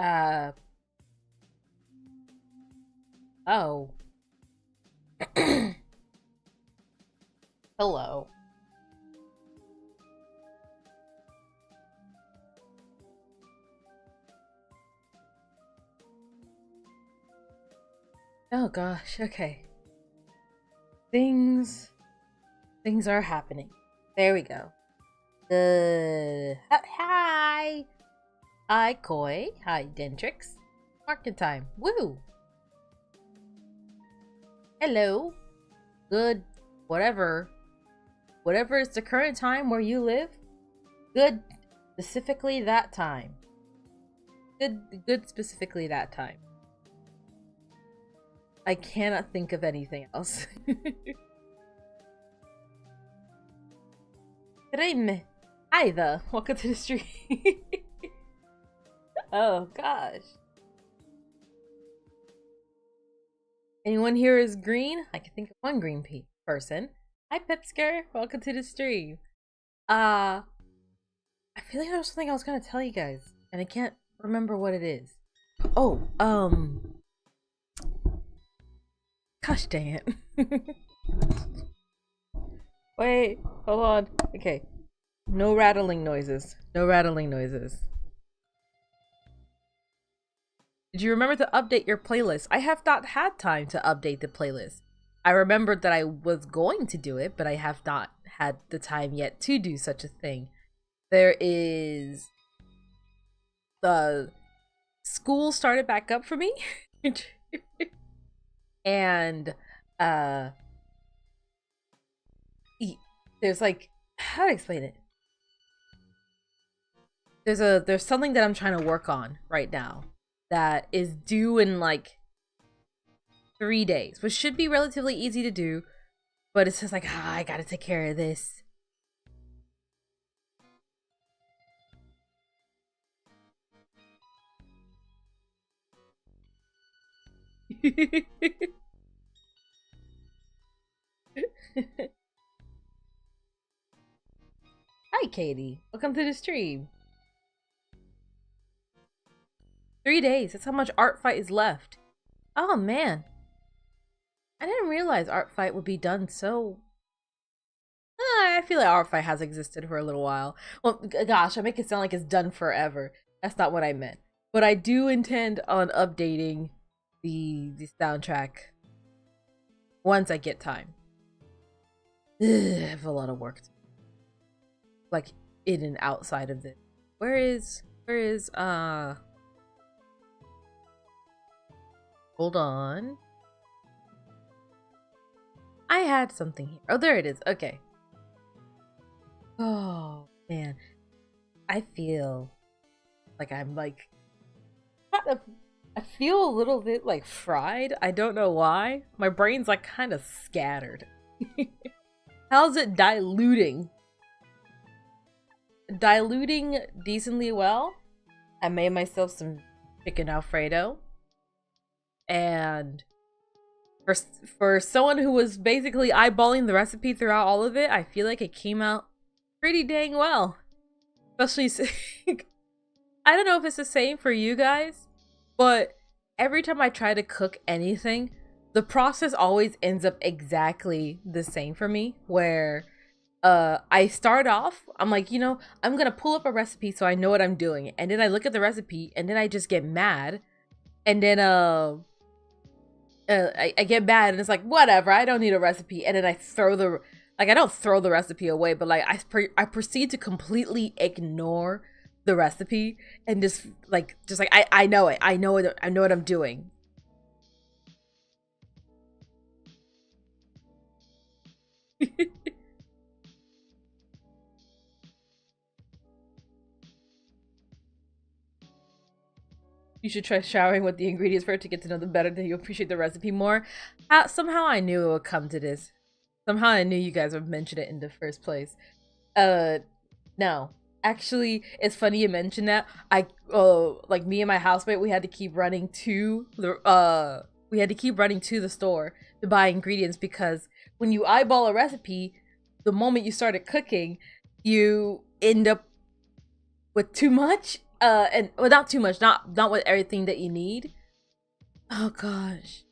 Uh, oh. Hello. Oh gosh, okay. Things are happening. There we go. Hi! Hi, Koi. Hi, Dentrix. Market time. Woo! Hello. Good. Whatever. Whatever is the current time where you live. Good. Specifically that time. Good specifically that time. I cannot think of anything else. Refrain. Hi there. Welcome to the stream. Oh gosh. Anyone here is green? I can think of one green person. Hi Pipsker. Welcome to the stream. I feel like there was something I was gonna tell you guys, and I can't remember what it is. Oh, gosh dang it. Wait, hold on. Okay. No rattling noises. No rattling noises. Did you remember to update your playlist? I have not had time to update the playlist. I remembered that I was going to do it, but I have not had the time yet to do such a thing. There is... The school started back up for me. And, there's like... How to explain it? There's something that I'm trying to work on right now that is due in like 3 days, which should be relatively easy to do, but it's just like, I gotta take care of this. Hi Katie, welcome to the stream. 3 days, that's how much Art Fight is left. Oh man, I didn't realize Art Fight would be done so... I feel like Art Fight has existed for a little while. Well, gosh, I make it sound like it's done forever. That's not what I meant. But I do intend on updating the soundtrack once I get time. Ugh, I have a lot of work to do. Like, in and outside of this. Where is, hold on. I had something here. Oh, there it is. Okay. Oh, man. I feel like I'm like kind of, I feel a little bit like fried. I don't know why. My brain's like kind of scattered. How's it diluting? Diluting decently well. I made myself some chicken Alfredo. And for someone who was basically eyeballing the recipe throughout all of it, I feel like it came out pretty dang well. Especially, I don't know if it's the same for you guys, but every time I try to cook anything, the process always ends up exactly the same for me, where I start off, I'm like, I'm gonna pull up a recipe so I know what I'm doing, and then I look at the recipe, and then I just get mad, and then I get mad, and it's like, whatever, I don't need a recipe, and then I throw the, like, I don't throw the recipe away, but like I proceed to completely ignore the recipe and just like I know it, I know what I'm doing. You should try showering with the ingredients first to get to know them better, then you'll appreciate the recipe more. Somehow I knew it would come to this. Somehow I knew you guys would mention it in the first place. No. Actually, it's funny you mention that. Like me and my housemate, we had to keep running to the store to buy ingredients, because when you eyeball a recipe, the moment you started cooking, you end up with too much, And well, not too much, not with everything that you need. Oh gosh.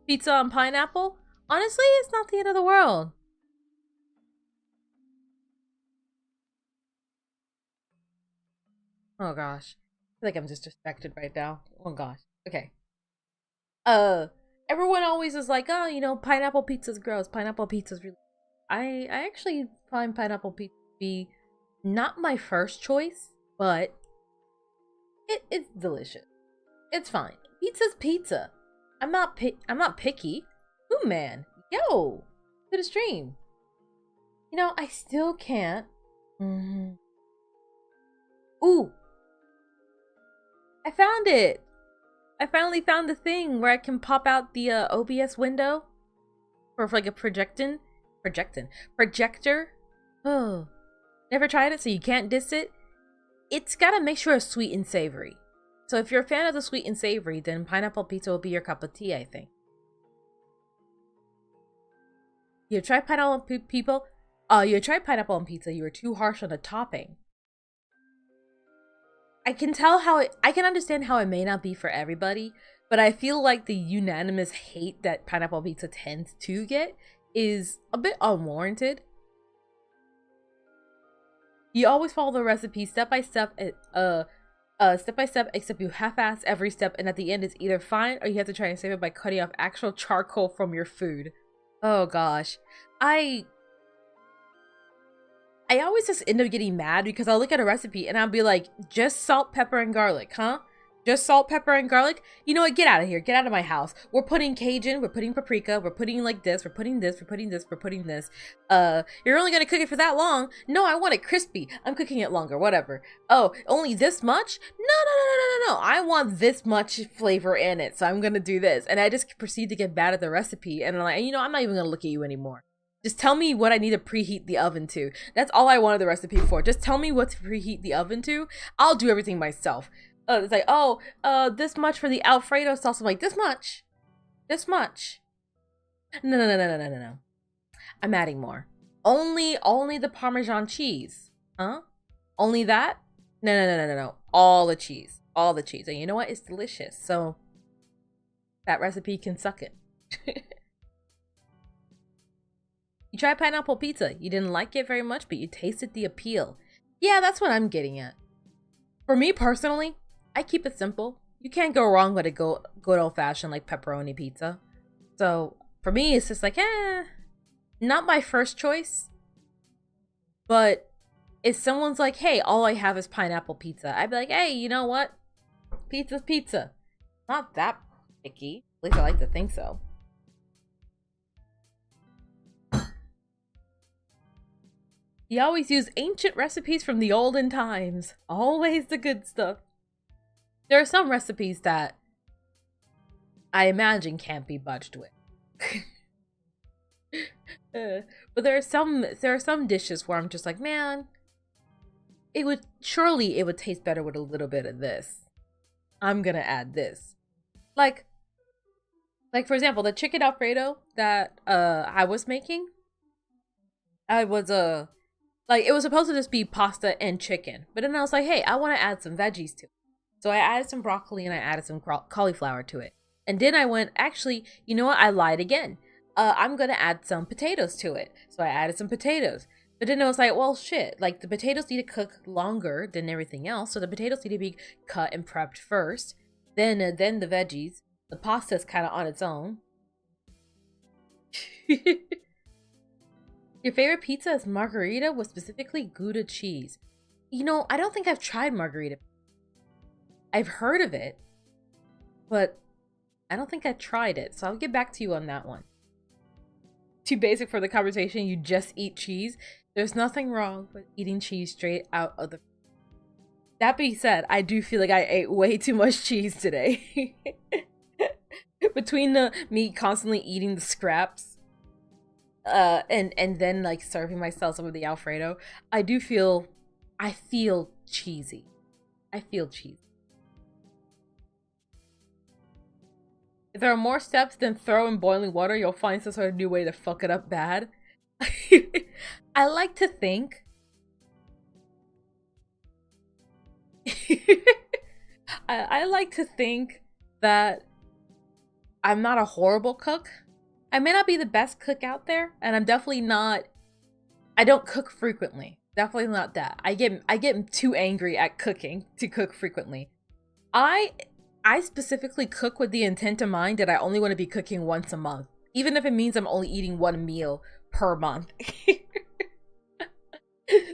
Pizza on pineapple? Honestly, it's not the end of the world. Oh gosh. I feel like I'm just distracted right now. Oh gosh. Okay. Uh Everyone always is like, oh, you know, pineapple pizza's gross. Pineapple pizza's really I actually find pineapple pizza to be not my first choice, but it's delicious. It's fine. Pizza's pizza. I'm not picky. Ooh man. Yo, to the stream. You know, I still can't. Ooh. I found it. I finally found the thing where I can pop out the OBS window for like a projector. Oh, never tried it, so you can't diss it. It's gotta make sure it's sweet and savory. So if you're a fan of the sweet and savory, then pineapple pizza will be your cup of tea, I think. You tried pineapple people? You tried pineapple on pizza. You were too harsh on the topping. I can understand how it may not be for everybody, but I feel like the unanimous hate that pineapple pizza tends to get is a bit unwarranted. You always follow the recipe step by step, except you half-ass every step, and at the end it's either fine or you have to try and save it by cutting off actual charcoal from your food. Oh gosh. I always just end up getting mad because I'll look at a recipe and I'll be like, just salt, pepper, and garlic, huh? Just salt, pepper, and garlic? You know what? Get out of here. Get out of my house. We're putting Cajun, we're putting paprika, we're putting like this, we're putting this, we're putting this, we're putting this. You're only gonna cook it for that long? No, I want it crispy. I'm cooking it longer, whatever. Oh, only this much? No. I want this much flavor in it, so I'm gonna do this. And I just proceed to get bad at the recipe, and I'm like, you know, I'm not even gonna look at you anymore. Just tell me what I need to preheat the oven to. That's all I wanted the recipe for. Just tell me what to preheat the oven to. I'll do everything myself. It's like, oh, this much for the Alfredo sauce. I'm like, this much. This much. No. I'm adding more. Only the Parmesan cheese. Huh? Only that? No. All the cheese. All the cheese. And you know what? It's delicious. So that recipe can suck it. You tried pineapple pizza. You didn't like it very much, but you tasted the appeal. Yeah, that's what I'm getting at. For me personally, I keep it simple. You can't go wrong with a good old-fashioned like pepperoni pizza. So for me, it's just like, not my first choice. But if someone's like, hey, all I have is pineapple pizza, I'd be like, hey, you know what? Pizza's pizza. Not that picky. At least I like to think so. You always use ancient recipes from the olden times. Always the good stuff. There are some recipes that I imagine can't be budged with. But there are some dishes where I'm just like, man, it would taste better with a little bit of this. I'm gonna add this. Like for example, the chicken Alfredo that I was making. It was supposed to just be pasta and chicken. But then I was like, hey, I want to add some veggies to it. So I added some broccoli and I added some cauliflower to it. And then I went, actually, you know what? I lied again. I'm going to add some potatoes to it. So I added some potatoes. But then I was like, well, shit. Like, the potatoes need to cook longer than everything else. So the potatoes need to be cut and prepped first. Then the veggies. The pasta's kind of on its own. Your favorite pizza is margarita with specifically Gouda cheese. You know, I don't think I've tried margarita. I've heard of it, but I don't think I tried it. So I'll get back to you on that one. Too basic for the conversation. You just eat cheese. There's nothing wrong with eating cheese straight out of the... That being said, I do feel like I ate way too much cheese today. Between me constantly eating the scraps, and then like serving myself some of the Alfredo, I feel cheesy. I feel cheesy. If there are more steps than throw in boiling water, you'll find some sort of new way to fuck it up bad. I like to think I like to think that I'm not a horrible cook. I may not be the best cook out there, and I'm definitely not. I don't cook frequently. Definitely not that. I get too angry at cooking to cook frequently. I I specifically cook with the intent in mind that I only want to be cooking once a month, even if it means I'm only eating one meal per month.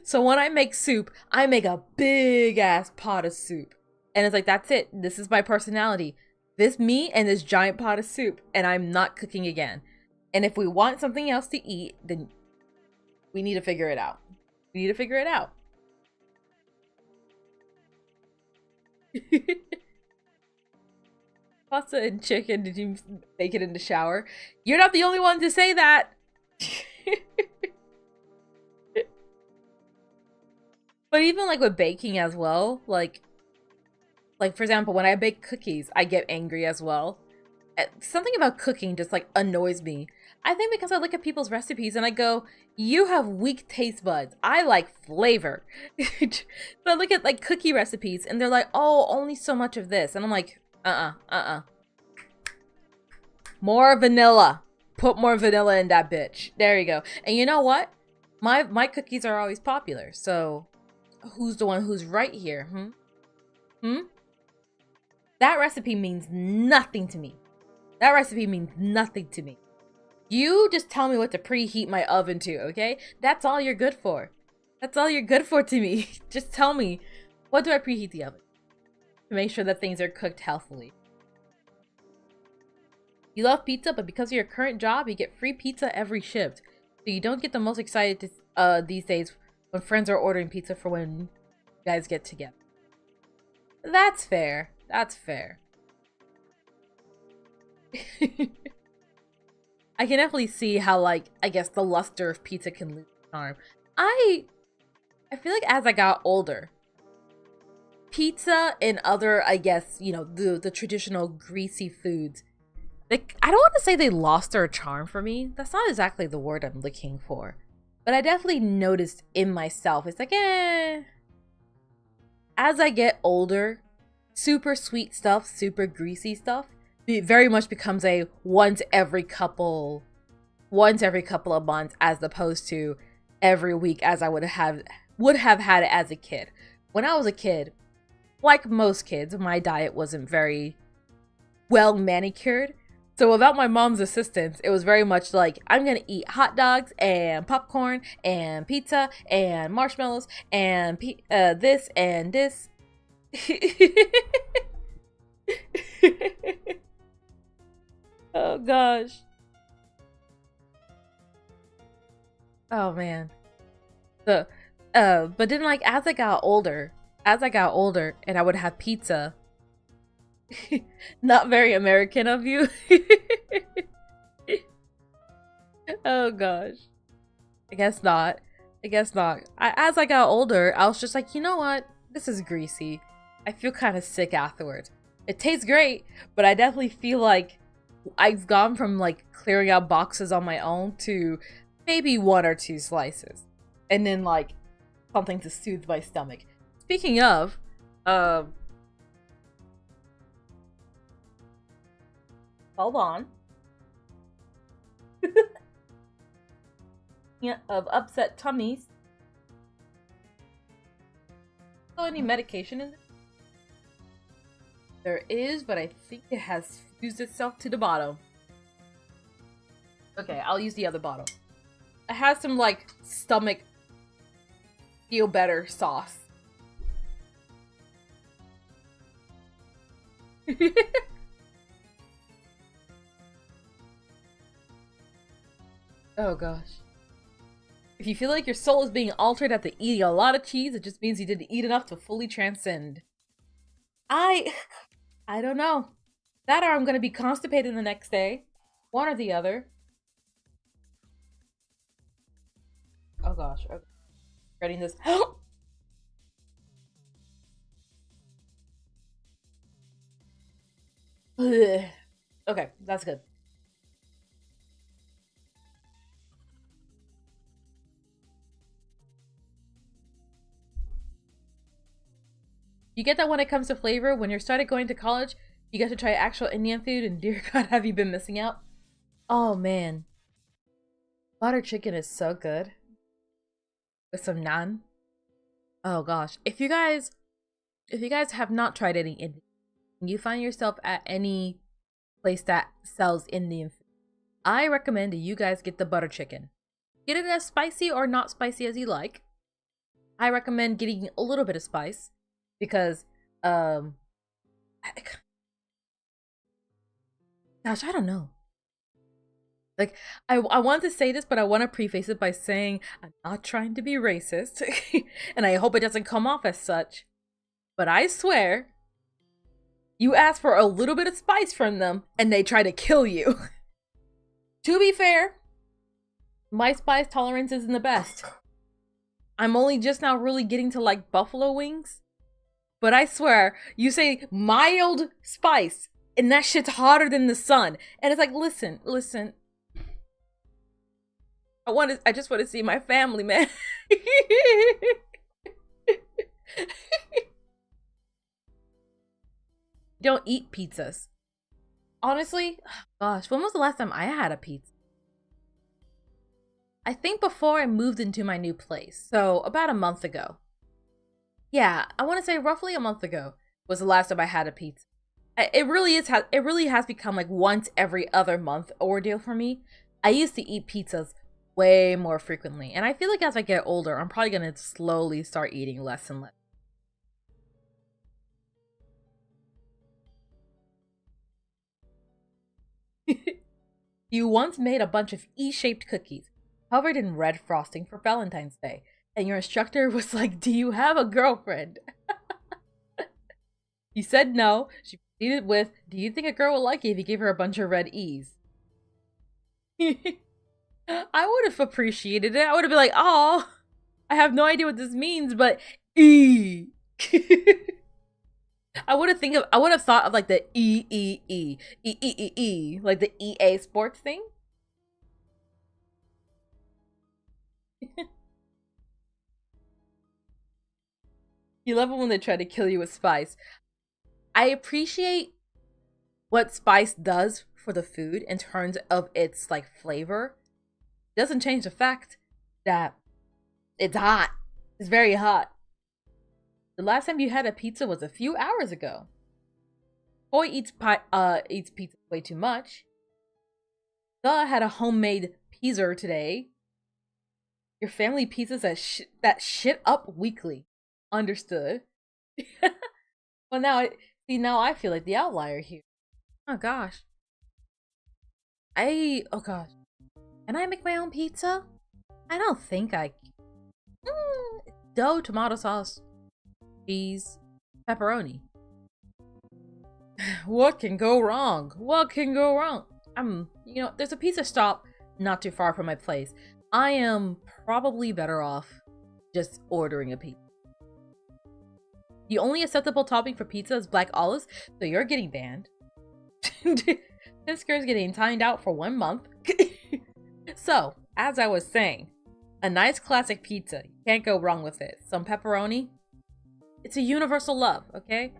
So when I make soup, I make a big ass pot of soup. And it's like, that's it. This is my personality. This me and this giant pot of soup, and I'm not cooking again. And if we want something else to eat, then we need to figure it out. We need to figure it out. Pasta and chicken, did you make it in the shower? You're not the only one to say that. But even like with baking as well, like for example, when I bake cookies, I get angry as well. Something about cooking just like annoys me. I think because I look at people's recipes and I go, you have weak taste buds. I like flavor. But I look at like cookie recipes and they're like, oh, only so much of this. And I'm like, more vanilla. Put more vanilla in that bitch. There you go. And you know what? My cookies are always popular. So who's the one who's right here? That recipe means nothing to me. That recipe means nothing to me. You just tell me what to preheat my oven to, okay? That's all you're good for. That's all you're good for to me. Just tell me, what do I preheat the oven to make sure that things are cooked healthily? You love pizza, but because of your current job, you get free pizza every shift. So you don't get the most excited these days when friends are ordering pizza for when you guys get together. That's fair. That's fair. I can definitely see how, like, I guess the luster of pizza can lose charm. I feel like as I got older, pizza and other, I guess, you know, the traditional greasy foods, like, I don't want to say they lost their charm for me. That's not exactly the word I'm looking for. But I definitely noticed in myself, it's like, as I get older, super sweet stuff, super greasy stuff, it very much becomes a once every couple of months, as opposed to every week as I would have had it as a kid. When I was a kid, like most kids, my diet wasn't very well manicured. So without my mom's assistance, it was very much like, I'm gonna eat hot dogs and popcorn and pizza and marshmallows and this and this. Oh gosh. Oh man. The but then like as I got older and I would have pizza. Not very American of you. Oh gosh. I guess not. I guess not. As I got older, I was just like, you know what? This is greasy. I feel kind of sick afterwards. It tastes great, but I definitely feel like I've gone from like clearing out boxes on my own to maybe one or two slices. And then like something to soothe my stomach. Speaking of, hold on. Yeah, of upset tummies. Oh, any medication in there? There is, but I think it has fused itself to the bottom. Okay, I'll use the other bottle. It has some, like, stomach feel better sauce. Oh gosh. If you feel like your soul is being altered after eating a lot of cheese, it just means you didn't eat enough to fully transcend. I don't know. That or I'm gonna be constipated the next day. One or the other. Oh gosh. Okay. Reading this. Okay, that's good. You get that when it comes to flavor. When you're started going to college, you get to try actual Indian food, and dear God, have you been missing out? Oh man, butter chicken is so good with some naan. Oh gosh, if you guys have not tried any Indian, you find yourself at any place that sells Indian food, I recommend that you guys get the butter chicken. Get it as spicy or not spicy as you like. I recommend getting a little bit of spice because, gosh, I don't know. Like, I want to say this, but I want to preface it by saying I'm not trying to be racist, and I hope it doesn't come off as such. But I swear, you ask for a little bit of spice from them, and they try to kill you. To be fair, my spice tolerance isn't the best. I'm only just now really getting to like buffalo wings. But I swear, you say mild spice, and that shit's hotter than the sun. And it's like, listen. I just want to see my family, man. Don't eat pizzas. Honestly, gosh, when was the last time I had a pizza? I think before I moved into my new place. So about a month ago. Yeah, I want to say roughly a month ago was the last time I had a pizza. It really has become like once every other month ordeal for me. I used to eat pizzas way more frequently, and I feel like as I get older, I'm probably gonna slowly start eating less and less. You once made a bunch of E-shaped cookies covered in red frosting for Valentine's Day, and your instructor was like, "Do you have a girlfriend?" You said no. She proceeded with, "Do you think a girl will like you if you gave her a bunch of red E's?" I would have appreciated it. I would have been like, "Oh, I have no idea what this means, but E." I would have thought of like the E, like the EA Sports thing. You love it when they try to kill you with spice. I appreciate what spice does for the food in terms of its like flavor. It doesn't change the fact that it's hot. It's very hot. The last time you had a pizza was a few hours ago. Boy eats pizza way too much. The had a homemade pizza today. Your family pizzas that shit up weekly. Understood. Well, now I feel like the outlier here. Oh gosh. Oh gosh. Can I make my own pizza? I don't think I can. Dough, tomato sauce, cheese, pepperoni. What can go wrong? What can go wrong? There's a pizza stop not too far from my place. I am probably better off just ordering a pizza. The only acceptable topping for pizza is black olives, so you're getting banned. This girl's getting timed out for 1 month. So, as I was saying, a nice classic pizza. You can't go wrong with it. Some pepperoni. It's a universal love, okay?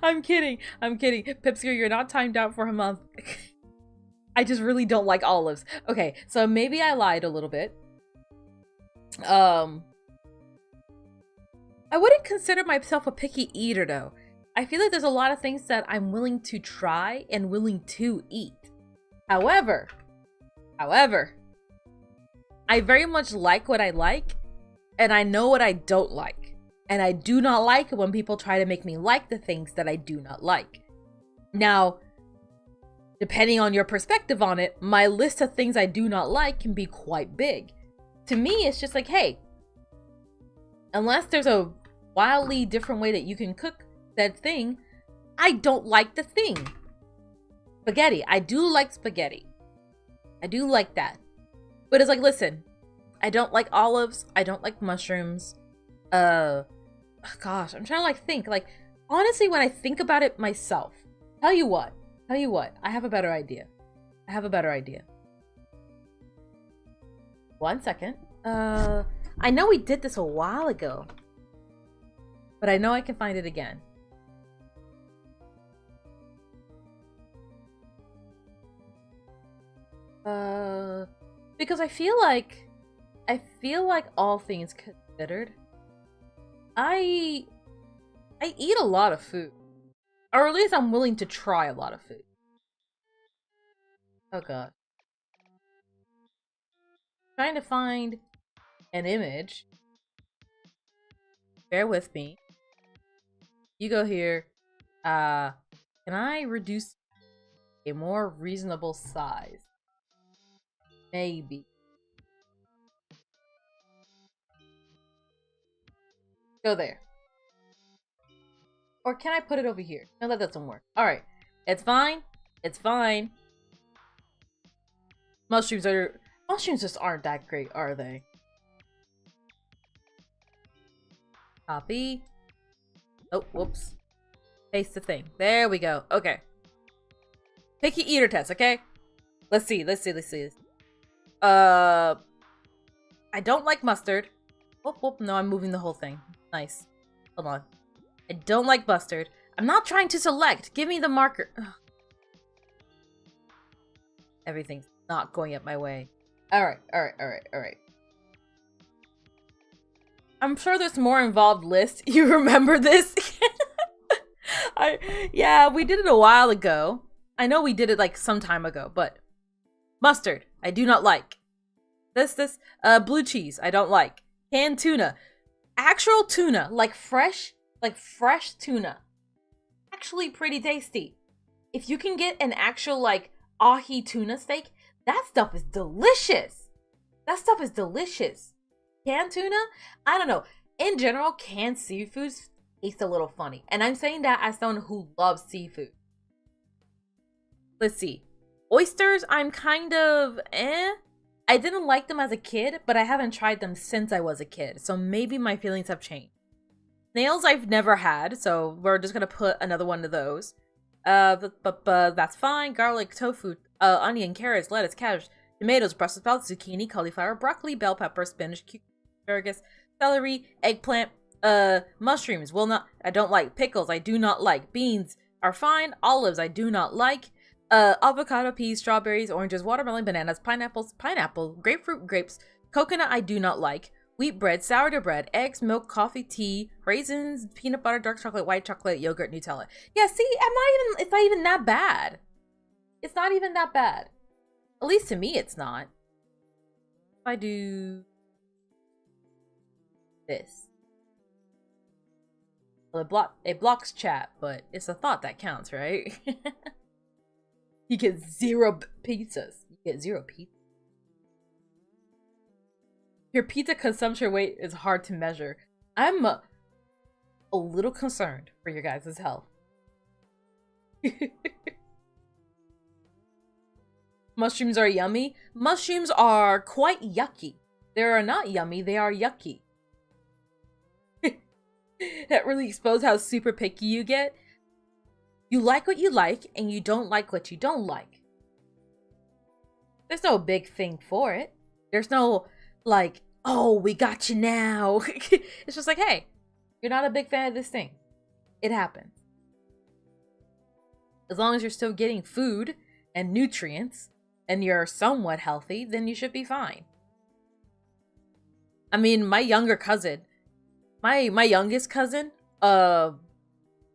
I'm kidding. Pipsker, you're not timed out for a month. I just really don't like olives. Okay, so maybe I lied a little bit. I wouldn't consider myself a picky eater though. I feel like there's a lot of things that I'm willing to try and willing to eat. However, I very much like what I like, and I know what I don't like. And I do not like it when people try to make me like the things that I do not like. Now, depending on your perspective on it, my list of things I do not like can be quite big. To me, it's just like, hey, unless there's a wildly different way that you can cook that thing, I don't like the thing. Spaghetti. I do like spaghetti. I do like that. But it's like, listen, I don't like olives. I don't like mushrooms. Gosh, I'm trying to like think. Like, honestly, when I think about it myself, tell you what, I have a better idea. 1 second. I know we did this a while ago, but I know I can find it again. Because I feel like all things considered, I eat a lot of food. Or at least I'm willing to try a lot of food. Oh god. Trying to find an image. Bear with me. You go here. Can I reduce a more reasonable size? Maybe. Go there. Or can I put it over here? No, that doesn't work. Alright. It's fine. It's fine. Mushrooms just aren't that great, are they? Copy. Oh, whoops. Paste the thing. There we go. Okay. Picky eater test, okay? Let's see. I don't like mustard. Whoop, whoop. No, I'm moving the whole thing. Nice. Hold on. I don't like mustard. I'm not trying to select. Give me the marker. Ugh. Everything's not going up my way. Alright. I'm sure there's more involved list. You remember this? Yeah, we did it a while ago. I know we did it like some time ago, but mustard, I do not like. Blue cheese, I don't like. Canned tuna. Actual tuna, like fresh tuna. Actually pretty tasty. If you can get an actual like ahi tuna steak, that stuff is delicious. Canned tuna? I don't know. In general, canned seafoods taste a little funny. And I'm saying that as someone who loves seafood. Let's see. Oysters, I'm kind of I didn't like them as a kid, but I haven't tried them since I was a kid. So maybe my feelings have changed. Snails I've never had, so we're just gonna put another one of those. But that's fine. Garlic, tofu, onion, carrots, lettuce, cabbage, tomatoes, Brussels sprouts, zucchini, cauliflower, broccoli, bell pepper, spinach, asparagus, celery, eggplant, mushrooms. I don't like. Pickles, I do not like. Beans are fine. Olives, I do not like. Avocado, peas, strawberries, oranges, watermelon, bananas, pineapple, grapefruit, grapes, coconut, I do not like. Wheat bread, sourdough bread, eggs, milk, coffee, tea, raisins, peanut butter, dark chocolate, white chocolate, yogurt, Nutella. Yeah, see, it's not even that bad. It's not even that bad. At least to me, it's not. If I do this. Well, it blocks chat, but it's a thought that counts, right? You get 0 pizzas. Your pizza consumption weight is hard to measure. I'm a little concerned for your guys' health. Mushrooms are yummy. Mushrooms are quite yucky. They are not yummy, they are yucky. That really exposed how super picky you get. You like what you like, and you don't like what you don't like. There's no big thing for it. There's no, like, oh, we got you now. It's just like, hey, you're not a big fan of this thing. It happens. As long as you're still getting food and nutrients, and you're somewhat healthy, then you should be fine. I mean, my youngest cousin,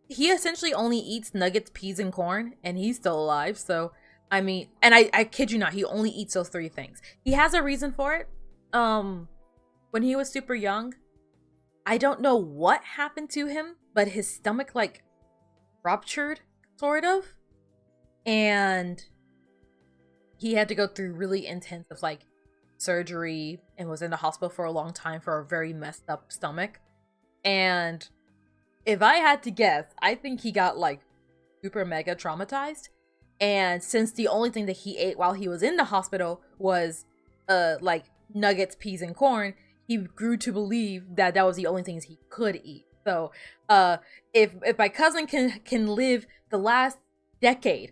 he essentially only eats nuggets, peas, and corn, and he's still alive. So, I mean, and I kid you not, he only eats those 3 things. He has a reason for it. When he was super young, I don't know what happened to him, but his stomach like ruptured, sort of, and he had to go through really intensive like surgery and was in the hospital for a long time for a very messed up stomach. And if I had to guess, I think he got like super mega traumatized. And since the only thing that he ate while he was in the hospital was like nuggets, peas, and corn, he grew to believe that that was the only things he could eat. So if my cousin can live the last decade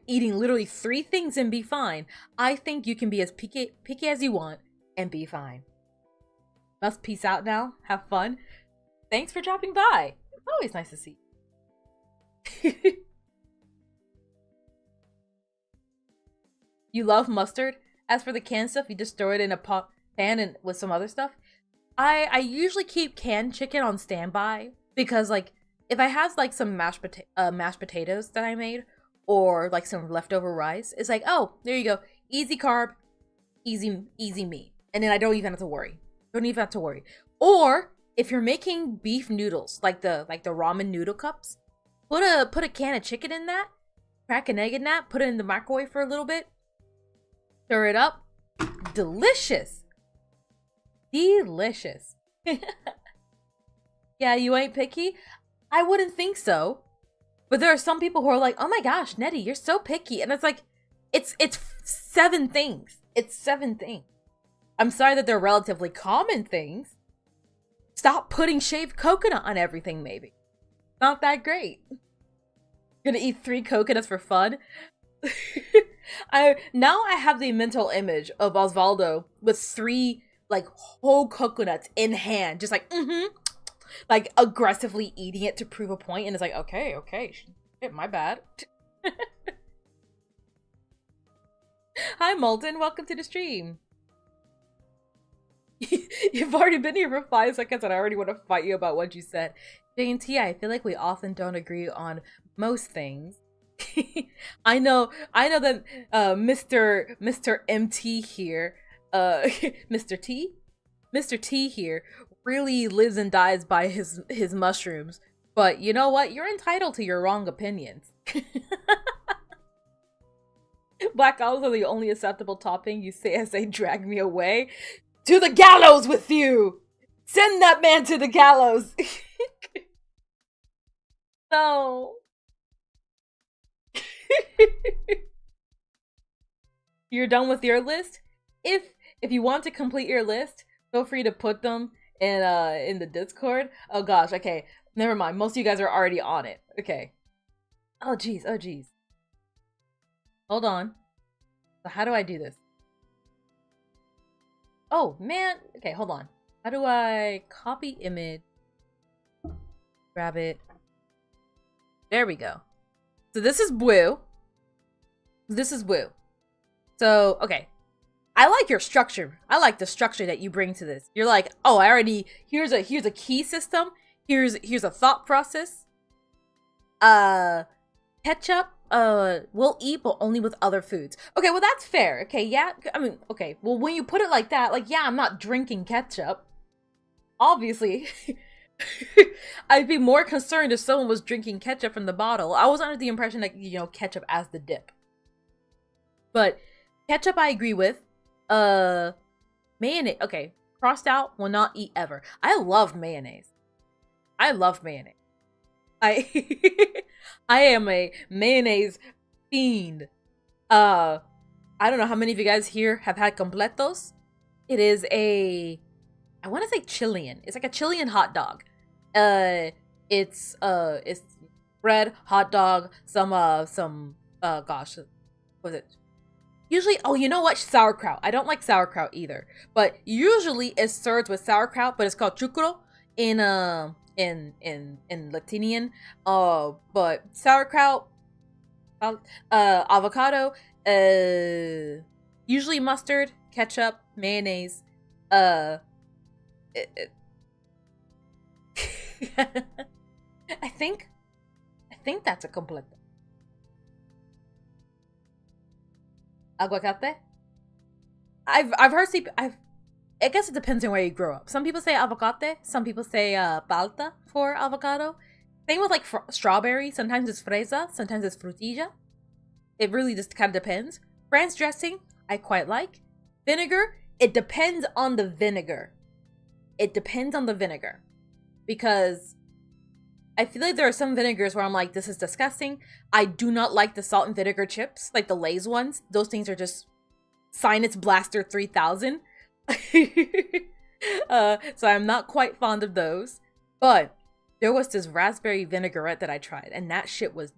eating literally 3 things and be fine, I think you can be as picky as you want and be fine. Must peace out now. Have fun. Thanks for dropping by. It's always nice to see you. You love mustard? As for the canned stuff, you just throw it in a pan and with some other stuff. I usually keep canned chicken on standby because like if I have like some mashed potatoes that I made or like some leftover rice, it's like, oh, there you go, easy carb, easy meat, and then I don't even have to worry. Don't even have to worry. Or if you're making beef noodles, like the ramen noodle cups, put a can of chicken in that, crack an egg in that, put it in the microwave for a little bit, stir it up, delicious. Delicious. Yeah, you ain't picky? I wouldn't think so. But there are some people who are like, oh my gosh, Netty, you're so picky. And it's like, it's 7 things. It's 7 things. I'm sorry that they're relatively common things. Stop putting shaved coconut on everything, maybe. Not that great. Gonna eat 3 coconuts for fun? Now I have the mental image of Osvaldo with 3 like whole coconuts in hand, just like like aggressively eating it to prove a point, and it's like, okay, shit, my bad. Hi Molten, welcome to the stream. You've already been here for 5 seconds and I already want to fight you about what you said. J&T, I feel like we often don't agree on most things. I know that Mr. MT here, Mr. T here really lives and dies by his mushrooms. But you know what? You're entitled to your wrong opinions. Black olives are the only acceptable topping, you say as they drag me away. To the gallows with you! Send that man to the gallows! No. You're done with your list? If you want to complete your list, feel free to put them in the Discord. Oh gosh, okay. Never mind. Most of you guys are already on it. Okay. Oh geez. Hold on. So how do I do this? Oh man. Okay, hold on. How do I copy image? Grab it. There we go. So this is Woo. So, okay. I like your structure. I like the structure that you bring to this. You're like, oh, here's a key system. Here's a thought process. Ketchup, we'll eat, but only with other foods. Okay, well that's fair. Okay, yeah. I mean, okay. Well, when you put it like that, like, yeah, I'm not drinking ketchup. Obviously. I'd be more concerned if someone was drinking ketchup from the bottle. I was under the impression that, you know, ketchup as the dip. But ketchup I agree with. Mayonnaise. Okay, crossed out, will not eat ever. I love mayonnaise. I I am a mayonnaise fiend. I don't know how many of you guys here have had completos. It is a, I want to say Chilean. It's like a Chilean hot dog. It's bread, hot dog, some gosh, what was it? Usually, oh, you know what? Sauerkraut. I don't like sauerkraut either. But usually it's served with sauerkraut, but it's called chucro in Latinian. But sauerkraut, avocado, usually mustard, ketchup, mayonnaise, I think that's a completo. Aguacate? I've heard I guess it depends on where you grow up. Some people say avocate, some people say palta for avocado. Same with like strawberry. Sometimes it's fresa, sometimes it's frutilla. It really just kind of depends. France dressing, I quite like. Vinegar, it depends on the vinegar. It depends on the vinegar. Because I feel like there are some vinegars where I'm like, this is disgusting. I do not like the salt and vinegar chips, like the Lay's ones. Those things are just Sinus Blaster 3000. So I'm not quite fond of those. But there was this raspberry vinaigrette that I tried, and that shit was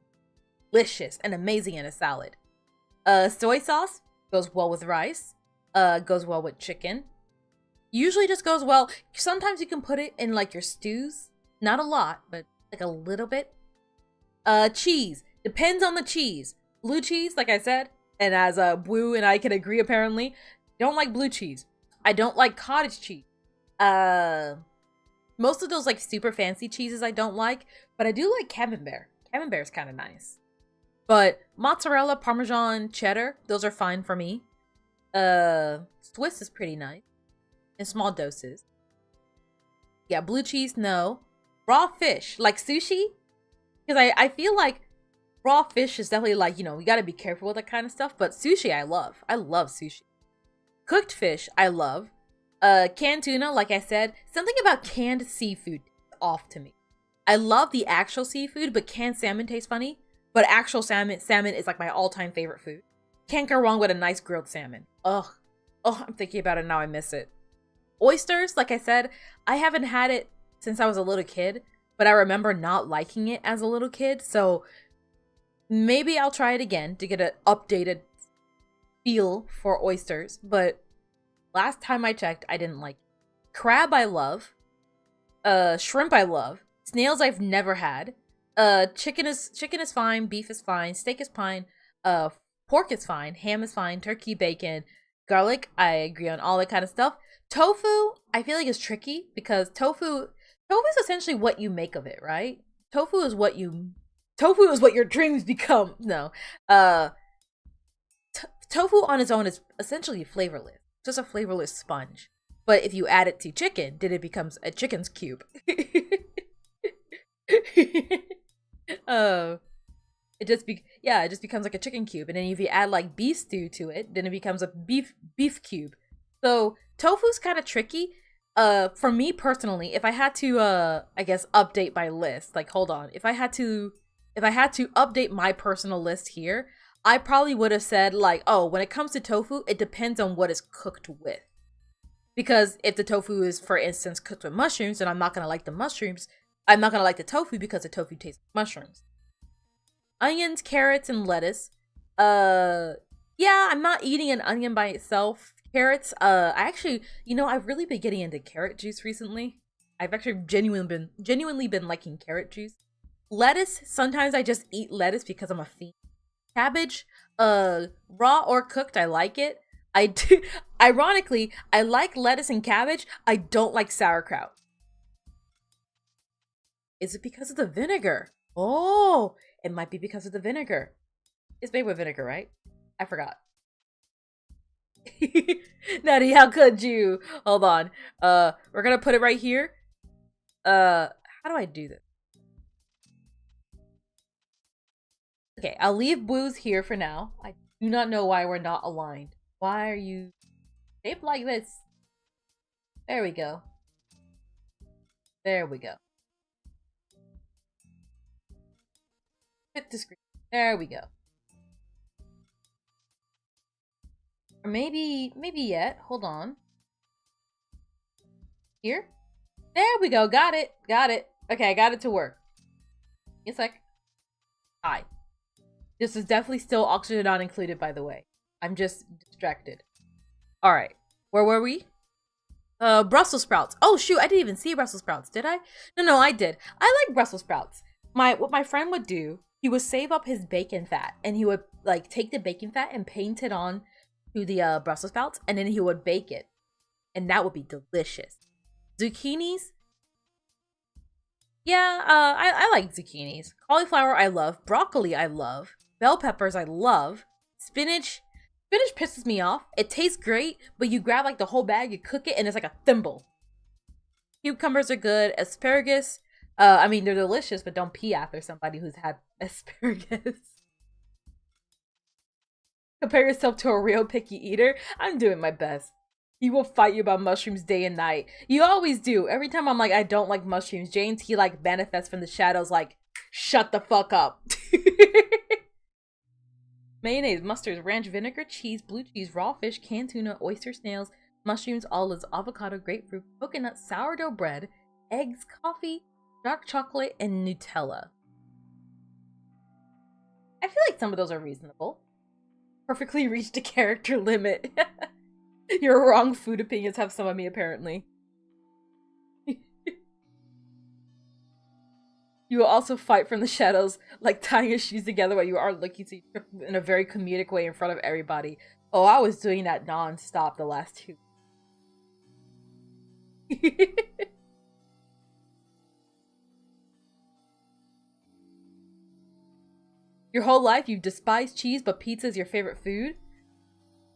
delicious and amazing in a salad. Soy sauce goes well with rice. Goes well with chicken. Usually just goes well. Sometimes you can put it in like your stews. Not a lot, but like a little bit. Cheese. Depends on the cheese. Blue cheese, like I said, and as Blue and I can agree apparently, don't like blue cheese. I don't like cottage cheese. Most of those like super fancy cheeses I don't like, but I do like Camembert. Camembert is kind of nice. But mozzarella, Parmesan, cheddar, those are fine for me. Swiss is pretty nice in small doses. Yeah, blue cheese, no. Raw fish, like sushi, because I feel like raw fish is definitely like, you know, you gotta be careful with that kind of stuff. But sushi, I love. I love sushi. Cooked fish, I love. Canned tuna, like I said, something about canned seafood is off to me. I love the actual seafood, but canned salmon tastes funny. But actual salmon is like my all-time favorite food. Can't go wrong with a nice grilled salmon. Ugh. Oh, I'm thinking about it now. I miss it. Oysters, like I said, I haven't had it since I was a little kid, but I remember not liking it as a little kid. So maybe I'll try it again to get an updated feel for oysters. But last time I checked, I didn't like it. Crab, I love. Shrimp, I love. Snails, I've never had. Chicken is fine. Beef is fine. Steak is fine. Pork is fine. Ham is fine. Turkey, bacon, garlic. I agree on all that kind of stuff. Tofu, I feel like is tricky because tofu is essentially what you make of it, right? Tofu is what your dreams become. No. Tofu on its own is essentially flavorless. Just a flavorless sponge. But if you add it to chicken, then it becomes a chicken's cube. It just becomes like a chicken cube. And then if you add like beef stew to it, then it becomes a beef cube. So tofu's kind of tricky. For me personally, if I had to I guess update my list, like hold on. If I had to update my personal list here, I probably would have said like, oh, when it comes to tofu, it depends on what it's cooked with. Because if the tofu is, for instance, cooked with mushrooms, then I'm not gonna like the mushrooms. I'm not gonna like the tofu because the tofu tastes like mushrooms. Onions, carrots, and lettuce. Yeah, I'm not eating an onion by itself. Carrots, I actually, you know, I've really been getting into carrot juice recently. I've actually genuinely been liking carrot juice. Lettuce, sometimes I just eat lettuce because I'm a fiend. Cabbage, raw or cooked, I like it. I do, ironically, I like lettuce and cabbage. I don't like sauerkraut. Is it because of the vinegar? Oh, it might be because of the vinegar. It's made with vinegar, right? I forgot. Netty, how could you? Hold on. We're gonna put it right here. How do I do this? Okay, I'll leave Blue's here for now. I do not know why we're not aligned. Why are you shaped like this? There we go. There we go. Fit the screen. There we go. Or maybe yet. Hold on. Here? There we go. Got it. Got it. Okay, I got it to work. Give a sec. Hi. This is definitely still oxygen not included, by the way. I'm just distracted. Alright. Where were we? Brussels sprouts. Oh shoot, I didn't even see Brussels sprouts, did I? No, I did. I like Brussels sprouts. What my friend would do, he would save up his bacon fat and he would like take the bacon fat and paint it on to the Brussels sprouts and then he would bake it. And that would be delicious. Zucchinis. Yeah, I like zucchinis. Cauliflower I love. Broccoli I love. Bell peppers I love. Spinach pisses me off. It tastes great, but you grab like the whole bag, you cook it, and it's like a thimble. Cucumbers are good. Asparagus, I mean, they're delicious, but don't pee after somebody who's had asparagus. Compare yourself to a real picky eater. I'm doing my best. He will fight you about mushrooms day and night. You always do. Every time I'm like, I don't like mushrooms, James, he like manifests from the shadows like, shut the fuck up. Mayonnaise, mustard, ranch, vinegar, cheese, blue cheese, raw fish, canned tuna, oyster snails, mushrooms, olives, avocado, grapefruit, coconut, sourdough bread, eggs, coffee, dark chocolate, and Nutella. I feel like some of those are reasonable. Perfectly reached a character limit. Your wrong food opinions have some of me, apparently. You will also fight from the shadows, like tying your shoes together while you are looking to in a very comedic way in front of everybody. Oh, I was doing that non-stop the last 2. Your whole life you've despised cheese, but pizza is your favorite food?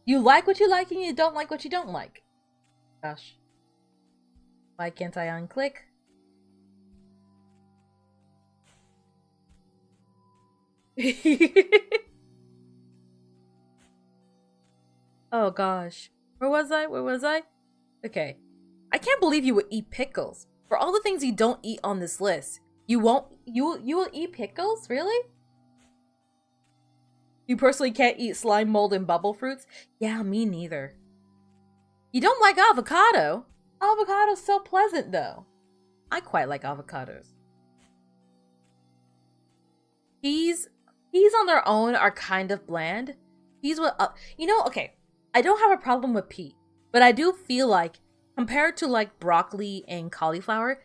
You like what you like and you don't like what you don't like. Gosh. Why can't I unclick? Oh gosh. Where was I? Okay. I can't believe you would eat pickles. For all the things you don't eat on this list, you will eat pickles? Really? You personally can't eat slime, mold, and bubble fruits? Yeah, me neither. You don't like avocado? Avocado's so pleasant though. I quite like avocados. Peas on their own are kind of bland. Peas with, okay, I don't have a problem with pea, but I do feel like compared to like broccoli and cauliflower,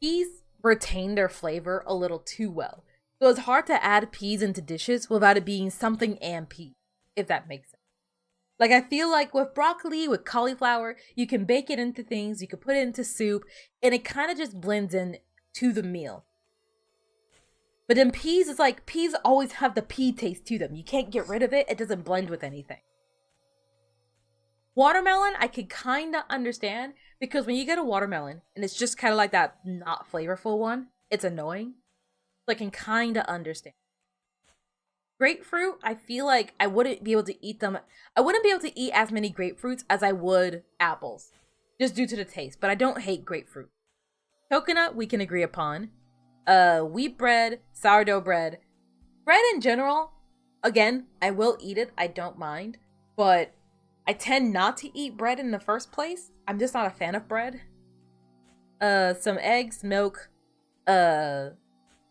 peas retain their flavor a little too well. So it's hard to add peas into dishes without it being something and pea, if that makes sense. Like I feel like with broccoli, with cauliflower, you can bake it into things, you can put it into soup, and it kind of just blends in to the meal. But then peas is like, peas always have the pea taste to them. You can't get rid of it. It doesn't blend with anything. Watermelon, I could kind of understand because when you get a watermelon and it's just kind of like that not flavorful one, it's annoying. So I can kind of understand. Grapefruit, I feel like I wouldn't be able to eat them. I wouldn't be able to eat as many grapefruits as I would apples, just due to the taste. But I don't hate grapefruit. Coconut, we can agree upon. Wheat bread, sourdough bread. Bread in general, again, I will eat it. I don't mind. But I tend not to eat bread in the first place. I'm just not a fan of bread. Some eggs, milk. I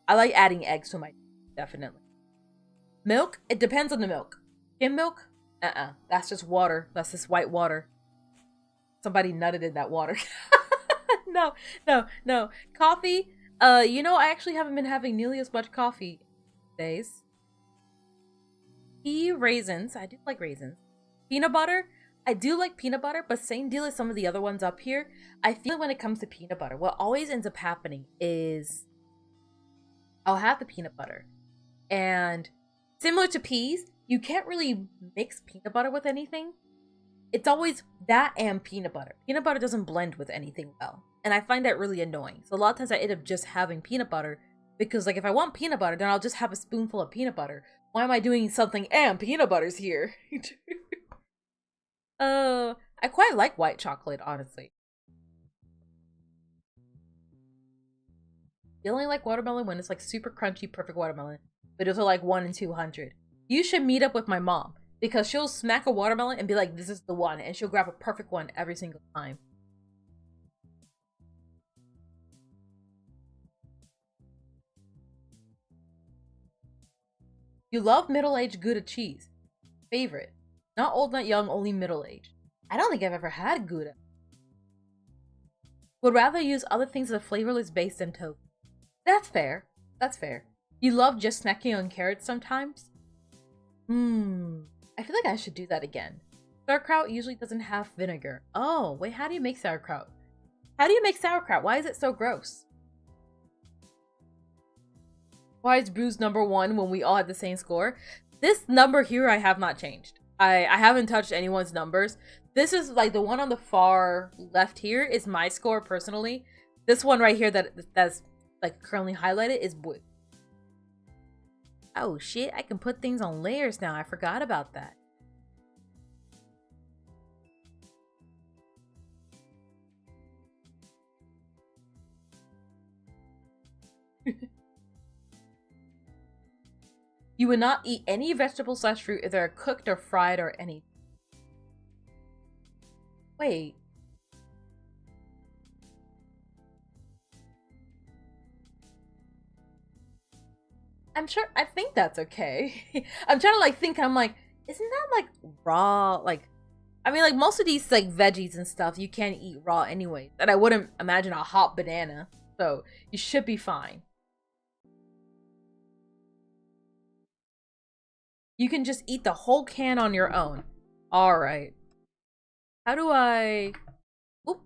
like adding eggs to my definitely. Milk, it depends on the milk. Skim milk? That's just water. That's just white water. Somebody nutted in that water. No. Coffee, I actually haven't been having nearly as much coffee days. Tea, raisins. I do like raisins. Peanut butter. I do like peanut butter, but same deal as some of the other ones up here. I feel like when it comes to peanut butter, what always ends up happening is I'll have the peanut butter. And similar to peas, you can't really mix peanut butter with anything. It's always that and peanut butter. Peanut butter doesn't blend with anything well. And I find that really annoying. So a lot of times I end up just having peanut butter because like if I want peanut butter, then I'll just have a spoonful of peanut butter. Why am I doing something and peanut butter's here? I quite like white chocolate, honestly. You only like watermelon when it's like super crunchy, perfect watermelon. But those are like 1 in 200. You should meet up with my mom because she'll smack a watermelon and be like, this is the one. And she'll grab a perfect one every single time. You love middle-aged Gouda cheese. Favorite. Not old, not young, only middle-aged. I don't think I've ever had Gouda. Would rather use other things as a flavorless base than toast. That's fair. That's fair. You love just snacking on carrots sometimes? I feel like I should do that again. Sauerkraut usually doesn't have vinegar. Oh, wait, how do you make sauerkraut? How do you make sauerkraut? Why is it so gross? Why is Bruce #1 when we all had the same score? This number here I have not changed. I haven't touched anyone's numbers. This is like the one on the far left here is my score personally. This one right here that's like currently highlighted is blue. Oh shit, I can put things on layers now. I forgot about that. You would not eat any vegetable/fruit if they're cooked or fried or any. Wait. I think that's okay. I'm trying to like think, I'm like, isn't that like raw? Like, I mean, like, most of these, like, veggies and stuff, you can't eat raw anyway. And I wouldn't imagine a hot banana. So, you should be fine. You can just eat the whole can on your own. Alright. How do I... Oop.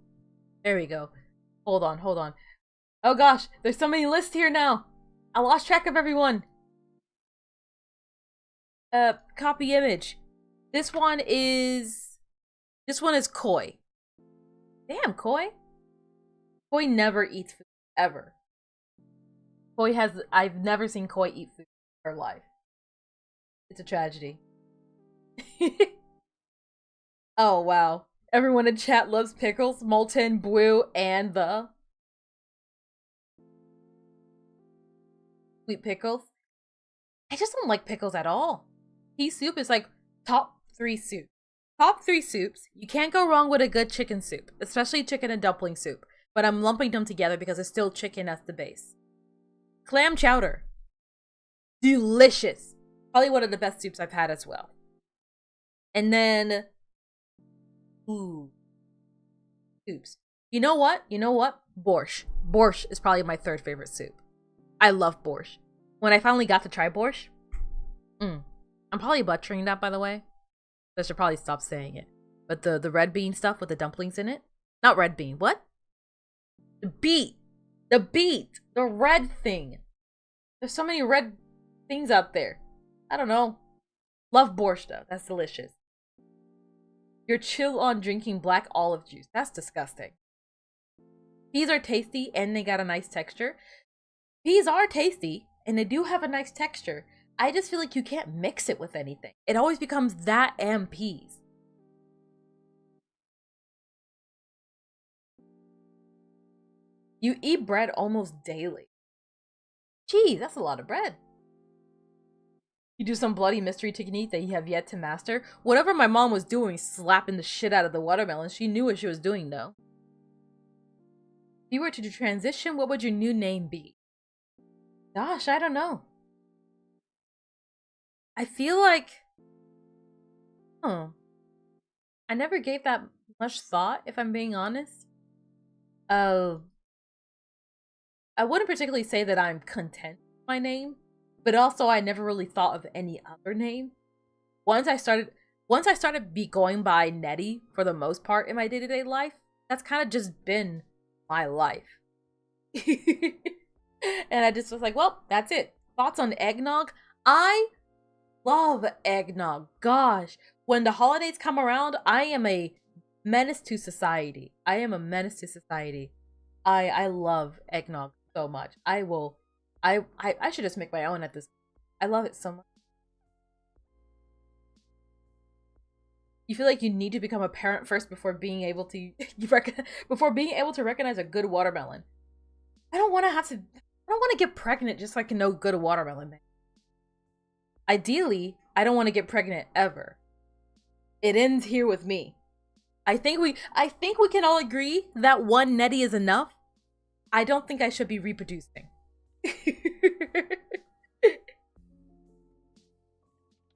There we go. Hold on, hold on. Oh gosh, there's so many lists here now. I lost track of everyone. Copy image. This one is Koi. Damn, Koi. Koi never eats food, ever. I've never seen Koi eat food in her life. It's a tragedy. Oh, wow. Everyone in chat loves pickles, molten, blue, and the... sweet pickles. I just don't like pickles at all. Pea soup is like top 3 soup. Top 3 soups. You can't go wrong with a good chicken soup, especially chicken and dumpling soup. But I'm lumping them together because it's still chicken as the base. Clam chowder. Delicious. Probably one of the best soups I've had as well. And then... ooh. Soups. You know what? You know what? Borscht. Borscht is probably my 3rd favorite soup. I love borscht. When I finally got to try borscht... I'm probably butchering that, by the way. I should probably stop saying it. But the red bean stuff with the dumplings in it? Not red bean. What? The beet. The beet. The red thing. There's so many red things out there. I don't know. Love borscht though. That's delicious. You're chill on drinking black olive juice. That's disgusting. Peas are tasty and they got a nice texture. Peas are tasty and they do have a nice texture. I just feel like you can't mix it with anything. It always becomes that and peas. You eat bread almost daily. Geez, that's a lot of bread. You do some bloody mystery technique that you have yet to master. Whatever my mom was doing, slapping the shit out of the watermelon, she knew what she was doing though. If you were to transition, what would your new name be? Gosh, I don't know. I feel like... I never gave that much thought, if I'm being honest. I wouldn't particularly say that I'm content with my name, but also I never really thought of any other name. Once I started going by Netty for the most part in my day-to-day life, that's kind of just been my life. And I just was like, well, that's it. Thoughts on eggnog? I love eggnog. Gosh, when the holidays come around, I am a menace to society. I am a menace to society. I love eggnog so much. I should just make my own at this. I love it so much. You feel like you need to become a parent first before being able to recognize a good watermelon. I don't want to get pregnant just so I can know good watermelon, man. Ideally, I don't want to get pregnant ever. It ends here with me. I think we can all agree that one Netty is enough. I don't think I should be reproducing.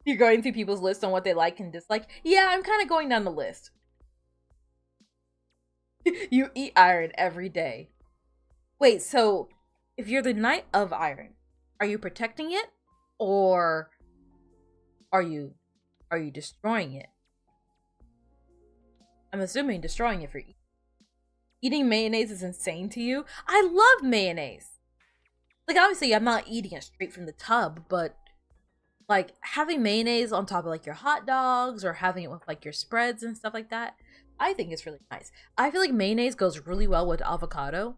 You're going through people's lists on what they like and dislike. Yeah, I'm kind of going down the list. You eat iron every day. Wait, so if you're the Knight of Iron, are you protecting it or are you destroying it? I'm assuming destroying it for eating. Eating mayonnaise is insane to you? I love mayonnaise. Like, obviously, I'm not eating it straight from the tub, but like having mayonnaise on top of like your hot dogs or having it with like your spreads and stuff like that, I think it's really nice. I feel like mayonnaise goes really well with avocado,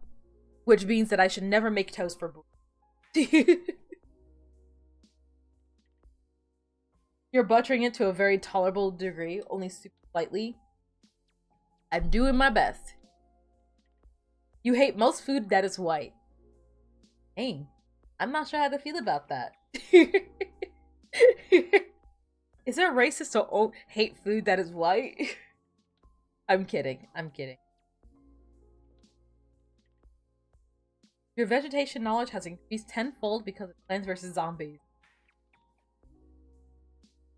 which means that I should never make toast for You're buttering it to a very tolerable degree, only super slightly. I'm doing my best. You hate most food that is white. Dang, I'm not sure how to feel about that. Is it racist to hate food that is white? I'm kidding. I'm kidding. Your vegetation knowledge has increased tenfold because of Plants vs. Zombies.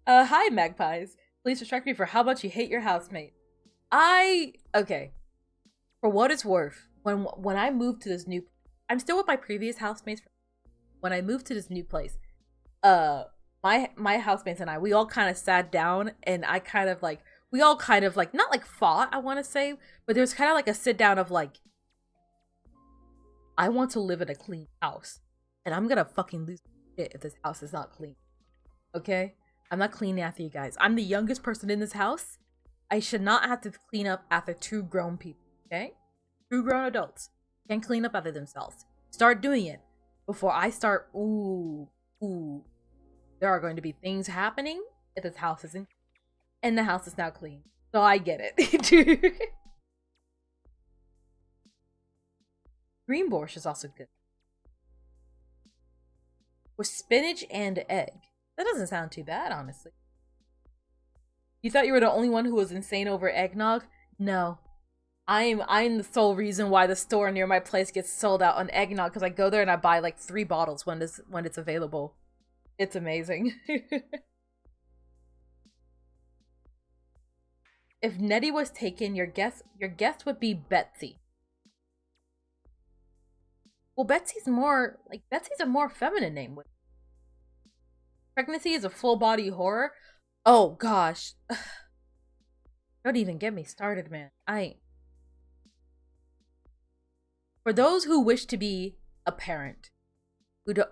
Hi, magpies. Please distract me for how much you hate your housemate. Okay. For what it's worth, when I moved to this new, I'm still with my previous housemates. When I moved to this new place, my housemates and I, we all kind of sat down, and I kind of like, we all kind of like, not like fought, I want to say, but there was kind of like a sit down of like, I want to live in a clean house, and I'm gonna fucking lose shit if this house is not clean. Okay? I'm not cleaning after you guys. I'm the youngest person in this house. I should not have to clean up after 2 grown people, okay? 2 grown adults can clean up after themselves. Start doing it before I start, ooh. There are going to be things happening if this house isn't, and the house is now clean. So I get it. Green borscht is also good. With spinach and egg. That doesn't sound too bad, honestly. You thought you were the only one who was insane over eggnog? No. I'm the sole reason why the store near my place gets sold out on eggnog, because I go there and I buy like 3 bottles when it's available. It's amazing. If Netty was taken, your guess would be Betsy. Well, Betsy's a more feminine name. Pregnancy is a full-body horror. Oh, gosh. Don't even get me started, man. For those who wish to be a parent,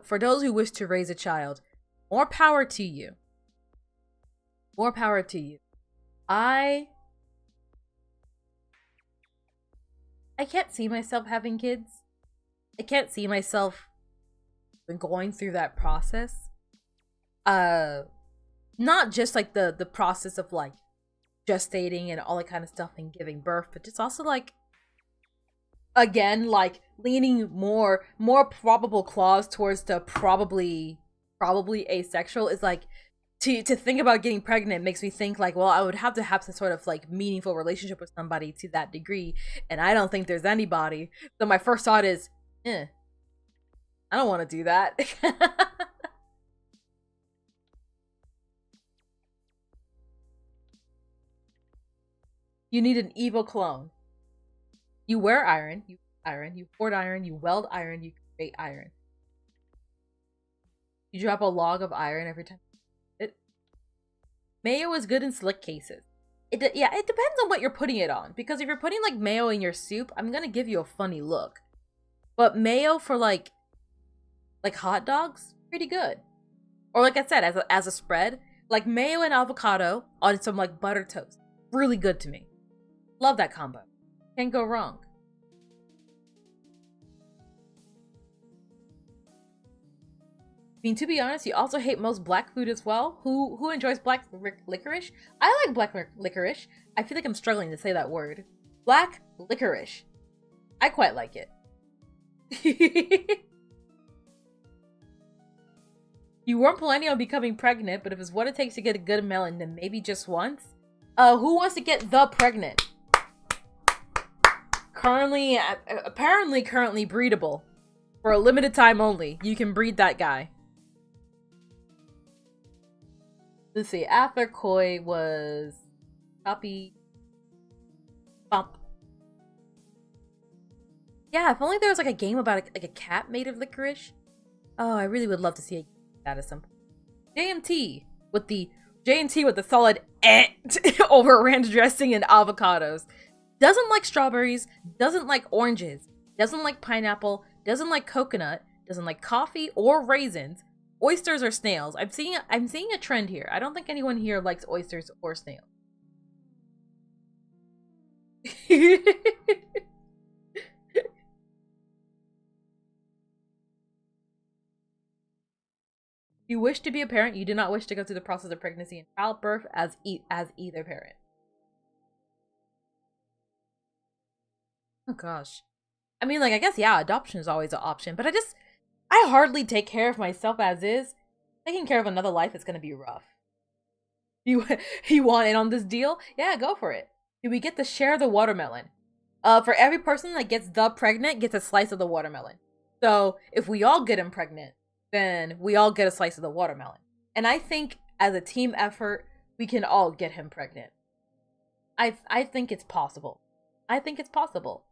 for those who wish to raise a child, more power to you. More power to you. I can't see myself having kids. I can't see myself going through that process. Not just like the process of like gestating and all that kind of stuff and giving birth, but just also like, again, like leaning more probable clause towards the probably asexual is like, to think about getting pregnant makes me think like, well, I would have to have some sort of like meaningful relationship with somebody to that degree, and I don't think there's anybody. So my first thought is, I don't want to do that. You need an evil clone. You wear iron, you hoard iron, you weld iron, you create iron. You drop a log of iron every time. Mayo is good in slick cases. It depends on what you're putting it on. Because if you're putting like mayo in your soup, I'm gonna give you a funny look. But mayo for like hot dogs, pretty good. Or like I said, as a spread, like mayo and avocado on some like butter toast, really good to me. Love that combo. Can't go wrong. I mean, to be honest, you also hate most black food as well. Who enjoys black licorice? I like black licorice. I feel like I'm struggling to say that word. Black licorice. I quite like it. You weren't planning on becoming pregnant, but if it's what it takes to get a good melon, then maybe just once. Who wants to get the pregnant? Apparently currently breedable. For a limited time only. You can breed that guy. Let's see, after Koi was Copy Bump. Yeah, if only there was like a game about like a cat made of licorice. Oh, I really would love to see a game like that at some point. JMT with the solid over ranch dressing and avocados. Doesn't like strawberries, doesn't like oranges, doesn't like pineapple, doesn't like coconut, doesn't like coffee or raisins, oysters or snails. I'm seeing a trend here. I don't think anyone here likes oysters or snails. You wish to be a parent, you do not wish to go through the process of pregnancy and childbirth as either parent. Oh gosh. I mean, like, I guess, yeah, adoption is always an option, but I hardly take care of myself as is. Taking care of another life is gonna be rough. You want in on this deal? Yeah, go for it. Do we get to share the watermelon? For every person that gets pregnant gets a slice of the watermelon. So if we all get him pregnant, then we all get a slice of the watermelon. And I think as a team effort, we can all get him pregnant. I think it's possible. I think it's possible.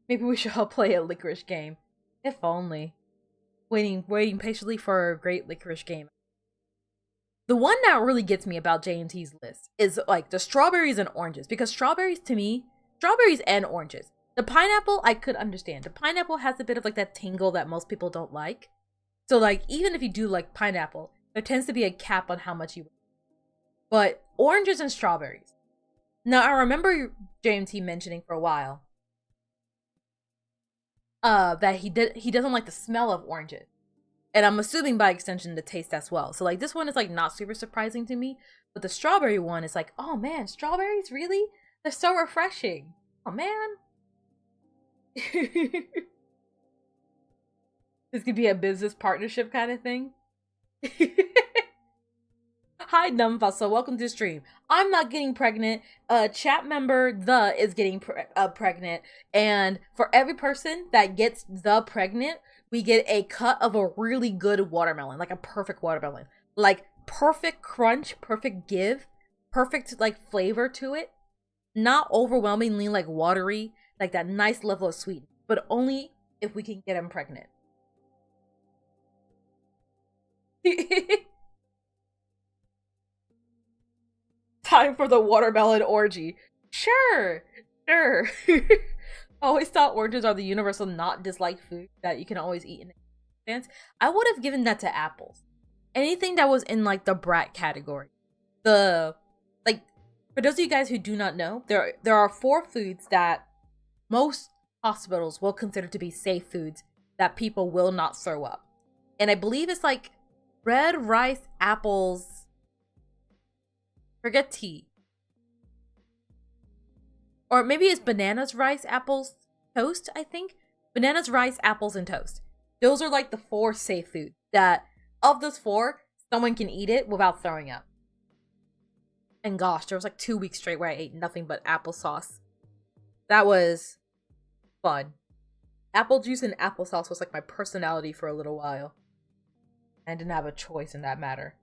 Maybe we should all play a licorice game. If only. Waiting patiently for a great licorice game. The one that really gets me about J&T's list is like the strawberries and oranges. Because strawberries to me, strawberries and oranges. The pineapple, I could understand. The pineapple has a bit of like that tingle that most people don't like. So like, even if you do like pineapple, there tends to be a cap on how much you. But oranges and strawberries. Now, I remember J&T mentioning for a while that he doesn't like the smell of oranges. And I'm assuming by extension the taste as well. So like this one is like not super surprising to me. But the strawberry one is like, oh man, strawberries? Really? They're so refreshing. Oh man. This could be a business partnership kind of thing. Hi Numfa, so welcome to the stream. I'm not getting pregnant. Chat member The is getting pregnant. And for every person that gets The pregnant, we get a cut of a really good watermelon. Like a perfect watermelon. Like perfect crunch, perfect give, perfect like flavor to it. Not overwhelmingly like watery, like that nice level of sweetness. But only if we can get him pregnant. Time for the watermelon orgy. Sure. I always thought oranges are the universal not disliked food that you can always eat in advance. I would have given that to apples. Anything that was in like the brat category. For those of you guys who do not know, there are 4 foods that most hospitals will consider to be safe foods that people will not throw up. And I believe it's like red rice, apples, forget tea. Or maybe it's bananas, rice, apples, toast, I think. Bananas, rice, apples, and toast. Those are like the 4 safe foods that, of those 4, someone can eat it without throwing up. And gosh, there was like 2 weeks straight where I ate nothing but applesauce. That was fun. Apple juice and applesauce was like my personality for a little while. I didn't have a choice in that matter.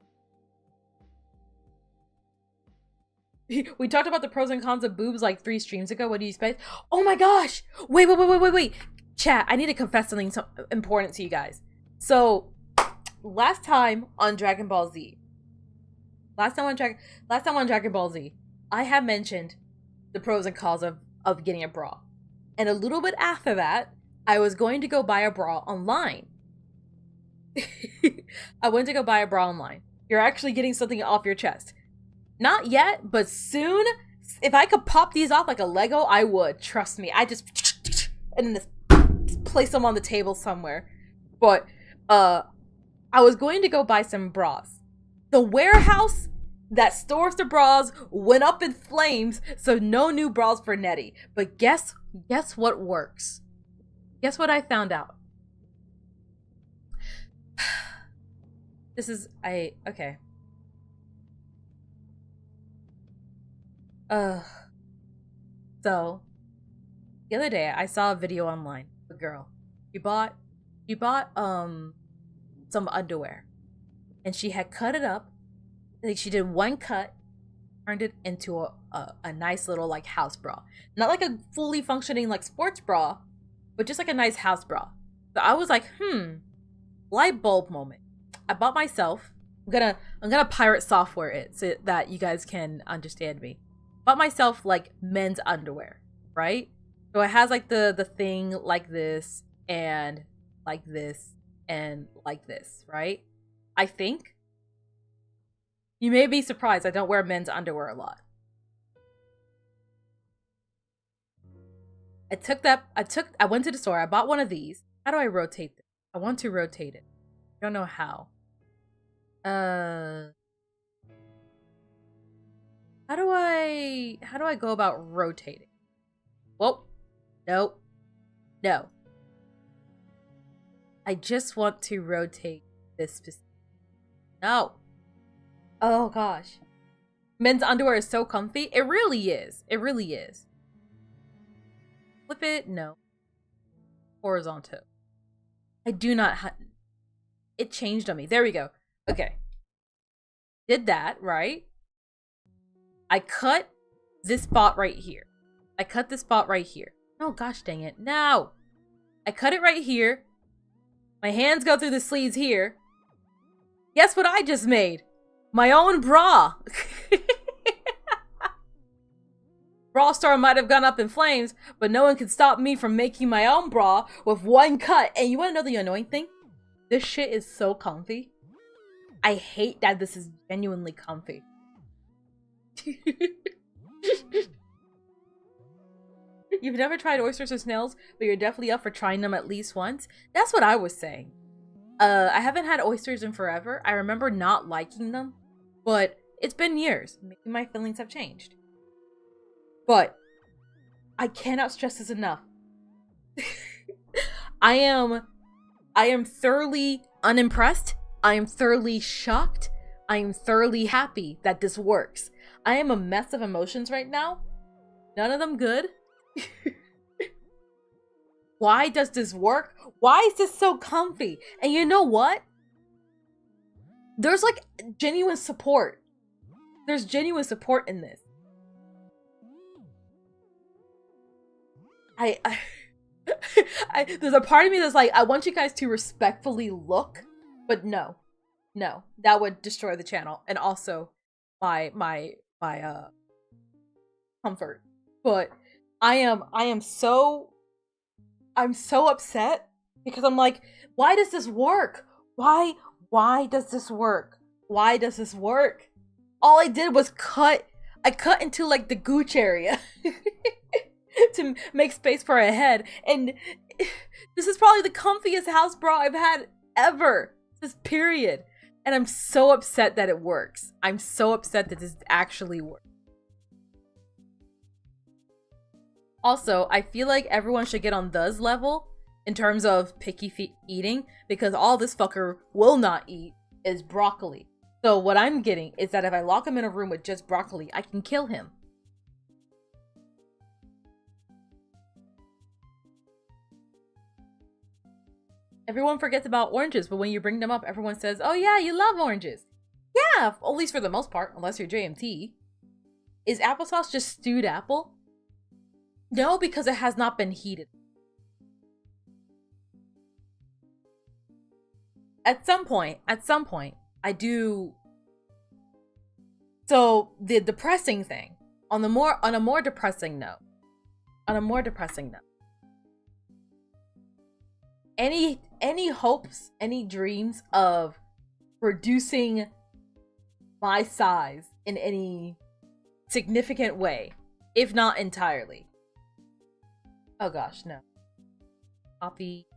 We talked about the pros and cons of boobs like 3 streams ago. What do you expect? Oh my gosh! Wait. Chat, I need to confess something important to you guys. So, last time on Dragon Ball Z, I had mentioned the pros and cons of getting a bra. And a little bit after that, I was going to go buy a bra online. I went to go buy a bra online. You're actually getting something off your chest. Not yet, but soon. If I could pop these off like a Lego, I would. Trust me. I just and then just place them on the table somewhere. But I was going to go buy some bras. The warehouse that stores the bras went up in flames, so no new bras for Netty. But guess what works? Guess what I found out? Okay. So the other day I saw a video online. A girl, she bought some underwear, and she had cut it up. Like she did one cut, turned it into a nice little like house bra. Not like a fully functioning like sports bra, but just like a nice house bra. So I was like, light bulb moment. I bought myself. I'm gonna pirate software it so that you guys can understand me. Bought myself like men's underwear, right? So it has like the thing like this and like this and like this, right? I think. You may be surprised I don't wear men's underwear a lot. I went to the store, I bought one of these. How do I rotate this? I want to rotate it. I don't know how. How do I go about rotating? Whoa. Nope. No. I just want to rotate this specific. No. Oh gosh. Men's underwear is so comfy. It really is. It really is. Flip it. No. Horizontal. I do not It changed on me. There we go. Okay. Did that, right? I cut this spot right here. I cut this spot right here. Oh, gosh dang it. No! I cut it right here. My hands go through the sleeves here. Guess what I just made? My own bra! Bra Star might have gone up in flames, but no one can stop me from making my own bra with one cut. And you wanna know the annoying thing? This shit is so comfy. I hate that this is genuinely comfy. You've never tried oysters or snails, but you're definitely up for trying them at least once? That's what I was saying. I haven't had oysters in forever. I remember not liking them, but it's been years. Maybe my feelings have changed. But I cannot stress this enough. I am thoroughly unimpressed. I am thoroughly shocked. I am thoroughly happy that this works. I am a mess of emotions right now. None of them good. Why does this work? Why is this so comfy? And you know what? There's like genuine support. There's genuine support in this. There's a part of me that's like, I want you guys to respectfully look, but no, that would destroy the channel and also my comfort. But I'm so upset because I'm like, why does this work? Why does this work? Why does this work? All I did was I cut into like the gooch area. To make space for a head, and this is probably the comfiest house bra I've had ever, this period, and I'm so upset that it works. I'm so upset that this actually works. Also, I feel like everyone should get on The's level in terms of picky eating, because all this fucker will not eat is broccoli. So what I'm getting is that if I lock him in a room with just broccoli, I can kill him. Everyone forgets about oranges, but when you bring them up, everyone says, oh yeah, you love oranges. Yeah, at least for the most part, unless you're JMT. Is applesauce just stewed apple? No, because it has not been heated. At some point, I do. So the depressing thing, on a more depressing note, any hopes, any dreams of reducing my size in any significant way, if not entirely. Oh gosh, no. Copy.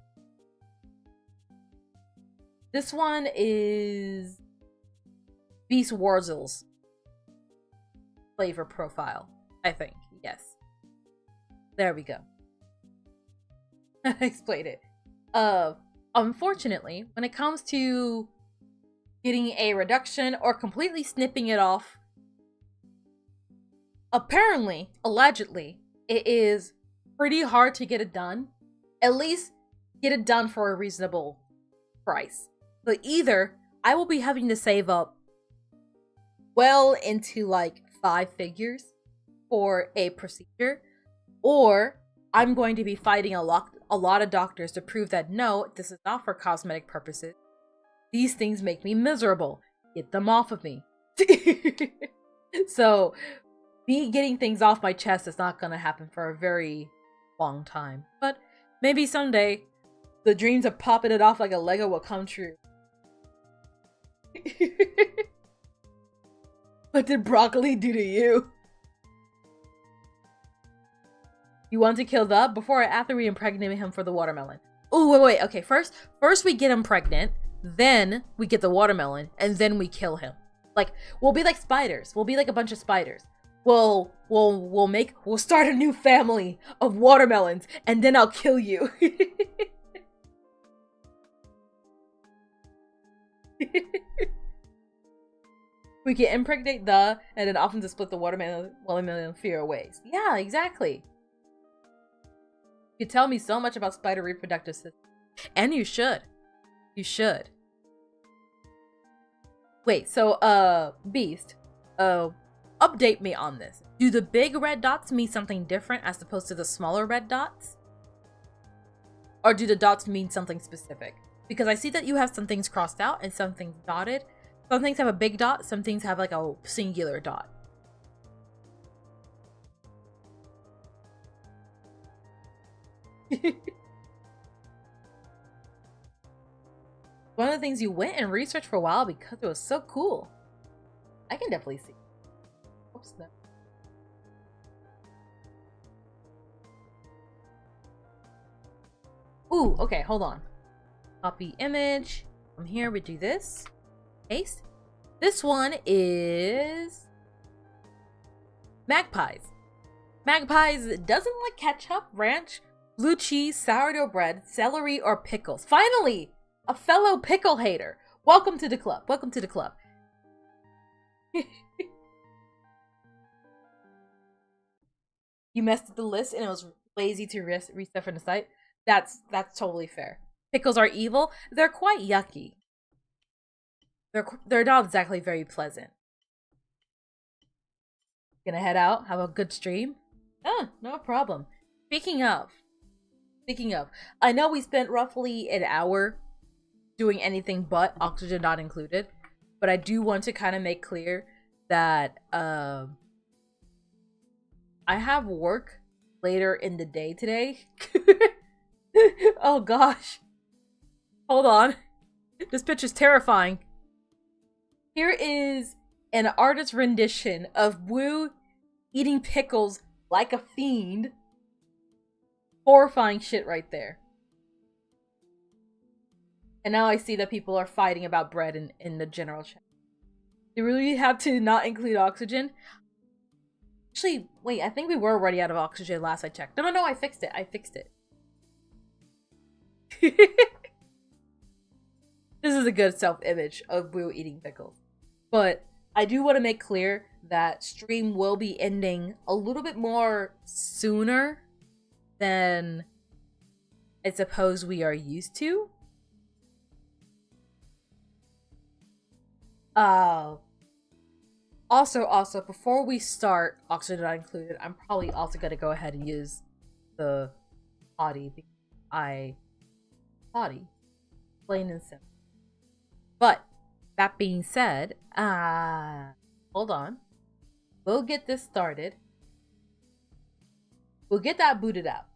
This one is Vise-Versa's flavor profile, I think. Yes. There we go. I explained it. Unfortunately, when it comes to getting a reduction or completely snipping it off, apparently, allegedly, it is pretty hard to get it done. At least get it done for a reasonable price. So either I will be having to save up well into like 5 figures for a procedure, or I'm going to be fighting a lot of doctors to prove that no, this is not for cosmetic purposes. These things make me miserable. Get them off of me. So, me getting things off my chest is not gonna happen for a very long time. But maybe someday, the dreams of popping it off like a Lego will come true. What did broccoli do to you? You want to kill the before or after we impregnate him for the watermelon? Oh, wait. Okay, first we get him pregnant, then we get the watermelon, and then we kill him. Like, we'll be like spiders. We'll be like a bunch of spiders. We'll start a new family of watermelons, and then I'll kill you. We can impregnate the, and then often to split the watermelon fewer ways. Yeah, exactly. You tell me so much about spider reproductive system. And you should. You should. Wait, so, Beast, update me on this. Do the big red dots mean something different as opposed to the smaller red dots? Or do the dots mean something specific? Because I see that you have some things crossed out and some things dotted. Some things have a big dot, some things have like a singular dot. One of the things you went and researched for a while because it was so cool. I can definitely see. Oops, no. Ooh, okay, hold on. Copy image. From here, we do this. Paste. This one is magpies. Magpies doesn't like ketchup, ranch, blue cheese, sourdough bread, celery, or pickles. Finally, a fellow pickle hater. Welcome to the club. Welcome to the club. You messed with the list and it was lazy to reset from the site. That's totally fair. Pickles are evil. They're quite yucky. They're not exactly very pleasant. Gonna head out. Have a good stream. Ah, no problem. Speaking of, I know we spent roughly an hour doing anything but oxygen not included, but I do want to kind of make clear that I have work later in the day today. Oh gosh. Hold on. This picture's terrifying. Here is an artist's rendition of Wu eating pickles like a fiend. Horrifying shit right there. And now I see that people are fighting about bread in the general chat. They really have to not include oxygen? Actually, wait, I think we were already out of oxygen last I checked. No, I fixed it. I fixed it. This is a good self-image of Wu eating pickles. But I do want to make clear that stream will be ending a little bit more sooner than I suppose we are used to. Also, before we start oxygen not included, I'm probably also going to go ahead and use the potty because potty, plain and simple. But that being said, hold on. We'll get this started. We'll get that booted out.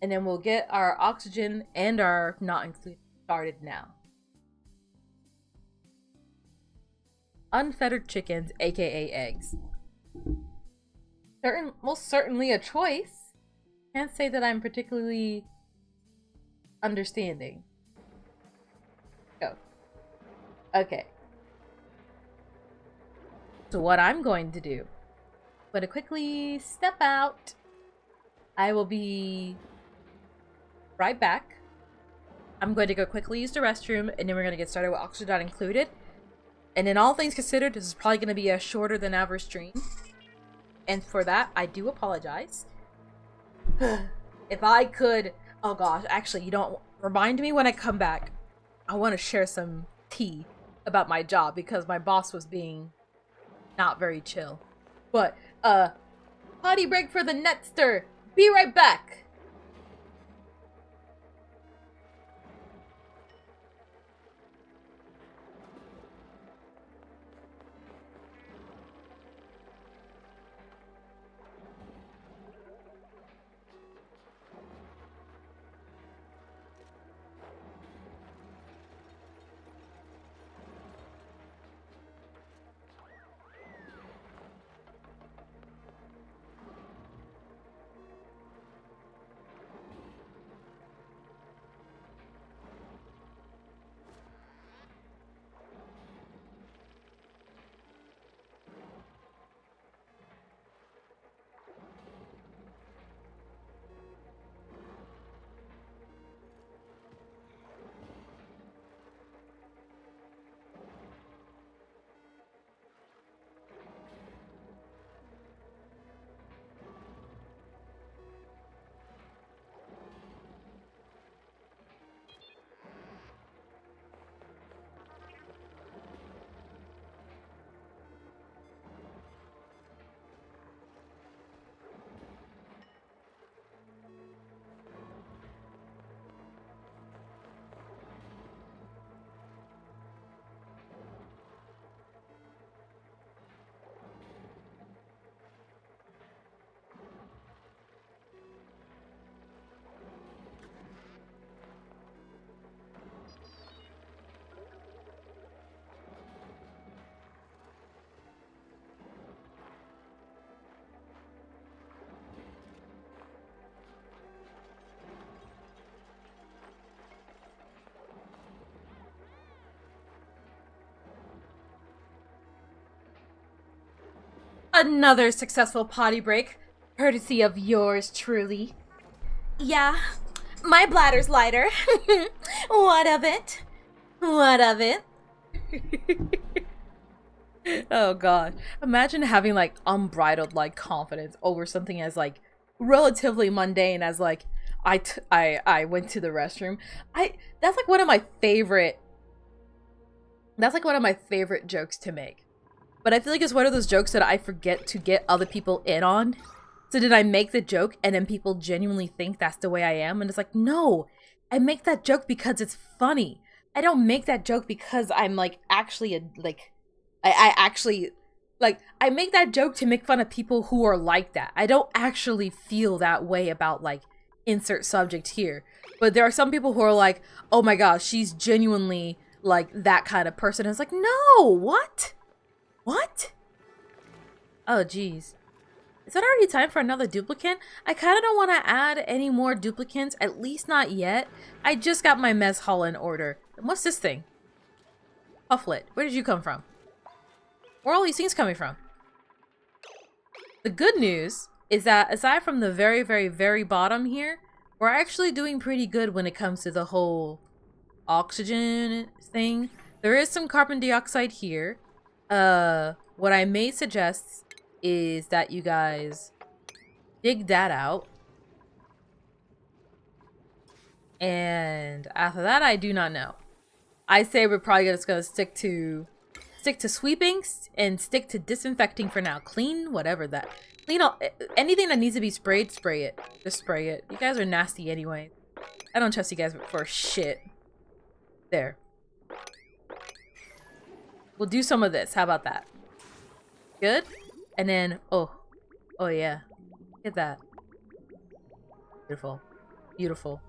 And then we'll get our oxygen and our not included started now. Unfettered chickens, aka eggs. Most certainly a choice. Can't say that I'm particularly understanding. Go. Okay. So what I'm going to do, I'm going to quickly step out. I will be right back. I'm going to go quickly use the restroom, and then we're going to get started with oxygen not included. And in all things considered, this is probably going to be a shorter than average stream. And for that, I do apologize. If I could... Oh gosh, actually, you don't... Remind me when I come back. I want to share some tea about my job because my boss was being not very chill. But, potty break for the Netster. Be right back. Another successful potty break, courtesy of yours truly. Yeah, my bladder's lighter. What of it? What of it? Oh god. Imagine having like unbridled like confidence over something as like relatively mundane as like I went to the restroom. That's like one of my favorite jokes to make. But I feel like it's one of those jokes that I forget to get other people in on. So did I make the joke and then people genuinely think that's the way I am? And it's like, no, I make that joke because it's funny. I don't make that joke because I'm like actually I make that joke to make fun of people who are like that. I don't actually feel that way about like insert subject here. But there are some people who are like, oh my gosh, she's genuinely like that kind of person. And it's like, no, what? What? Oh, geez. Is it already time for another duplicant? I kind of don't want to add any more duplicants, at least not yet. I just got my mess hall in order. What's this thing? Pufflet, where did you come from? Where are all these things coming from? The good news is that aside from the very, very, very bottom here, we're actually doing pretty good when it comes to the whole oxygen thing. There is some carbon dioxide here. What I may suggest is that you guys dig that out. And after that, I do not know. I say we're probably just gonna stick to sweeping and stick to disinfecting for now. Clean whatever that. Clean all anything that needs to be sprayed, spray it. Just spray it. You guys are nasty anyway. I don't trust you guys for shit. There. We'll do some of this. How about that? Good? And then, oh yeah. Look at that. Beautiful. Beautiful.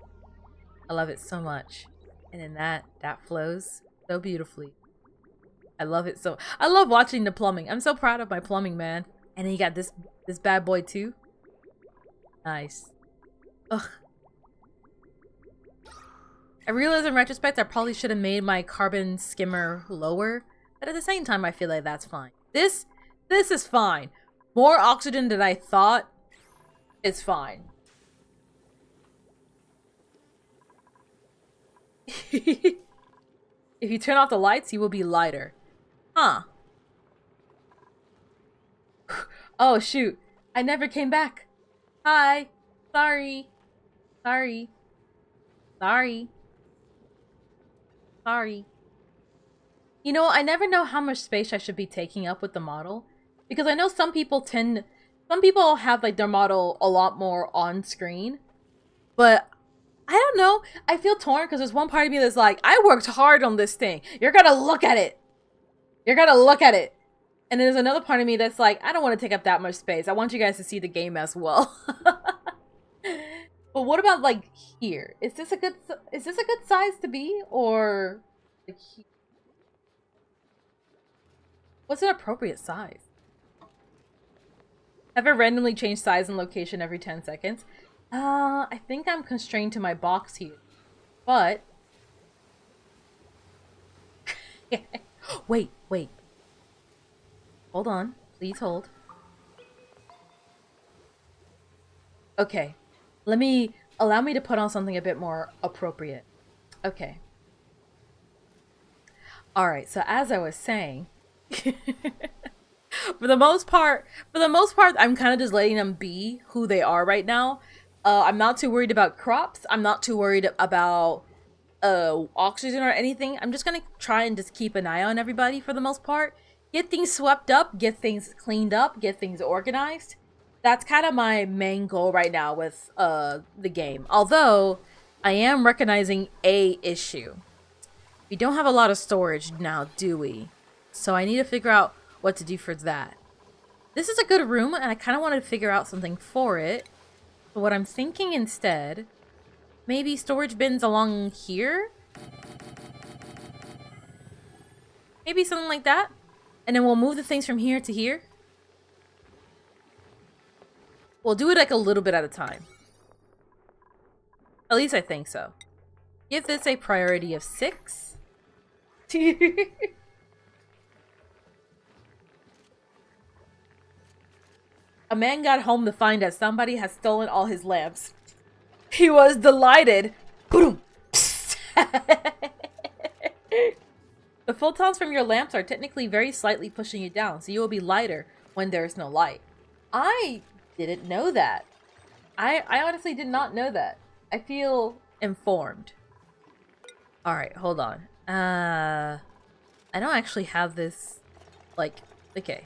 I love it so much. And then that flows so beautifully. I love it so. I love watching the plumbing. I'm so proud of my plumbing, man. And then you got this bad boy too. Nice. Ugh. I realize in retrospect I probably should have made my carbon skimmer lower, but at the same time I feel like that's fine. This is fine. More oxygen than I thought is fine. If you turn off the lights, you will be lighter. Huh. Oh shoot. I never came back. Hi. Sorry. Sorry. Sorry. Sorry. You know, I never know how much space I should be taking up with the model. Because I know some people have like their model a lot more on screen. But I don't know. I feel torn because there's one part of me that's like, I worked hard on this thing. You're gonna look at it. You're gonna look at it. And then there's another part of me that's like, I don't want to take up that much space. I want you guys to see the game as well. But what about like here? Is this a good size to be, or like, what's an appropriate size? Have I randomly changed size and location every 10 seconds? I think I'm constrained to my box here. But wait. Hold on. Please hold. Okay. Allow me to put on something a bit more appropriate. Okay. Alright, so as I was saying, for the most part, I'm kind of just letting them be who they are right now. I'm not too worried about crops. I'm not too worried about oxygen or anything. I'm just gonna try and just keep an eye on everybody for the most part. Get things swept up, get things cleaned up, get things organized. That's kind of my main goal right now with the game. Although, I am recognizing a issue. We don't have a lot of storage now, do we? So I need to figure out what to do for that. This is a good room, and I kind of wanted to figure out something for it. But what I'm thinking instead, maybe storage bins along here? Maybe something like that? And then we'll move the things from here to here. We'll do it like a little bit at a time. At least I think so. Give this a priority of 6. A man got home to find that somebody had stolen all his lamps. He was delighted. Boom. The photons from your lamps are technically very slightly pushing you down, so you will be lighter when there is no light. I didn't know that. I honestly did not know that. I feel informed. Alright, hold on. I don't actually have this, like, okay.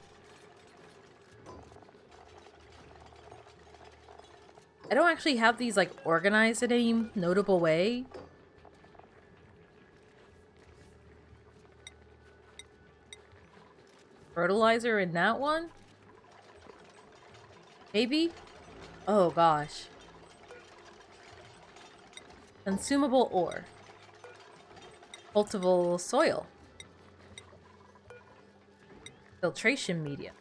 I don't actually have these, like, organized in any notable way. Fertilizer in that one? Maybe? Oh gosh. Consumable ore. Cultivable soil. Filtration medium.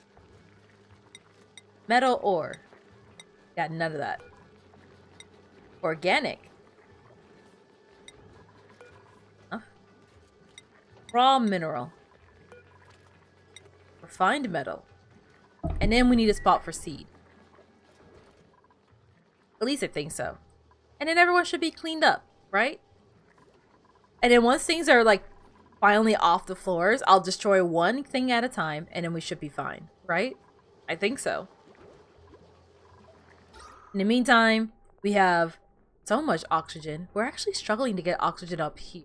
Metal ore. Got none of that. Organic. Huh? Raw mineral. Refined metal. And then we need a spot for seed. At least I think so. And then everyone should be cleaned up, right? And then once things are like finally off the floors, I'll destroy one thing at a time and then we should be fine, right? I think so. In the meantime, we have so much oxygen. We're actually struggling to get oxygen up here.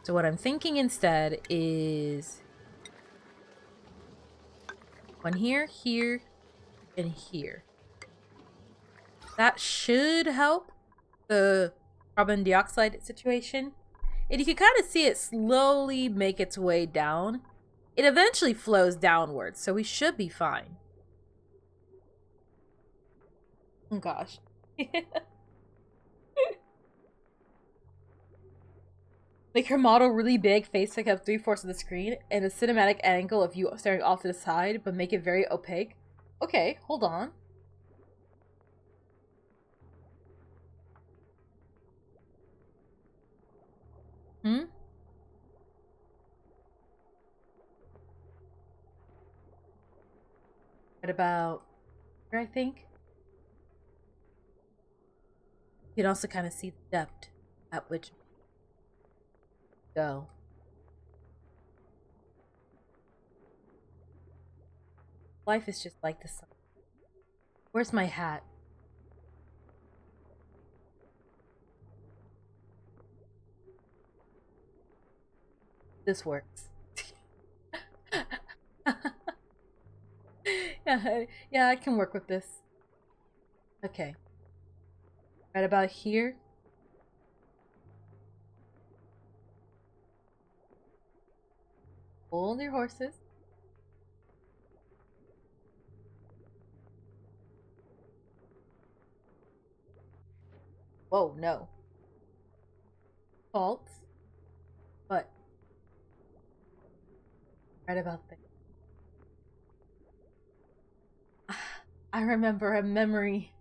So what I'm thinking instead is one here, here, and here. That should help the carbon dioxide situation. And you can kind of see it slowly make its way down. It eventually flows downwards, so we should be fine. Oh gosh. Make her model really big, face take up 3/4 of the screen, and a cinematic angle of you staring off to the side, but make it very opaque. Okay, hold on. Right about here, I think. You can also kind of see the depth at which go. Life is just like the sun. Where's my hat? This works. Yeah, I can work with this. Okay. Right about here. Hold your horses. Whoa, no. Fault. But right about there. I remember a memory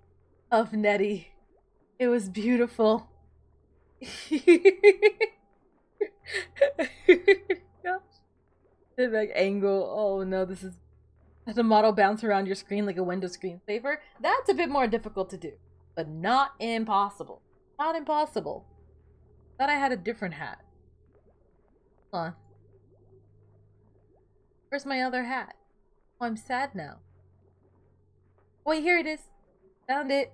of Netty. It was beautiful. Gosh. The big angle. Oh no, this is the model bounce around your screen like a window screensaver. That's a bit more difficult to do, but not impossible. Not impossible. Thought I had a different hat. Hold on. Where's my other hat? Oh, I'm sad now. Wait, here it is. Found it.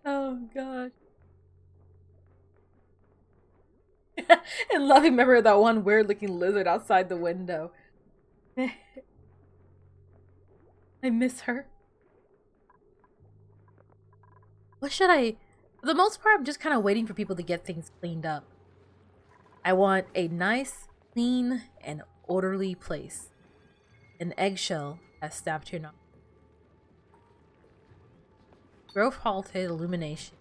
Oh gosh. And loving memory of that one weird looking lizard outside the window. I miss her. What should I... For the most part, I'm just kind of waiting for people to get things cleaned up. I want a nice, clean, and orderly place. An eggshell has stabbed here now. Growth halted illumination.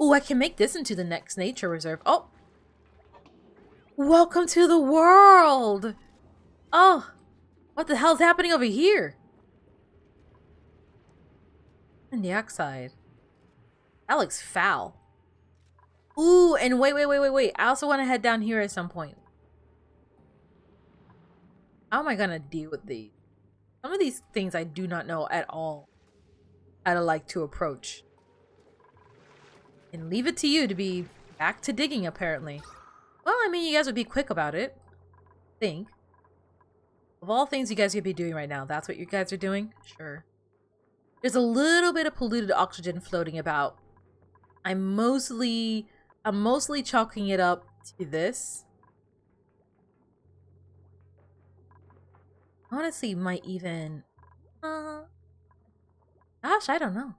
Oh, I can make this into the next nature reserve. Oh! Welcome to the world! Oh! What the hell's happening over here? Carbon dioxide. That looks foul. Ooh, and wait. I also want to head down here at some point. How am I gonna deal with these? Some of these things I do not know at all how to like to approach. And leave it to you to be back to digging, apparently. Well, I mean, you guys would be quick about it. I think. Of all things you guys could be doing right now, that's what you guys are doing? Sure. There's a little bit of polluted oxygen floating about. I'm mostly chalking it up to this. Honestly, might even... Gosh, I don't know.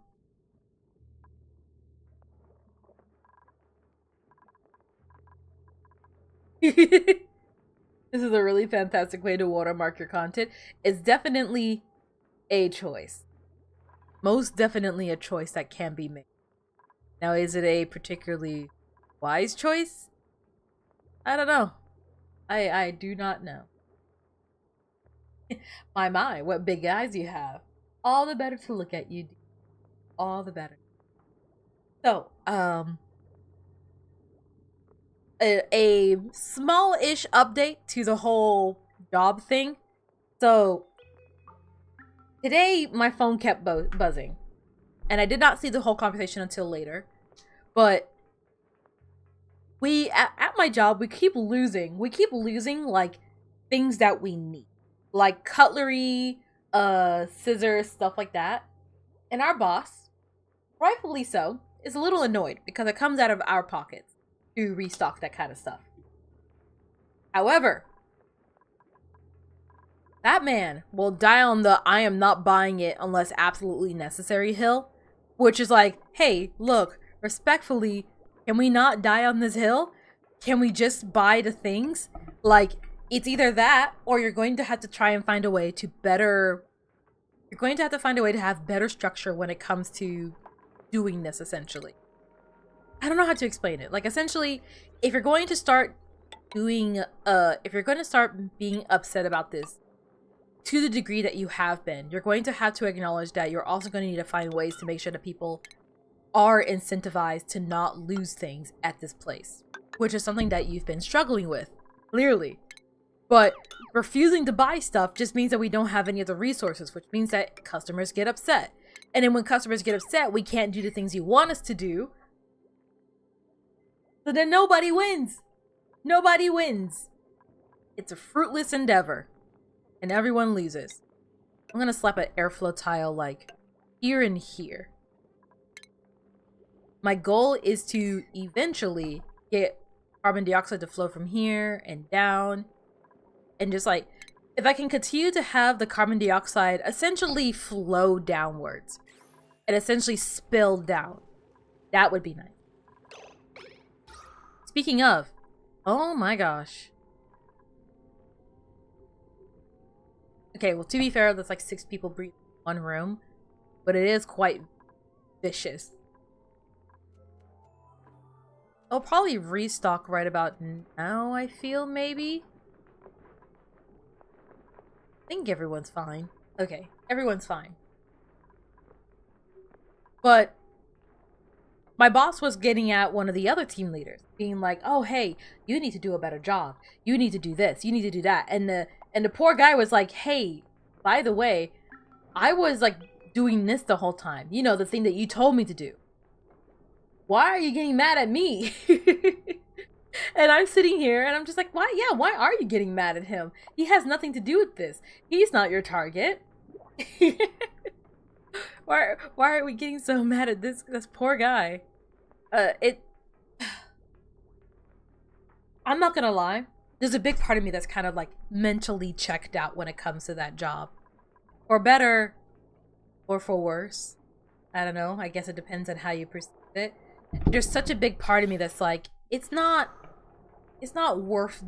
This is a really fantastic way to watermark your content. It's definitely a choice. Most definitely a choice that can be made. Now, is it a particularly wise choice? I don't know. I do not know. My, what big eyes you have. All the better to look at you. All the better. So, a small-ish update to the whole job thing. So, today my phone kept buzzing. And I did not see the whole conversation until later. But we, at my job, we keep losing. We keep losing, like, things that we need. Like cutlery, scissors, stuff like that. And our boss, rightfully so, is a little annoyed because it comes out of our pockets to restock that kind of stuff. However, that man will die on the I am not buying it unless absolutely necessary hill, which is like, hey, look, respectfully, can we not die on this hill? Can we just buy the things? Like, it's either that or you're going to have to try and find a way to better... You're going to have to find a way to have better structure when it comes to doing this, essentially. I don't know how to explain it. Like, essentially, if you're going to start doing... if you're going to start being upset about this to the degree that you have been, you're going to have to acknowledge that you're also going to need to find ways to make sure that people are incentivized to not lose things at this place. Which is something that you've been struggling with, clearly. But refusing to buy stuff just means that we don't have any of the resources, which means that customers get upset. And then when customers get upset, we can't do the things you want us to do. So then nobody wins. Nobody wins. It's a fruitless endeavor. And everyone loses. I'm gonna slap an airflow tile like here and here. My goal is to eventually get carbon dioxide to flow from here and down. And just like, if I can continue to have the carbon dioxide essentially flow downwards and essentially spill down, that would be nice. Speaking of, oh my gosh. Okay, well, to be fair, there's like 6 people breathing in one room, but it is quite vicious. I'll probably restock right about now, I feel, maybe. I think everyone's fine. Okay, everyone's fine. But my boss was getting at one of the other team leaders, being like, oh, hey, you need to do a better job. You need to do this. You need to do that. And the poor guy was like, hey, by the way, I was like doing this the whole time. You know, the thing that you told me to do. Why are you getting mad at me? And I'm sitting here and I'm just like, why? Yeah, why are you getting mad at him? He has nothing to do with this. He's not your target. Why are we getting so mad at this poor guy? I'm not gonna lie. There's a big part of me that's kind of like mentally checked out when it comes to that job. For better or for worse. I don't know. I guess it depends on how you perceive it. There's such a big part of me that's like, it's not worth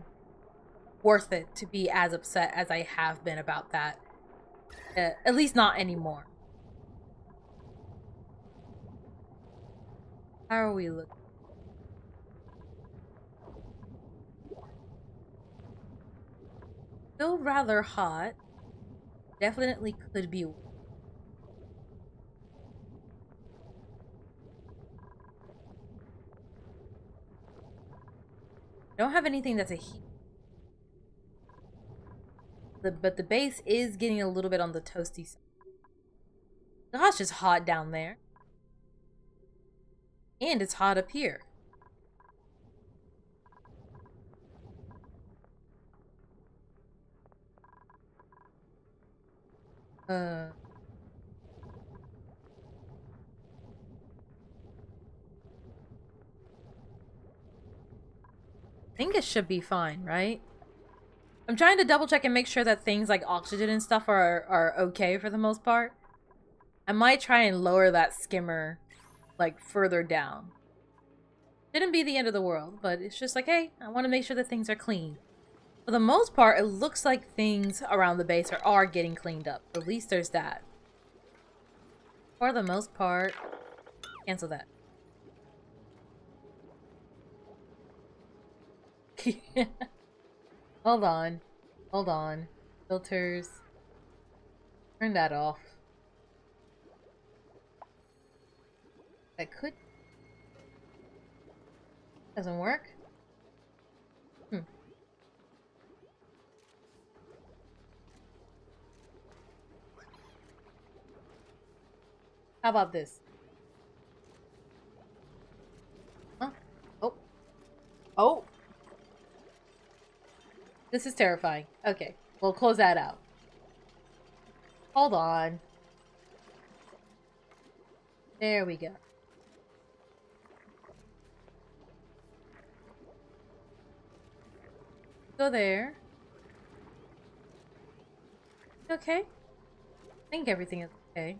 it to be as upset as I have been about that. At least not anymore. How are we looking? Still rather hot. Definitely could be. Don't have anything that's a heat. but the base is getting a little bit on the toasty side. Gosh, it's hot down there. And it's hot up here. I think it should be fine, right? I'm trying to double check and make sure that things like oxygen and stuff are okay for the most part. I might try and lower that skimmer like further down. Shouldn't be the end of the world, but it's just like, hey, I want to make sure that things are clean. For the most part, it looks like things around the base are getting cleaned up. At least there's that. For the most part, cancel that. Hold on. Hold on. Filters. Turn that off. That could... Doesn't work? How about this? Huh? Oh. Oh! This is terrifying. Okay, we'll close that out. Hold on. There we go. Go there. Okay. I think everything is okay.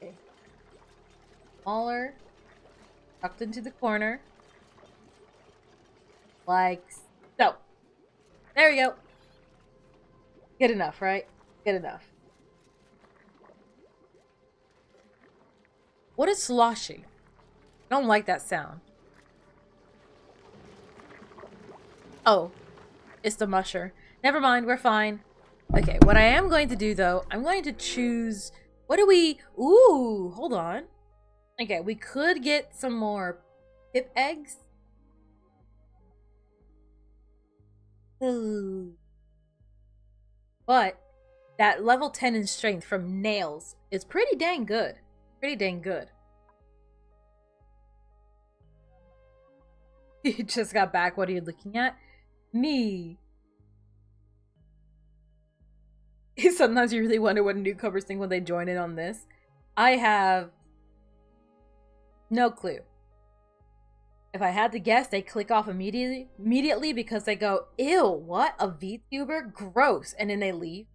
Okay. Smaller. Tucked into the corner. Like so. There we go. Good enough, right? Good enough. What is sloshing? I don't like that sound. Oh, it's the musher. Never mind, we're fine. Okay, what I am going to do though, I'm going to choose... What do we... Ooh, hold on. Okay, we could get some more pip eggs. Ooh. But that level 10 in strength from nails is pretty dang good. Pretty dang good. You just got back. What are you looking at? Me. Sometimes you really wonder what newcomers think when they join in on this. I have no clue. If I had to guess, they click off immediately because they go, ew, what? A VTuber? Gross. And then they leave.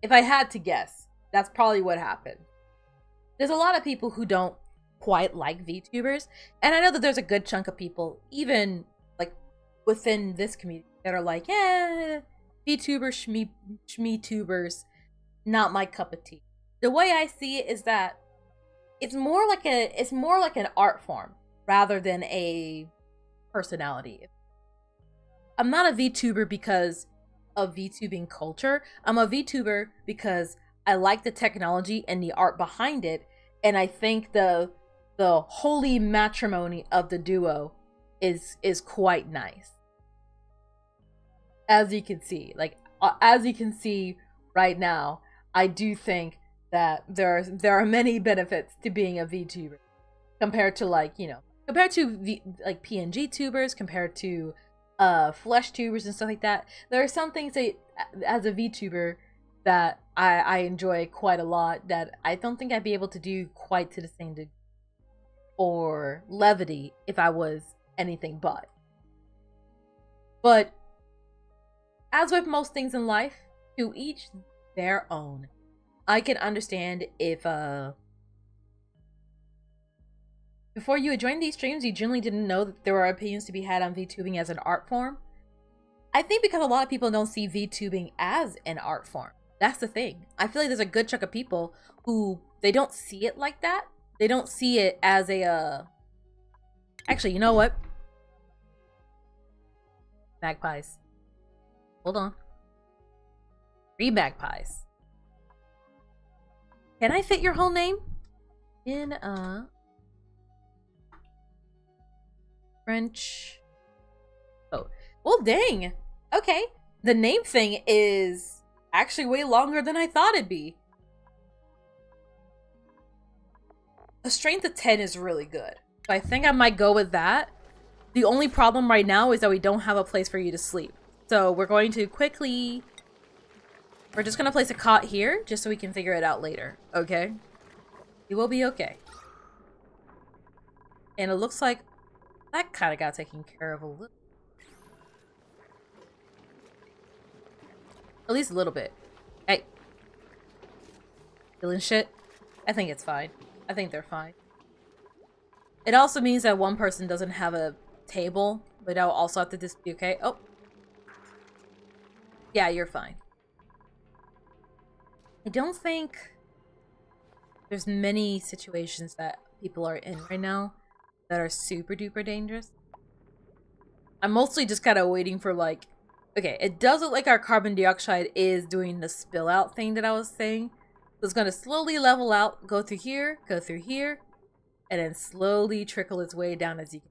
If I had to guess, that's probably what happened. There's a lot of people who don't quite like VTubers. And I know that there's a good chunk of people, even like within this community, that are like, yeah, VTubers, Shmeetubers, not my cup of tea. The way I see it is that it's more like an art form rather than a personality. I'm not a VTuber because of VTubing culture. I'm a VTuber because I like the technology and the art behind it, and I think the holy matrimony of the duo is quite nice. As you can see, right now, I do think that there are many benefits to being a VTuber compared to PNG tubers, compared to flesh tubers and stuff like that. There are some things that as a VTuber that I enjoy quite a lot that I don't think I'd be able to do quite to the same degree or levity if I was anything but. But as with most things in life, to each their own. I can understand if before you had joined these streams, you generally didn't know that there were opinions to be had on VTubing as an art form. I think because a lot of people don't see VTubing as an art form. That's the thing. I feel like there's a good chunk of people who, they don't see it like that. They don't see it as a, Actually, you know what? Magpies. Hold on. 3 magpies. Can I fit your whole name? In French. Oh, Well, dang. Okay. The name thing is actually way longer than I thought it'd be. A strength of 10 is really good. So I think I might go with that. The only problem right now is that we don't have a place for you to sleep. So we're going to quickly... We're just going to place a cot here, just so we can figure it out later. Okay? You will be okay. And it looks like that kind of got taken care of a little. At least a little bit. Hey. Feeling shit? I think it's fine. I think they're fine. It also means that one person doesn't have a table, but I'll also have to just be okay. Oh. Yeah, you're fine. I don't think there's many situations that people are in right now that are super duper dangerous. I'm mostly just kind of waiting for like, okay, it does look like our carbon dioxide is doing the spill out thing that I was saying. So it's going to slowly level out, go through here, and then slowly trickle its way down as you can.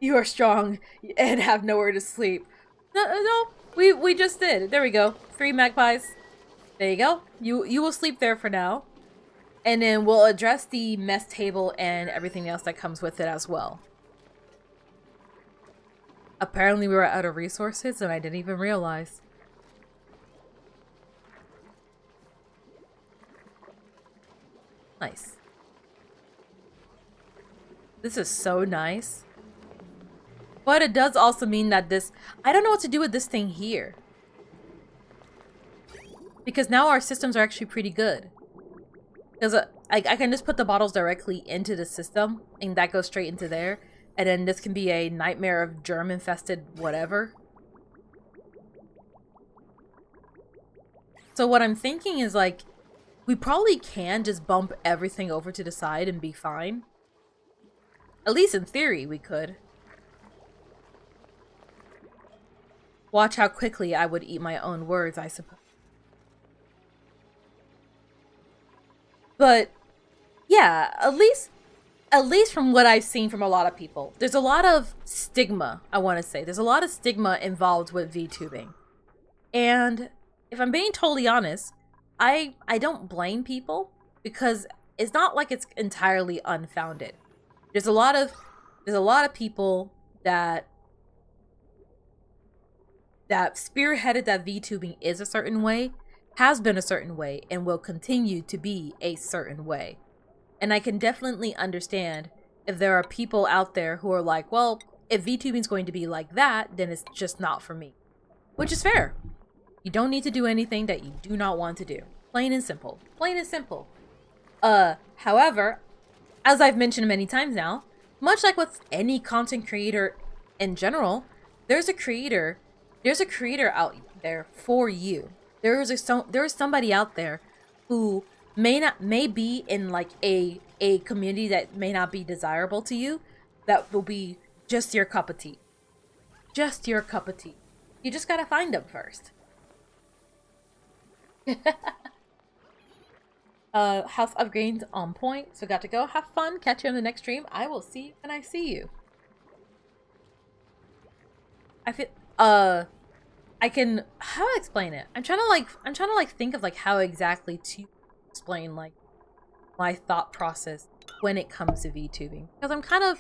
You are strong and have nowhere to sleep. No, we just did. There we go. 3 magpies. There you go. You will sleep there for now. And then we'll address the mess table and everything else that comes with it as well. Apparently we were out of resources and I didn't even realize. Nice. This is so nice. But it does also mean that this... I don't know what to do with this thing here. Because now our systems are actually pretty good. Because I can just put the bottles directly into the system, and that goes straight into there. And then this can be a nightmare of germ-infested whatever. So what I'm thinking is, like, we probably can just bump everything over to the side and be fine. At least in theory, we could. Watch how quickly I would eat my own words, I suppose. But, yeah, at least from what I've seen from a lot of people, there's a lot of stigma, I want to say. There's a lot of stigma involved with VTubing. And if I'm being totally honest, I don't blame people because it's not like it's entirely unfounded. There's a lot of people that spearheaded that VTubing is a certain way, has been a certain way, and will continue to be a certain way. And I can definitely understand if there are people out there who are like, well, if VTubing is going to be like that, then it's just not for me. Which is fair. You don't need to do anything that you do not want to do. Plain and simple. Plain and simple. However, as I've mentioned many times now, much like with any content creator in general, there's a creator out there for you. There is somebody out there who may be in like a community that may not be desirable to you, that will be just your cup of tea. Just your cup of tea. You just gotta find them first. House upgrades on point, so got to go. Have fun. Catch you on the next stream. I will see you when I see you. I feel I can, how do I explain it? I'm trying to like think of like how exactly to explain like my thought process when it comes to VTubing, because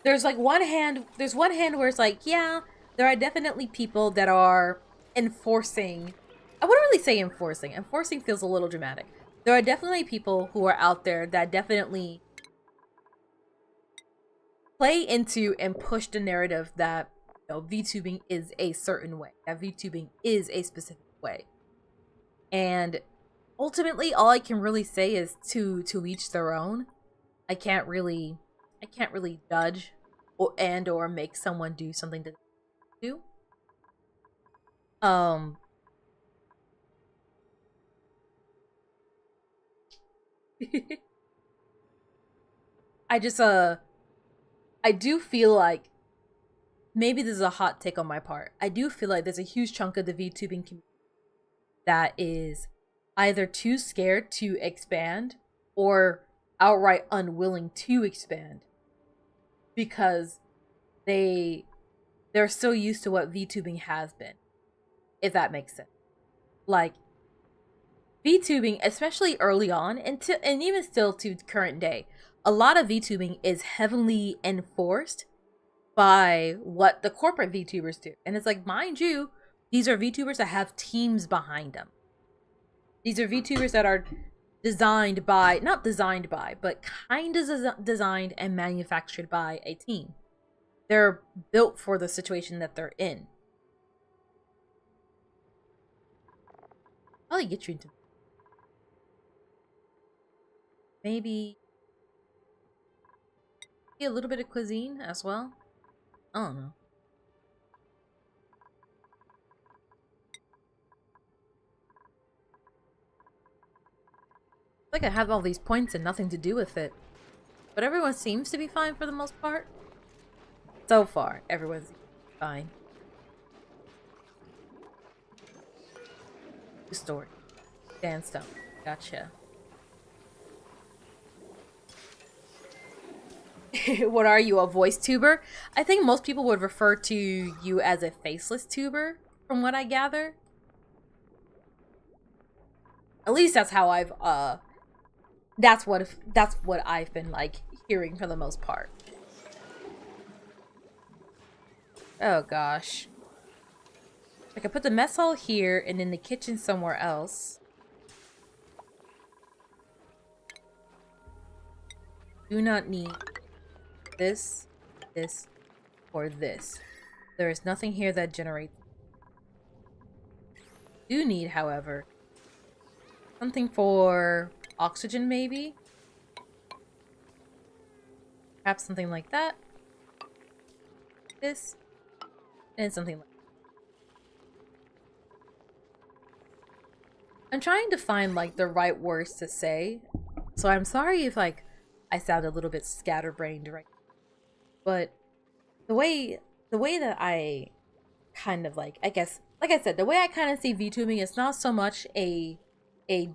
there's one hand where it's like, yeah, there are definitely people that are enforcing. I wouldn't really say enforcing. Enforcing feels a little dramatic. There are definitely people who are out there that definitely play into and push the narrative that, you know, VTubing is a certain way. That VTubing is a specific way. And ultimately, all I can really say is to each their own. I can't really judge or make someone do something to do. I do feel like, maybe this is a hot take on my part, I do feel like there's a huge chunk of the VTubing community that is either too scared to expand or outright unwilling to expand because they're so used to what VTubing has been, if that makes sense. Like, VTubing, especially early on, and even still to current day, a lot of VTubing is heavily enforced by what the corporate VTubers do. And it's like, mind you, these are VTubers that have teams behind them. These are VTubers that are designed by, not designed by, but kind of designed and manufactured by a team. They're built for the situation that they're in. I'll get you into maybe a little bit of cuisine as well. I don't know. Like I have all these points and nothing to do with it. But everyone seems to be fine for the most part. So far, everyone's fine. The story. Sandstone. Gotcha. What are you, a voice tuber? I think most people would refer to you as a faceless tuber, from what I gather. At least that's how I've that's what I've been like hearing for the most part. Oh gosh. I could put the mess hall here and in the kitchen somewhere else. Do not need this, this, or this. There is nothing here that generates. Do need, however, something for oxygen, maybe? Perhaps something like that. This. And something like that. I'm trying to find, like, the right words to say. So I'm sorry if, like, I sound a little bit scatterbrained right now. But the way that I kind of, like, I guess, like I said, the way I kind of see VTubing is not so much a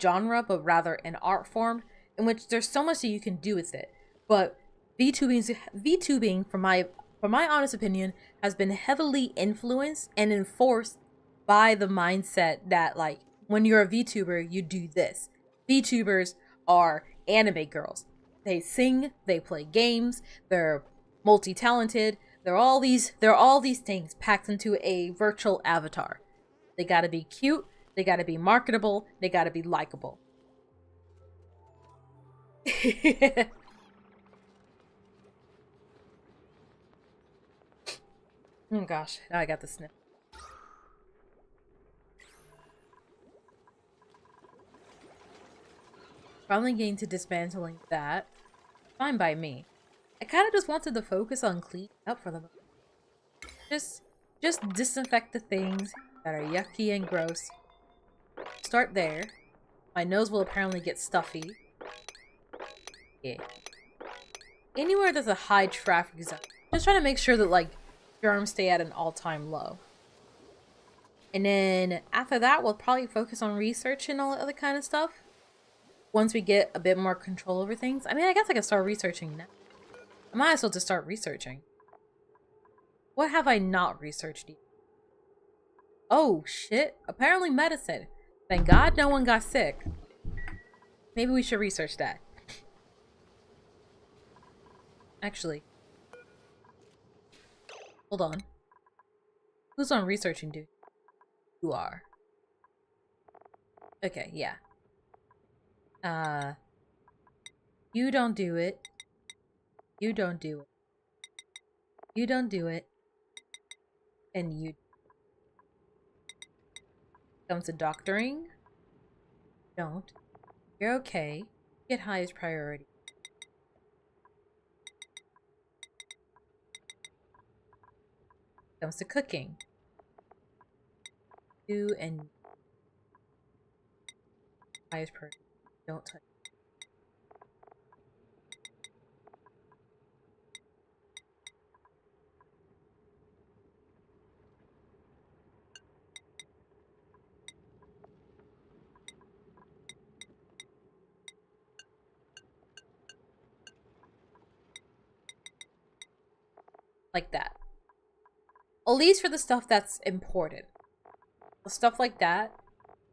genre, but rather an art form in which there's so much that you can do with it. But VTubing, from my honest opinion, has been heavily influenced and enforced by the mindset that, like, when you're a VTuber, you do this. VTubers are anime girls. They sing, they play games, they're multi-talented. They're all these things packed into a virtual avatar. They gotta be cute, they gotta be marketable, they gotta be likable. Oh gosh, now I got the sniff. Finally getting to dismantling that. Fine by me. I kind of just wanted to focus on cleaning up for the moment. Just disinfect the things that are yucky and gross. Start there. My nose will apparently get stuffy. Yeah. Anywhere there's a high traffic zone. Just trying to make sure that, like, germs stay at an all-time low. And then after that, we'll probably focus on research and all that other kind of stuff. Once we get a bit more control over things. I mean, I guess I can start researching now. I might as well just start researching. What have I not researched yet? Oh, shit. Apparently medicine. Thank God no one got sick. Maybe we should research that. Actually. Hold on. Who's on researching, dude? You are. Okay, yeah. You don't do it. You don't do it. You don't do it. And you. Comes to doctoring. Don't. You're okay. Get highest priority. Comes to cooking. You and highest priority. Don't touch. like that. At least for the stuff that's important. The stuff like that,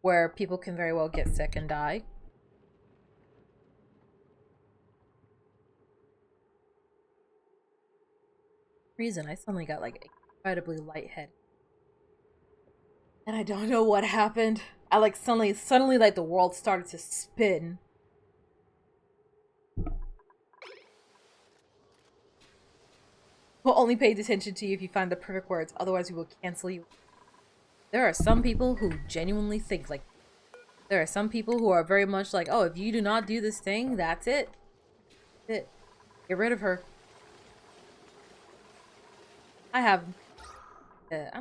where people can very well get sick and die. Reason I suddenly got like incredibly lightheaded. And I don't know what happened. I like suddenly like the world started to spin. We'll only pay attention to you if you find the perfect words, otherwise we will cancel you. There are some people who genuinely think like, there are some people who are very much like, oh, if you do not do this thing, that's it. That's it. Get rid of her. I'm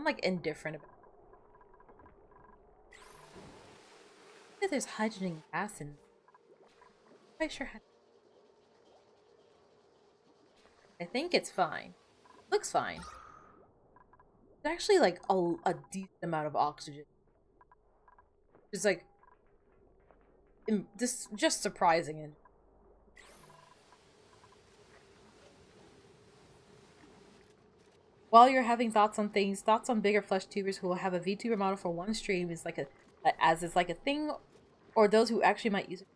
like indifferent about it. There's hydrogen gas in. I'm quite sure. I think it's fine. Looks fine. It's actually like a decent amount of oxygen. It's like this just surprising. And while you're having thoughts on things, thoughts on bigger flesh tubers who will have a VTuber model for one stream is like a thing, or those who actually might use it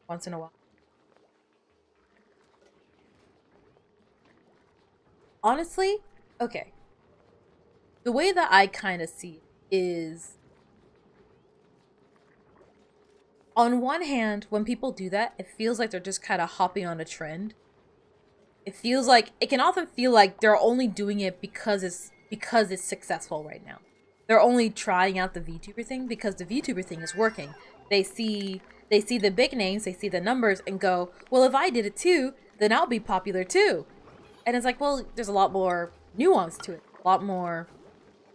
once in a while. Honestly, okay. The way that I kind of see it is, on one hand, when people do that, it feels like they're just kind of hopping on a trend. It feels like, it can often feel like they're only doing it because it's successful right now. They're only trying out the VTuber thing because the VTuber thing is working. They see the big names, they see the numbers, and go, well, if I did it too, then I'll be popular too. And it's like, well, there's a lot more nuance to it, a lot more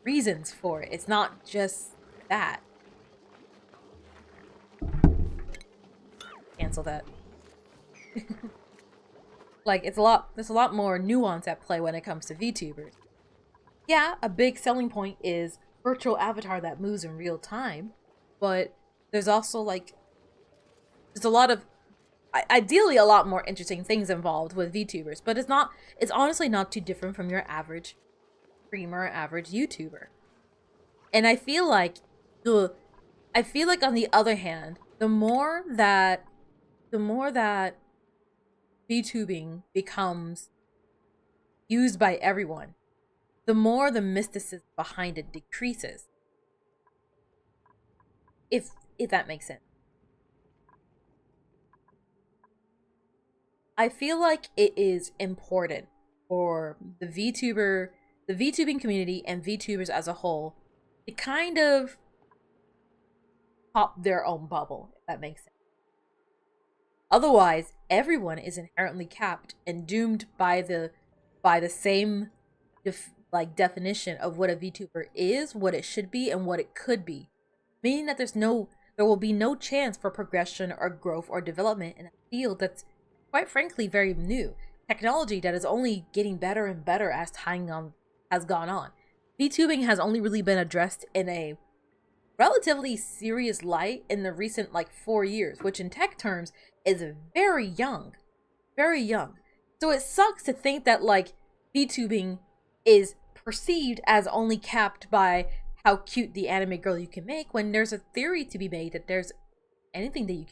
reasons for it. It's not just that. Cancel that. Like, there's a lot more nuance at play when it comes to VTubers. Yeah, a big selling point is virtual avatar that moves in real time, but there's also like, there's a lot of, ideally a lot more interesting things involved with VTubers, but it's honestly not too different from your average streamer, average YouTuber. And I feel like on the other hand, the more that VTubing becomes used by everyone, the more the mysticism behind it decreases. If that makes sense. I feel like it is important for the VTubing community and VTubers as a whole to kind of pop their own bubble, if that makes sense. Otherwise, everyone is inherently capped and doomed by the same definition of what a VTuber is, what it should be, and what it could be. Meaning that there will be no chance for progression or growth or development in a field that's quite frankly very new. Technology that is only getting better and better as time has gone on. VTubing has only really been addressed in a relatively serious light in the recent 4 years, which in tech terms is very young. Very young. So it sucks to think that VTubing is perceived as only capped by how cute the anime girl you can make, when there's a theory to be made that there's anything that you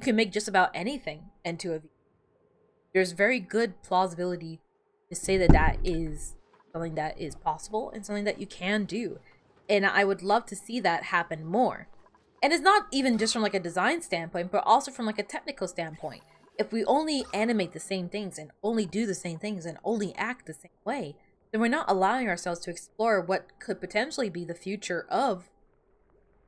can make just about anything into a VTuber. There's very good plausibility to say that is something that is possible and something that you can do. And I would love to see that happen more. And it's not even just from a design standpoint, but also from a technical standpoint. If we only animate the same things and only do the same things and only act the same way, then we're not allowing ourselves to explore what could potentially be the future of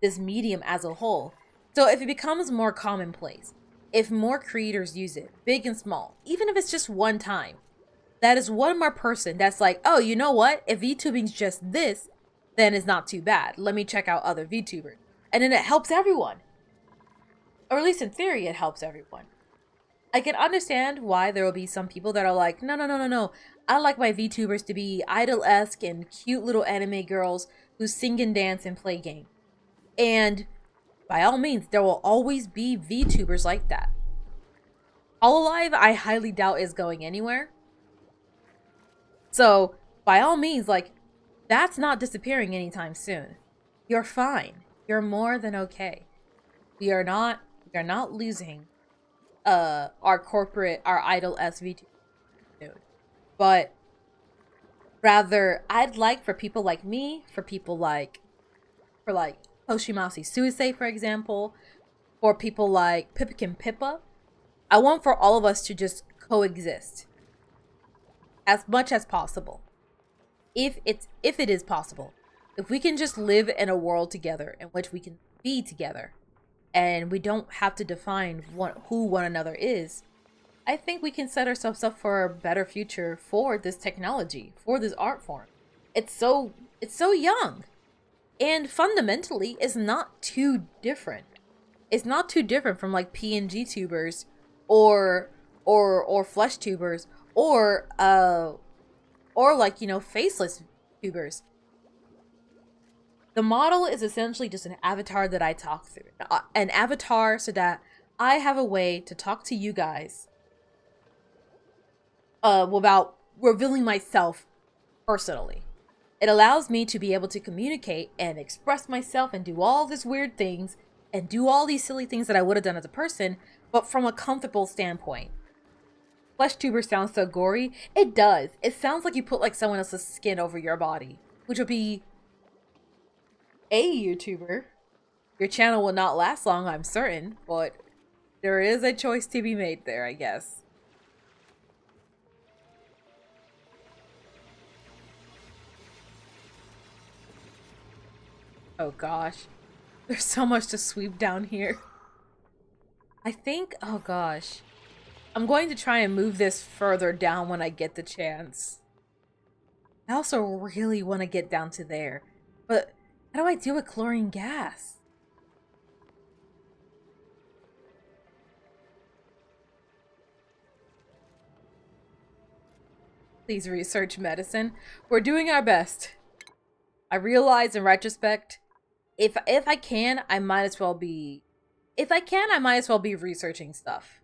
this medium as a whole. So if it becomes more commonplace, if more creators use it, big and small, even if it's just one time, that is one more person that's like, oh, you know what? If VTubing's just this, then it's not too bad. Let me check out other VTubers. And then it helps everyone. Or at least in theory, it helps everyone. I can understand why there will be some people that are like, no. I like my VTubers to be idol-esque and cute little anime girls who sing and dance and play games. And by all means, there will always be VTubers like that. Hololive, I highly doubt is going anywhere. So, by all means, like, that's not disappearing anytime soon. You're fine. You're more than okay. We are not losing our corporate, our idol SVT. But rather, I'd like for people like me, for Hoshimasi Suisei, for example, or people like Pippikin Pippa, I want for all of us to just coexist as much as possible. If it is possible. If we can just live in a world together in which we can be together and we don't have to define who one another is, I think we can set ourselves up for a better future for this technology, for this art form. It's so young. And fundamentally is not too different. It's not too different from like PNG tubers or flesh tubers or like, you know, faceless tubers. The model is essentially just an avatar that I talk through. An avatar so that I have a way to talk to you guys without revealing myself personally. It allows me to be able to communicate and express myself and do all these weird things and do all these silly things that I would have done as a person, but from a comfortable standpoint. Flesh tuber sounds so gory. It does. It sounds like you put like someone else's skin over your body, which would be a YouTuber. Your channel will not last long, I'm certain, but there is a choice to be made there, I guess. Oh gosh. There's so much to sweep down here. I think, oh gosh. I'm going to try and move this further down when I get the chance. I also really want to get down to there. But how do I deal with chlorine gas? Please research medicine. We're doing our best. I realize in retrospect, if I can, I might as well be... If I can, I might as well be researching stuff.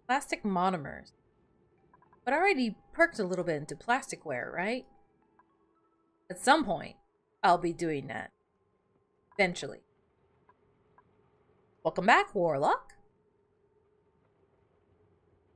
Plastic monomers. But I already perked a little bit into plasticware, right? At some point, I'll be doing that. Eventually. Welcome back, Warlock.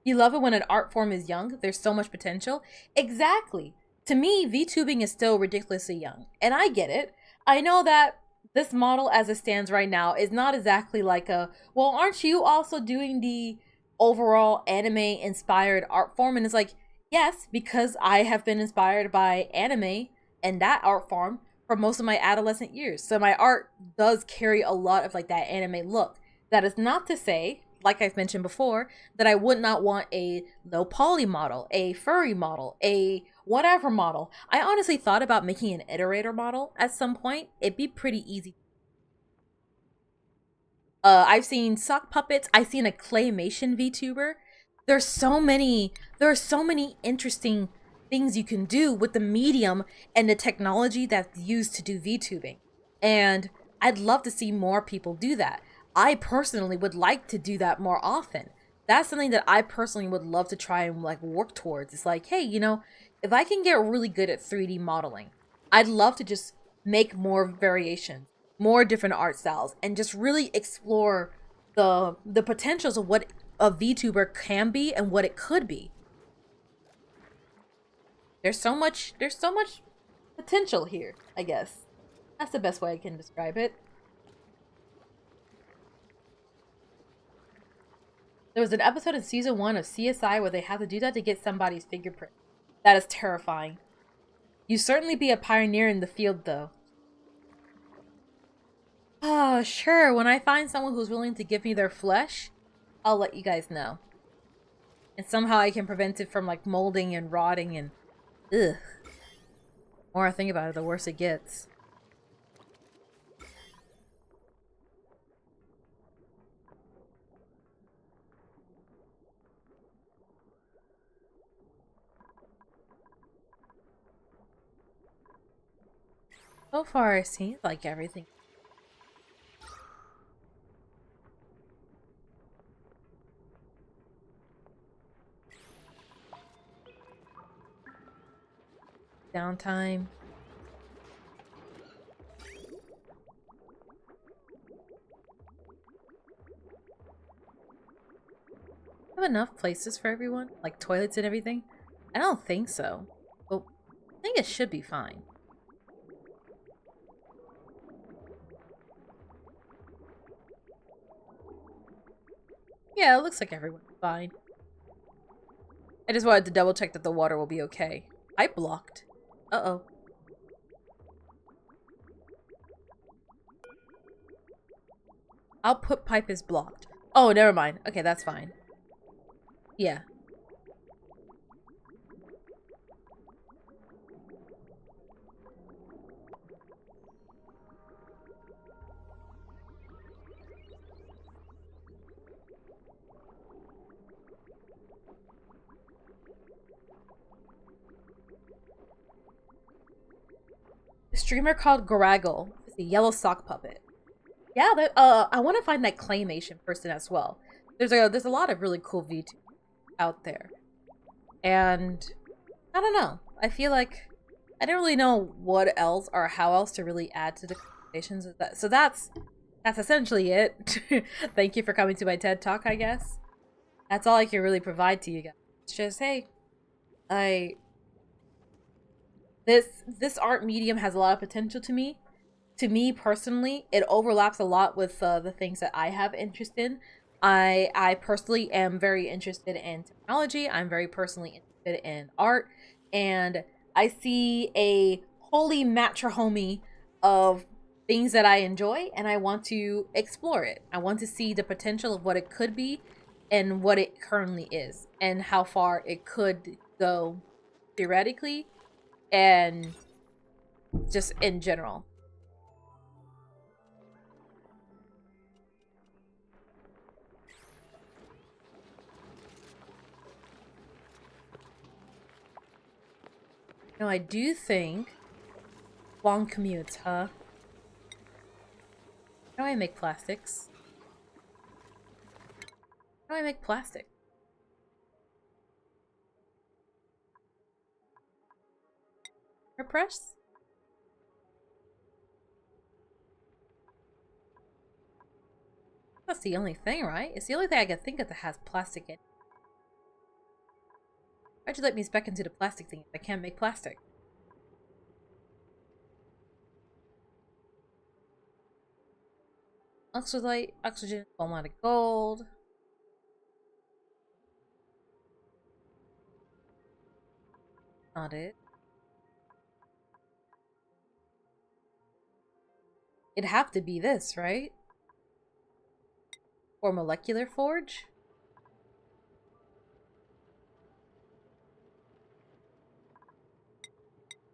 You love it when an art form is young. There's so much potential. Exactly. To me, VTubing is still ridiculously young. And I get it. I know that this model as it stands right now is not exactly like a, well, aren't you also doing the overall anime inspired art form? And it's like, yes, because I have been inspired by anime and that art form for most of my adolescent years. So my art does carry a lot of like that anime look. That is not to say, like I've mentioned before, that I would not want a low poly model, a furry model, a whatever model. I honestly thought about making an iterator model at some point. It'd be pretty easy. I've seen sock puppets. I've seen a claymation VTuber. There are so many interesting things you can do with the medium and the technology that's used to do VTubing. And I'd love to see more people do that. I personally would like to do that more often. That's something that I personally would love to try and like work towards. It's like, hey, you know, if I can get really good at 3D modeling, I'd love to just make more variations, more different art styles, and just really explore the potentials of what a VTuber can be and what it could be. There's so much potential here, I guess. That's the best way I can describe it. There was an episode in season 1 of CSI where they had to do that to get somebody's fingerprint. That is terrifying. You certainly be a pioneer in the field, though. Oh, sure. When I find someone who's willing to give me their flesh, I'll let you guys know. And somehow I can prevent it from, like, molding and rotting and... Ugh. The more I think about it, the worse it gets. So far, it seems like everything. Downtime. Have enough places for everyone? Like toilets and everything? I don't think so. But I think it should be fine. Yeah, it looks like everyone's fine. I just wanted to double check that the water will be okay. Pipe blocked. Uh-oh. Output pipe is blocked. Oh, never mind. Okay, that's fine. Yeah. A streamer called Garaggle is a yellow sock puppet. Yeah, I want to find that claymation person as well. There's a lot of really cool VTubers out there, and I don't know. I feel like I don't really know what else or how else to really add to the conversations. So that's essentially it. Thank you for coming to my TED Talk. I guess that's all I can really provide to you guys. It's just hey, this art medium has a lot of potential to me. To me personally, it overlaps a lot with the things that I have interest in. I personally am very interested in technology. I'm very personally interested in art, and I see a holy matrimony of things that I enjoy, and I want to explore it. I want to see the potential of what it could be and what it currently is, and how far it could go theoretically and just in general. No, I do think long commutes, huh? How do I make plastics? How do I make plastic? Air press? That's the only thing, right? It's the only thing I can think of that has plastic in it. Why'd you let me spec into the plastic thing if I can't make plastic? Oxalate, oxygen, fulminated gold. Not it. It'd have to be this, right? Or molecular forge?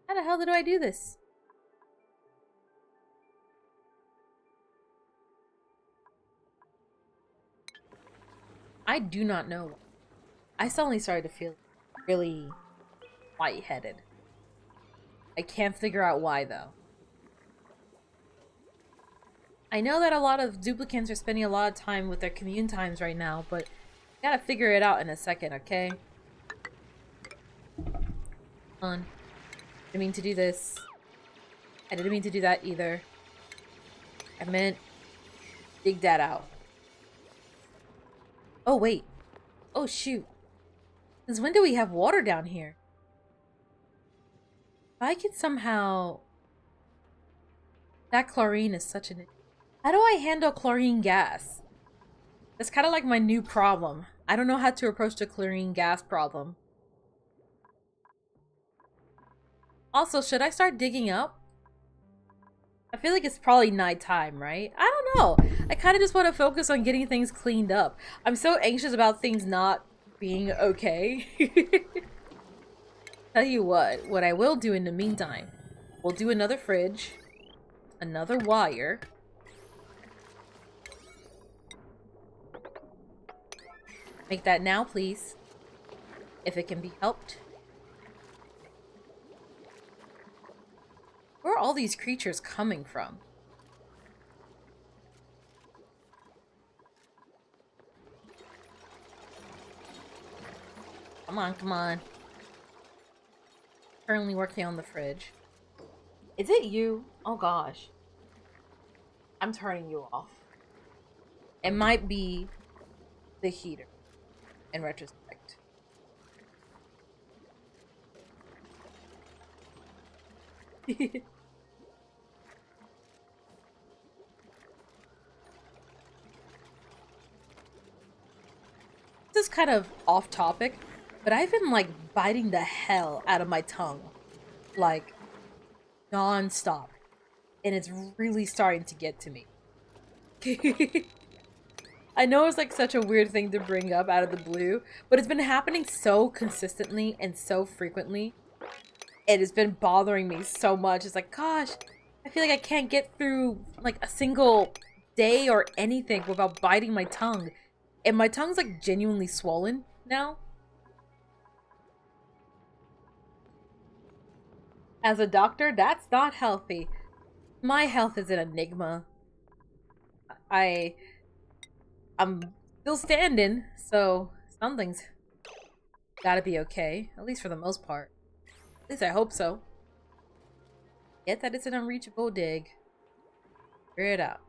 How the hell did I do this? I do not know. I suddenly started to feel really lightheaded. I can't figure out why, though. I know that a lot of duplicants are spending a lot of time with their commune times right now, but I gotta figure it out in a second, okay? Hold on. I didn't mean to do this. I didn't mean to do that either. I meant dig that out. Oh, wait. Oh, shoot. Since when do we have water down here? If I could somehow... That chlorine is such an... How do I handle chlorine gas? That's kind of like my new problem. I don't know how to approach the chlorine gas problem. Also, should I start digging up? I feel like it's probably nighttime, right? I don't know. I kind of just want to focus on getting things cleaned up. I'm so anxious about things not being okay. Tell you what I will do in the meantime, we'll do another fridge, another wire. Make that now, please. If it can be helped. Where all these creatures coming from? Come on, come on. Currently working on the fridge. Is it you? Oh gosh. I'm turning you off. It might be the heater, in retrospect. This is kind of off topic, but I've been like biting the hell out of my tongue. Like, non-stop. And it's really starting to get to me. I know it's like such a weird thing to bring up out of the blue, but it's been happening so consistently and so frequently. It has been bothering me so much. It's like, gosh, I feel like I can't get through like a single day or anything without biting my tongue. And my tongue's like genuinely swollen now. As a doctor, that's not healthy. My health is an enigma. I'm still standing, so something's gotta be okay. At least for the most part. At least I hope so. Get that it's an unreachable dig. Figure it out.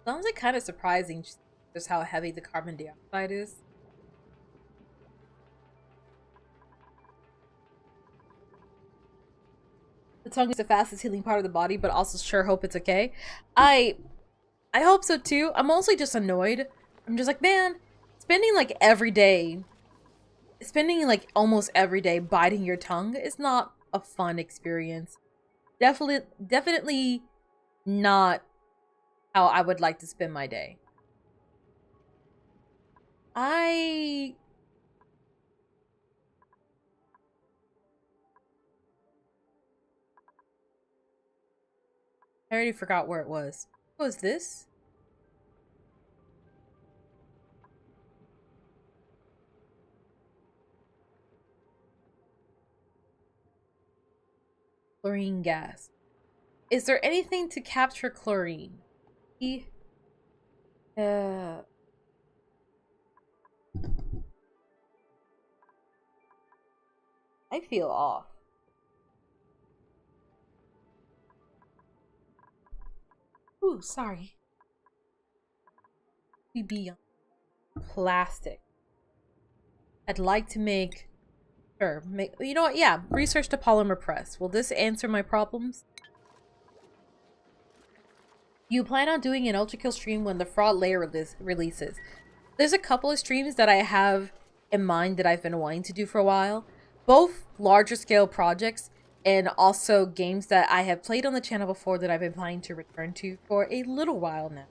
Sounds like kind of surprising just how heavy the carbon dioxide is. The tongue is the fastest healing part of the body, but also sure hope it's okay. I hope so too. I'm mostly just annoyed. I'm just like, man, spending like almost every day biting your tongue is not a fun experience. Definitely not how I would like to spend my day. I already forgot where it was. What was this? Chlorine gas. Is there anything to capture chlorine? I feel off. Ooh, sorry. We be plastic. I'd like to make you know what? Yeah, research the polymer press. Will this answer my problems? You plan on doing an ultra kill stream when the fraud layer releases. There's a couple of streams that I have in mind that I've been wanting to do for a while. Both larger scale projects and also games that I have played on the channel before that I've been planning to return to for a little while now.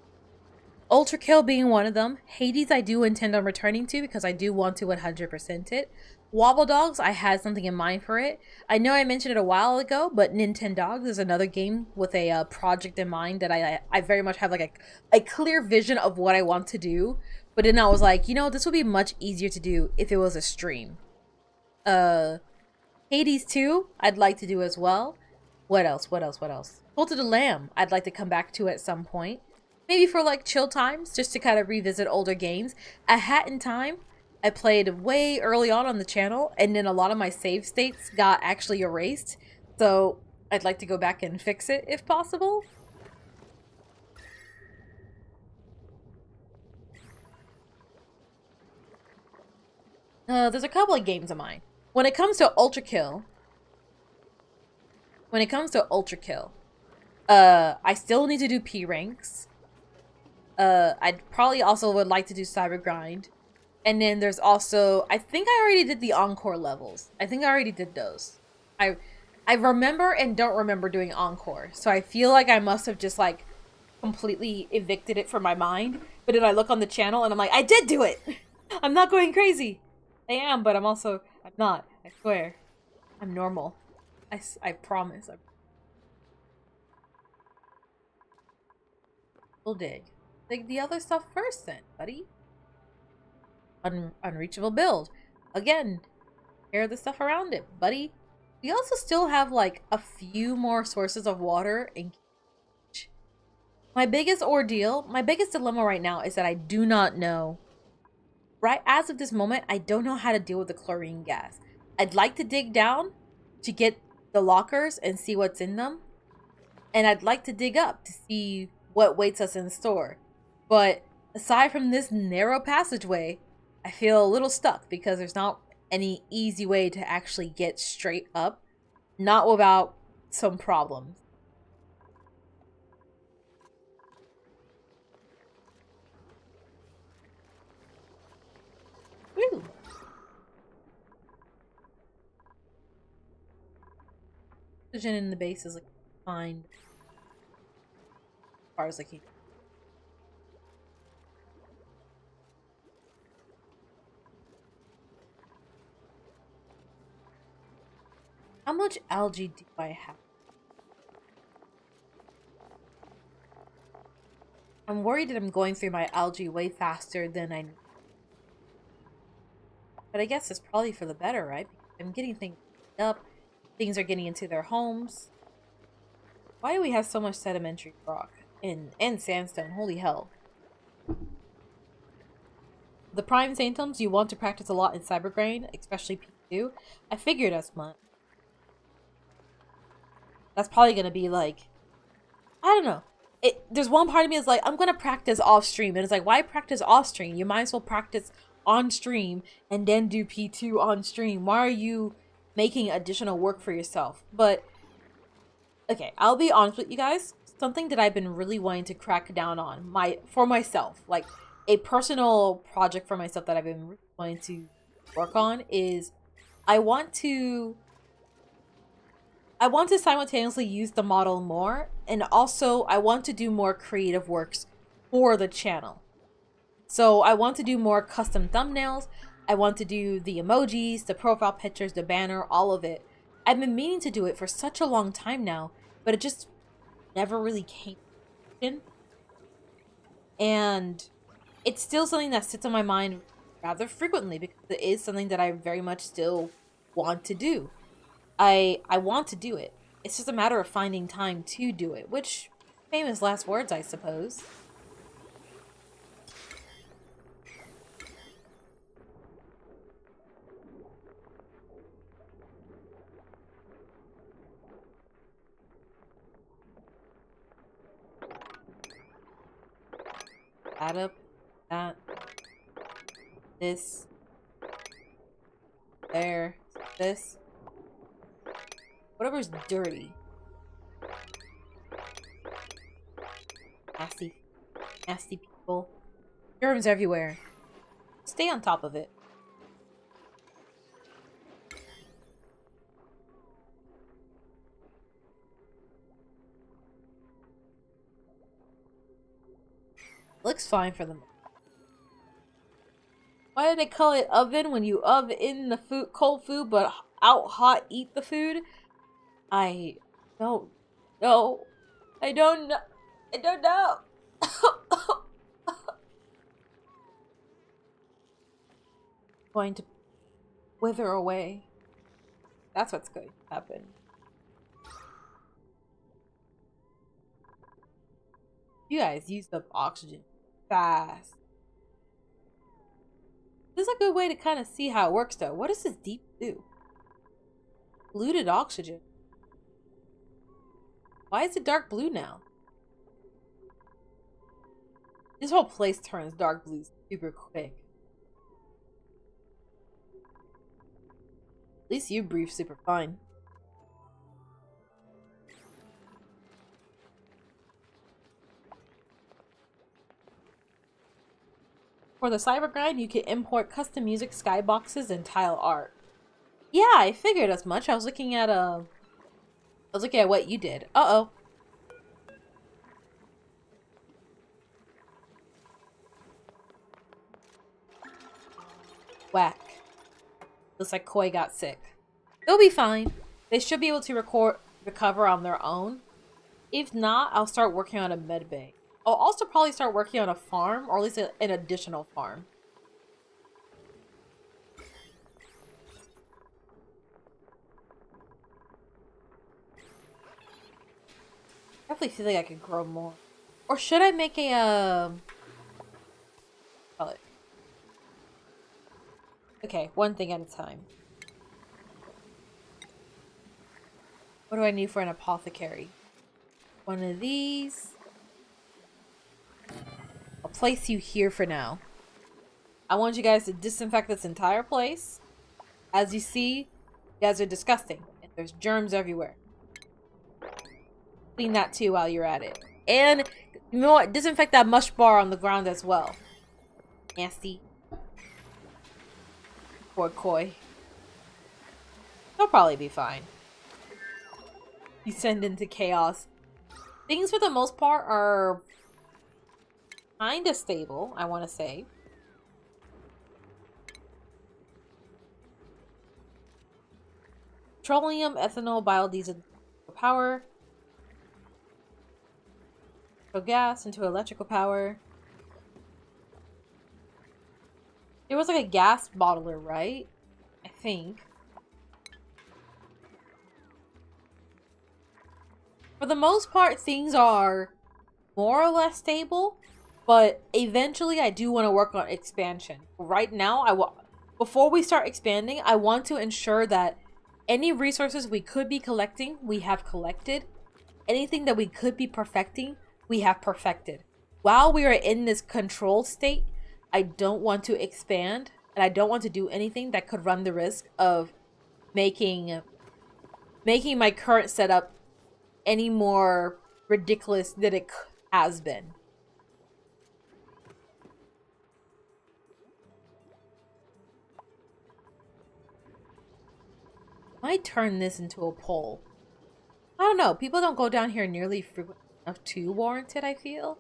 Ultra Kill being one of them. Hades I do intend on returning to because I do want to 100% it. Wobble Dogs, I had something in mind for it. I know I mentioned it a while ago, but Nintendogs is another game with a project in mind that I very much have like a clear vision of what I want to do. But then I was like, you know, this would be much easier to do if it was a stream. Hades 2, I'd like to do as well. What else? Cult of the Lamb, I'd like to come back to at some point. Maybe for like chill times, just to kind of revisit older games. A Hat in Time, I played way early on the channel, and then a lot of my save states got actually erased. So I'd like to go back and fix it if possible. There's a couple of games of mine. When it comes to Ultra Kill, I still need to do P ranks. I'd probably also would like to do Cyber Grind. And then there's also, I think I already did the Encore levels. I think I already did those. I remember and don't remember doing Encore. So I feel like I must have just like completely evicted it from my mind. But then I look on the channel and I'm like, I did do it! I'm not going crazy. I am, but I'm not. I swear. I'm normal. I promise. We'll dig. Dig the other stuff first then, buddy. unreachable build. Again, tear the stuff around it, buddy. We also still have like a few more sources of water in cage. My biggest dilemma right now is that I do not know. Right as of this moment, I don't know how to deal with the chlorine gas. I'd like to dig down to get the lockers and see what's in them. And I'd like to dig up to see what waits us in store. But aside from this narrow passageway, I feel a little stuck because there's not any easy way to actually get straight up, not without some problems. Woo! Oxygen in the base is like fine as far as like how much algae do I have? I'm worried that I'm going through my algae way faster than I need. But I guess it's probably for the better, right? I'm getting things up. Things are getting into their homes. Why do we have so much sedimentary rock and sandstone? Holy hell. The prime symptoms you want to practice a lot in Cybergrain, especially P2. I figured as much. That's probably gonna be like, I don't know. There's one part of me is like, I'm gonna practice off stream, and it's like, why practice off stream? You might as well practice on stream and then do P2 on stream. Why are you making additional work for yourself? But okay, I'll be honest with you guys. Something that I've been really wanting to crack down on for myself, like a personal project for myself that I've been really wanting to work on is I want to simultaneously use the model more, and also I want to do more creative works for the channel. So I want to do more custom thumbnails. I want to do the emojis, the profile pictures, the banner, all of it. I've been meaning to do it for such a long time now, but it just never really came in. And it's still something that sits on my mind rather frequently because it is something that I very much still want to do. I want to do it. It's just a matter of finding time to do it, which, famous last words, I suppose. Add up that, this, there, this. Whatever's dirty. Nasty people. Germs everywhere. Stay on top of it. Looks fine for them. Why did they call it oven when you oven in the food, cold food, but out hot eat the food? I don't know. I don't know. I don't know. Going to wither away. That's what's going to happen. You guys used up oxygen fast. This is a good way to kind of see how it works though. What does this deep do? Polluted oxygen. Why is it dark blue now? This whole place turns dark blue super quick. At least you breathe super fine. For the Cybergrind, you can import custom music, skyboxes, and tile art. Yeah, I figured as much. I was looking at what you did. Uh-oh. Whack. Looks like Koi got sick. They'll be fine. They should be able to recover on their own. If not, I'll start working on a med bay. I'll also probably start working on a farm, or at least an additional farm. definitely feel like I could grow more. Or should I make a, call it? Okay, one thing at a time. What do I need for an apothecary? One of these. I'll place you here for now. I want you guys to disinfect this entire place. As you see, you guys are disgusting. And there's germs everywhere. Clean that too while you're at it. And, you know what? Disinfect that mush bar on the ground as well. Nasty. Poor Koi. They'll probably be fine. Descend into chaos. Things for the most part are kinda stable, I want to say. Petroleum, ethanol, biodiesel power. So gas into electrical power. There was like a gas bottler, right? I think. For the most part, things are more or less stable, but eventually I do want to work on expansion. Right now, before we start expanding, I want to ensure that any resources we could be collecting, we have collected. Anything that we could be perfecting, we have perfected. While we are in this control state, I don't want to expand, and I don't want to do anything that could run the risk of making my current setup any more ridiculous than it has been. Might turn this into a poll. I don't know. People don't go down here nearly frequent enough to warrant it, I feel.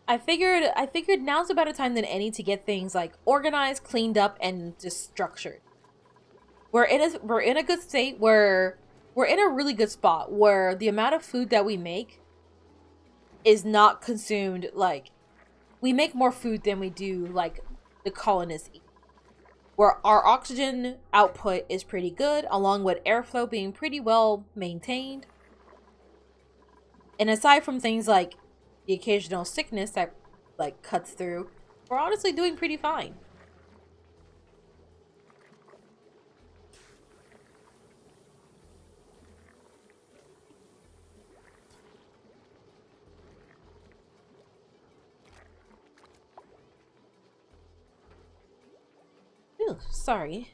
I figured now's a better time than any to get things like organized, cleaned up, and just structured. We're in a good state where we're in a really good spot where the amount of food that we make is not consumed. Like, we make more food than we do like the colonists eat. Where our oxygen output is pretty good, along with airflow being pretty well maintained. And aside from things like the occasional sickness that like cuts through, we're honestly doing pretty fine. Ooh, sorry.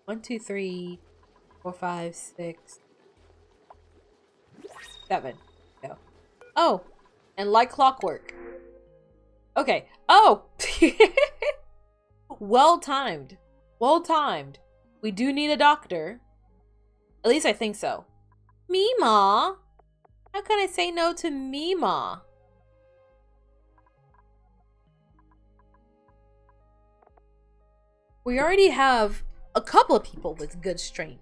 1, 2, 3, 4, 5, 6, 7. Go. Oh, and like clockwork. Okay. Oh! Well timed. Well timed. We do need a doctor. At least I think so. Mima! How can I say no to Mima? We already have a couple of people with good strength.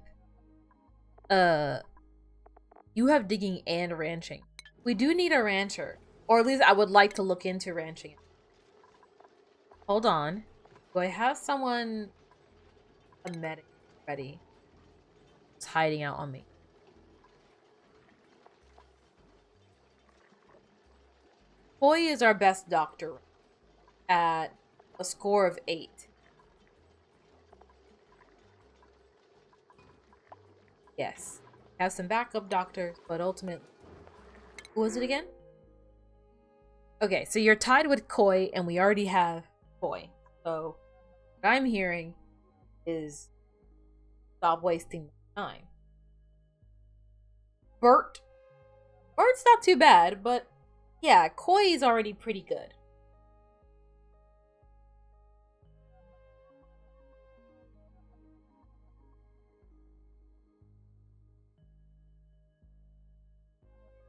You have digging and ranching. We do need a rancher. Or at least I would like to look into ranching. Hold on. Do I have someone, a medic, ready? It's hiding out on me. Boy is our best doctor at a score of 8. Yes. Have some backup doctors, but ultimately... Who was it again? Okay, so you're tied with Koi, and we already have Koi. So, what I'm hearing is stop wasting time. Bert's not too bad, but yeah, Koi is already pretty good.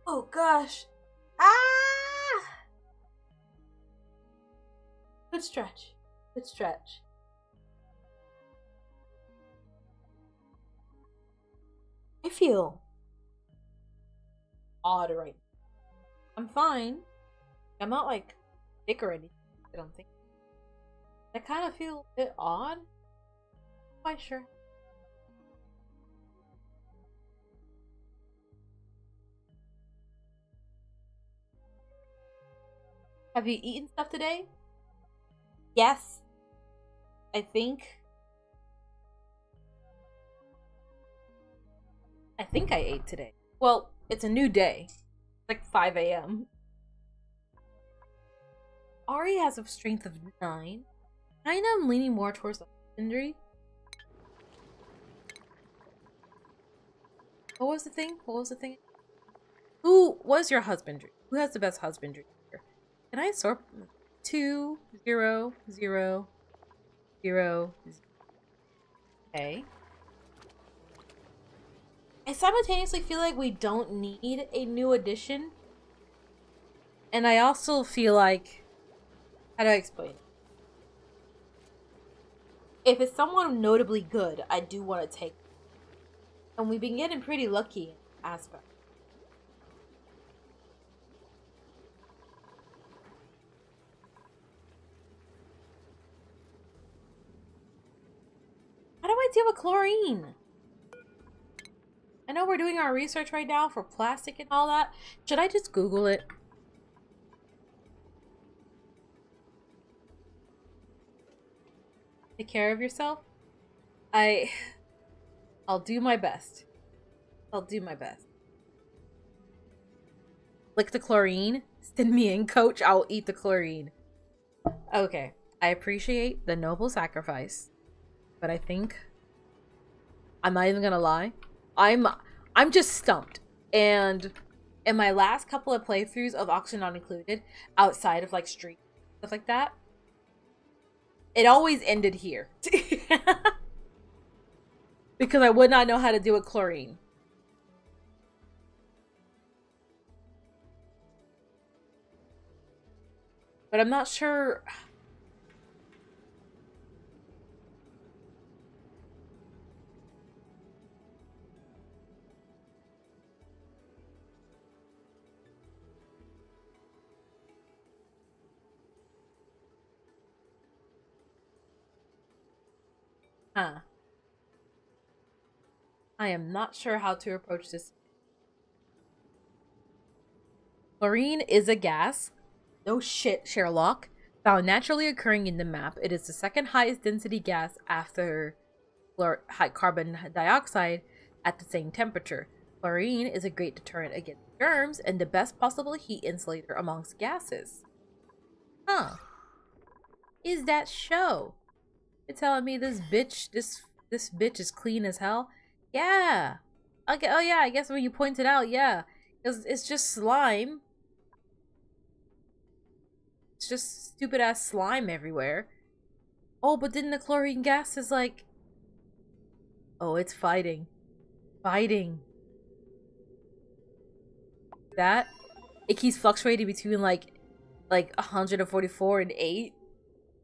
Oh gosh. Ah! Good stretch. Good stretch. I feel odd right now. I'm fine. I'm not like thick or anything. I don't think. I kind of feel a bit odd. Not quite sure. Have you eaten stuff today? Yes. I think I ate today. Well, it's a new day. It's like 5 a.m. Ari has a strength of 9. Kinda am leaning more towards the husbandry. What was the thing? Who was your husbandry? Who has the best husbandry here? Can I sort 2, 0, 0, 0, 0. Okay. I simultaneously feel like we don't need a new addition. And I also feel like, how do I explain it? If it's someone notably good, I do want to take it. And we've been getting pretty lucky in that aspect. How do I deal with chlorine? I know we're doing our research right now for plastic and all that. Should I just Google it? Take care of yourself? I'll do my best. Lick the chlorine? Send me in, coach. I'll eat the chlorine. Okay. I appreciate the noble sacrifice. But I think I'm not even gonna lie. I'm just stumped. And in my last couple of playthroughs of Oxygen Not Included, outside of like street stuff like that, it always ended here. Because I would not know how to deal with chlorine. But I'm not sure. Huh. I am not sure how to approach this. Chlorine is a gas. No shit, Sherlock. Found naturally occurring in the map. It is the second highest density gas after high carbon dioxide at the same temperature. Chlorine is a great deterrent against germs and the best possible heat insulator amongst gases. Huh. Is that show? You're telling me this bitch, this bitch is clean as hell? Yeah. Okay. Oh yeah. I guess when you point it out, yeah, it's just slime. It's just stupid ass slime everywhere. Oh, but then the chlorine gas is like, oh, it's fighting. That it keeps fluctuating between like 144 and 8.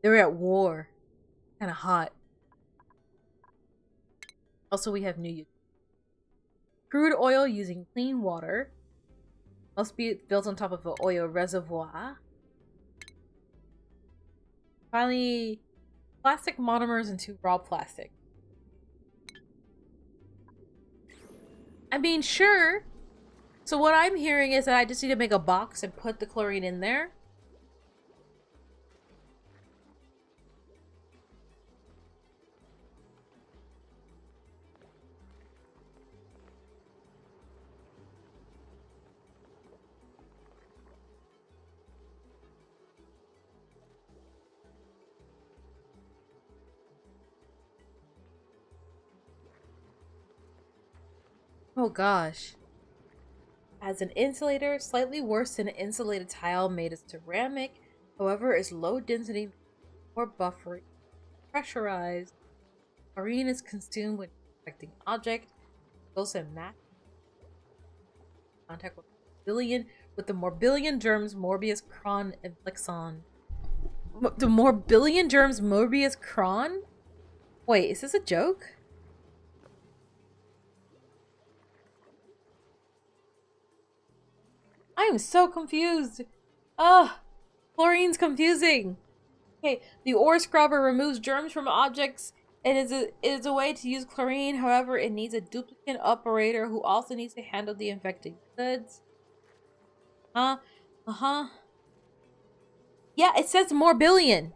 They're at war. Kind of hot. Also, we have new crude oil using clean water. Must be built on top of an oil reservoir. Finally, plastic monomers into raw plastic. I mean, sure. So what I'm hearing is that I just need to make a box and put the chlorine in there. Oh gosh. As an insulator, slightly worse than an insulated tile made of ceramic, however, is low density, more buffery, pressurized. Chlorine is consumed when affecting object. Also match contact with the Morbillion germs Morbius Cron and Flexon. The Morbillion germs Morbius Cron? Wait, is this a joke? I am so confused. Ugh. Chlorine's confusing. Okay, the ore scrubber removes germs from objects. It is a way to use chlorine. However, it needs a duplicate operator who also needs to handle the infected goods. Uh-huh. Yeah, it says more billion.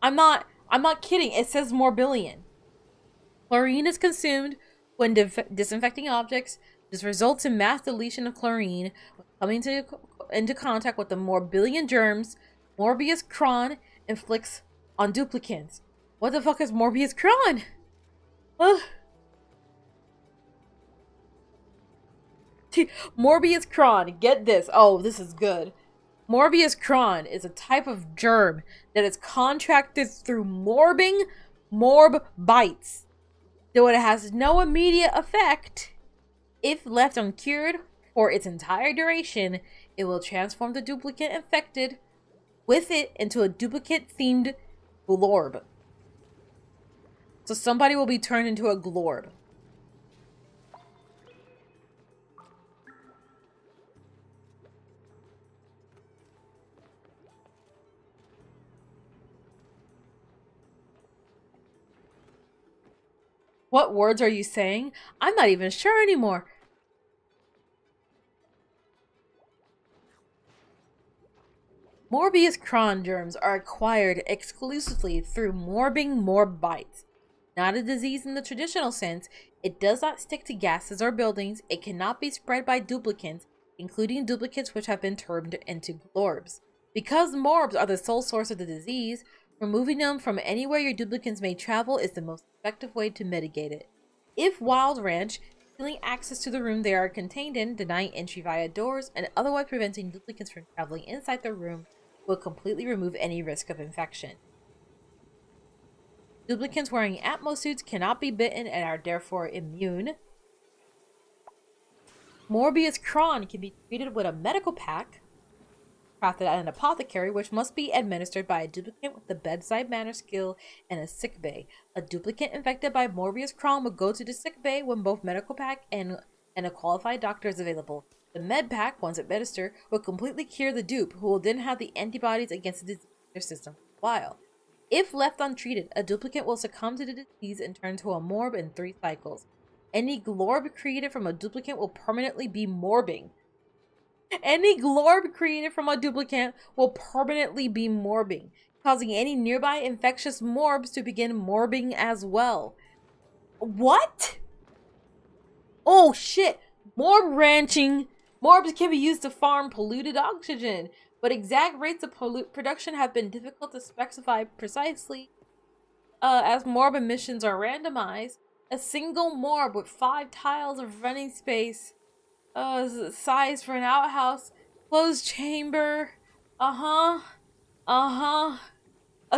I'm not kidding. It says more billion. Chlorine is consumed when disinfecting objects. This results in mass deletion of chlorine when coming into contact with the more billion germs Morbius Cron inflicts on duplicants. What the fuck is Morbius Cron? Morbius Cron, get this. Oh, this is good. Morbius Cron is a type of germ that is contracted through morbing morb bites. Though it has no immediate effect, if left uncured for its entire duration, it will transform the duplicate infected with it into a duplicate-themed glorb. So somebody will be turned into a glorb. What words are you saying? I'm not even sure anymore. Morbius Cron germs are acquired exclusively through morbing morb bites. Not a disease in the traditional sense, it does not stick to gases or buildings, it cannot be spread by duplicates, including duplicates which have been turned into glorbs. Because morbs are the sole source of the disease, removing them from anywhere your duplicates may travel is the most effective way to mitigate it. If Wild Ranch, sealing access to the room they are contained in, denying entry via doors, and otherwise preventing duplicates from traveling inside the room, will completely remove any risk of infection. Duplicates wearing Atmo suits cannot be bitten and are therefore immune. Morbius Cron can be treated with a medical pack crafted at an apothecary, which must be administered by a duplicate with the bedside manner skill and a sick bay. A duplicate infected by Morbius Cron will go to the sick bay when both medical pack and a qualified doctor is available. The med pack, once administered, will completely cure the dupe, who will then have the antibodies against the disease in their system for a while. If left untreated, a duplicate will succumb to the disease and turn to a morb in 3 cycles. Any glorb created from a duplicate will permanently be morbing. Any glorb created from a duplicate will permanently be morbing, causing any nearby infectious morbs to begin morbing as well. What? Oh shit! Morb ranching! Morbs can be used to farm polluted oxygen, but exact rates of production have been difficult to specify precisely, as morb emissions are randomized. A single morb with 5 tiles of running space, size for an outhouse, closed chamber, a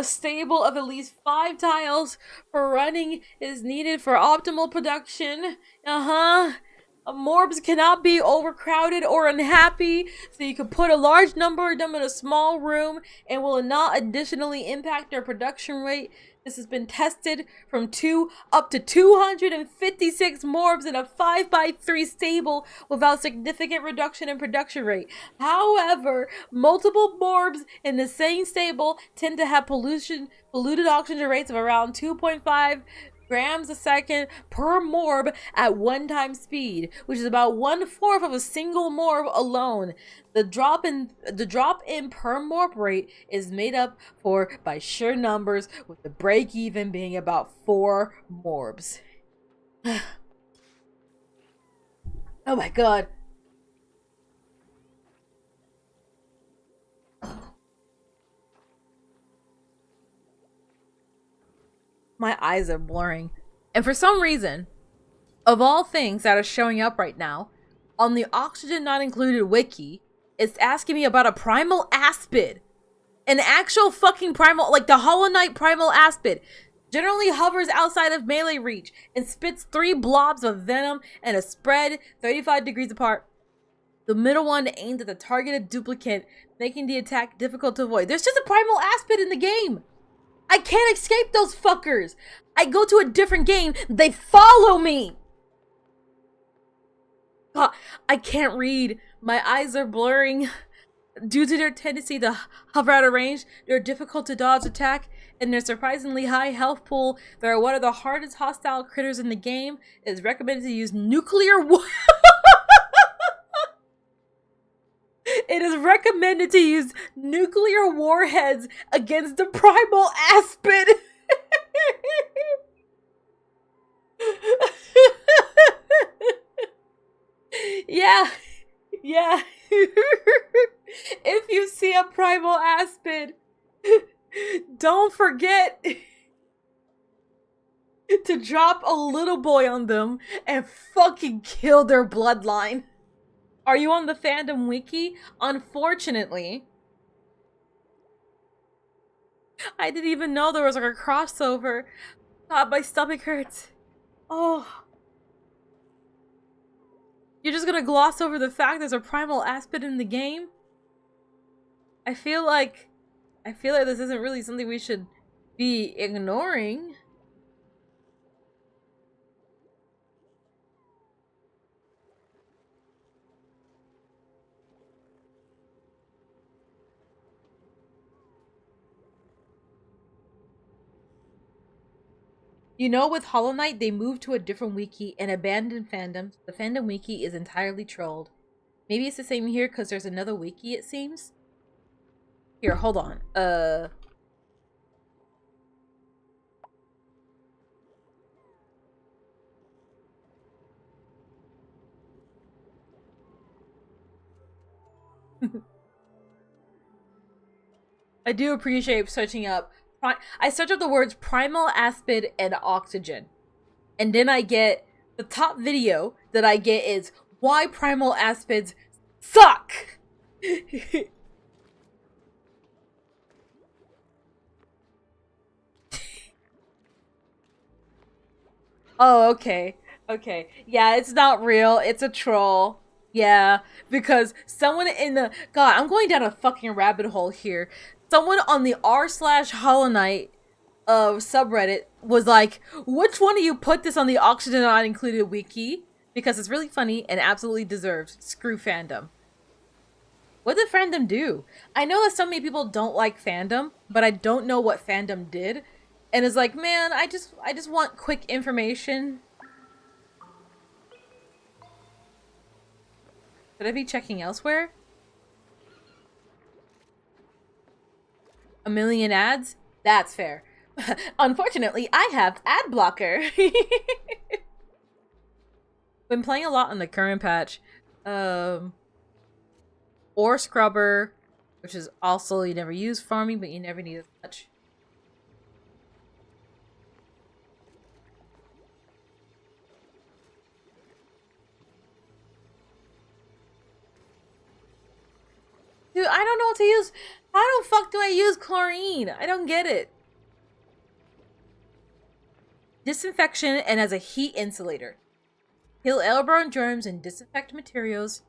stable of at least 5 tiles for running is needed for optimal production, Morbs cannot be overcrowded or unhappy, so you can put a large number of them in a small room and will not additionally impact their production rate. This has been tested from 2 up to 256 morbs in a 5x3 stable without significant reduction in production rate. However, multiple morbs in the same stable tend to have polluted oxygen rates of around 2.5 grams a second per morb at one-time speed, which is about 1/4 of a single morb alone. The drop in per morb rate is made up for by sheer numbers, with the break-even being about 4 morbs. Oh my god. My eyes are blurring. And for some reason, of all things that are showing up right now, on the Oxygen Not Included wiki, it's asking me about a primal aspid. An actual fucking primal, like the Hollow Knight primal aspid. Generally hovers outside of melee reach and spits 3 blobs of venom and a spread 35 degrees apart. The middle one aimed at the targeted duplicate, making the attack difficult to avoid. There's just a primal aspid in the game! I can't escape those fuckers! I go to a different game, they follow me! God, I can't read. My eyes are blurring. Due to their tendency to hover out of range, they're difficult to dodge attack, and their surprisingly high health pool, they're one of the hardest hostile critters in the game. It is recommended to use nuclear It is recommended to use nuclear warheads against the primal aspid. Yeah. If you see a primal aspid, don't forget to drop a little boy on them and fucking kill their bloodline. Are you on the fandom wiki? Unfortunately. I didn't even know there was like a crossover. God, my stomach hurts. Oh. You're just gonna gloss over the fact there's a primal aspid in the game? I feel like this isn't really something we should be ignoring. You know, with Hollow Knight, they moved to a different wiki and abandoned fandoms. The fandom wiki is entirely trolled. Maybe it's the same here because there's another wiki, it seems. Here, hold on. I do appreciate searching up. I search up the words primal aspid and oxygen. And then I get the top video that I get is why primal aspids suck. Oh, okay. Okay. Yeah, it's not real. It's a troll. Yeah, because someone in the... God, I'm going down a fucking rabbit hole here. Someone on the r/Hollow Knight subreddit was like, which one of you put this on the Oxygen Not Included wiki? Because it's really funny and absolutely deserves. Screw fandom. What did fandom do? I know that so many people don't like fandom, but I don't know what fandom did. And it's like, man, I just want quick information. Should I be checking elsewhere? A million ads? That's fair. Unfortunately, I have ad blocker. Been playing a lot on the current patch. Ore Scrubber, which is also you never use farming, but you never need as much. Dude, I don't know what to use. How the fuck do I use chlorine? I don't get it. Disinfection and as a heat insulator. Kill airborne germs and disinfect materials.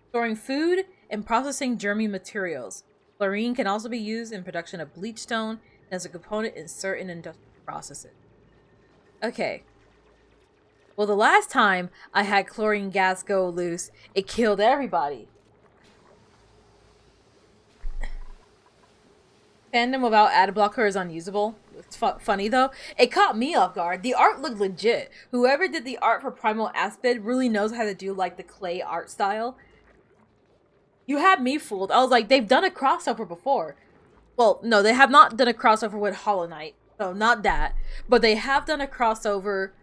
Storing food and processing germy materials. Chlorine can also be used in production of bleach stone and as a component in certain industrial processes. Okay. Well, the last time I had chlorine gas go loose, it killed everybody. Fandom without ad blocker is unusable. It's funny though. It caught me off guard. The art looked legit. Whoever did the art for Primal Aspid really knows how to do like the clay art style. You had me fooled. I was like, they've done a crossover before. Well, no, they have not done a crossover with Hollow Knight. No, not that. But they have done a crossover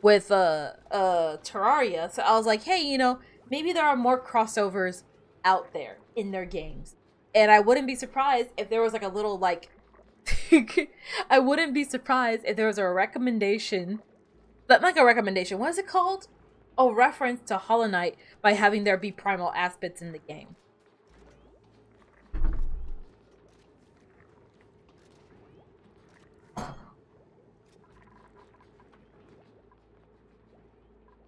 with Terraria. So I was like, hey, you know, maybe there are more crossovers out there in their games. And I wouldn't be surprised if there was like a little like I wouldn't be surprised if there was a recommendation, but like a recommendation, what is it called? A reference to Hollow Knight by having there be primal aspects in the game.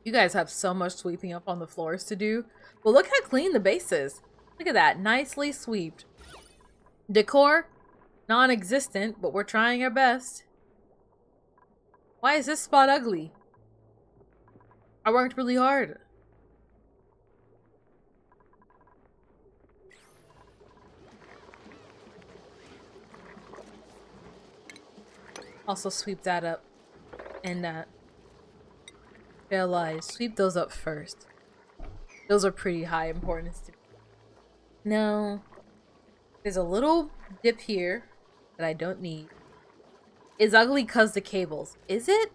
You guys have so much sweeping up on the floors to do. Well, look how clean the base is. Look at that, nicely swept. Decor, non-existent, but we're trying our best. Why is this spot ugly? I worked really hard. Also sweep that up. And realize, sweep those up first. Those are pretty high importance to me. No. There's a little dip here that I don't need. It's ugly cause the cables. Is it?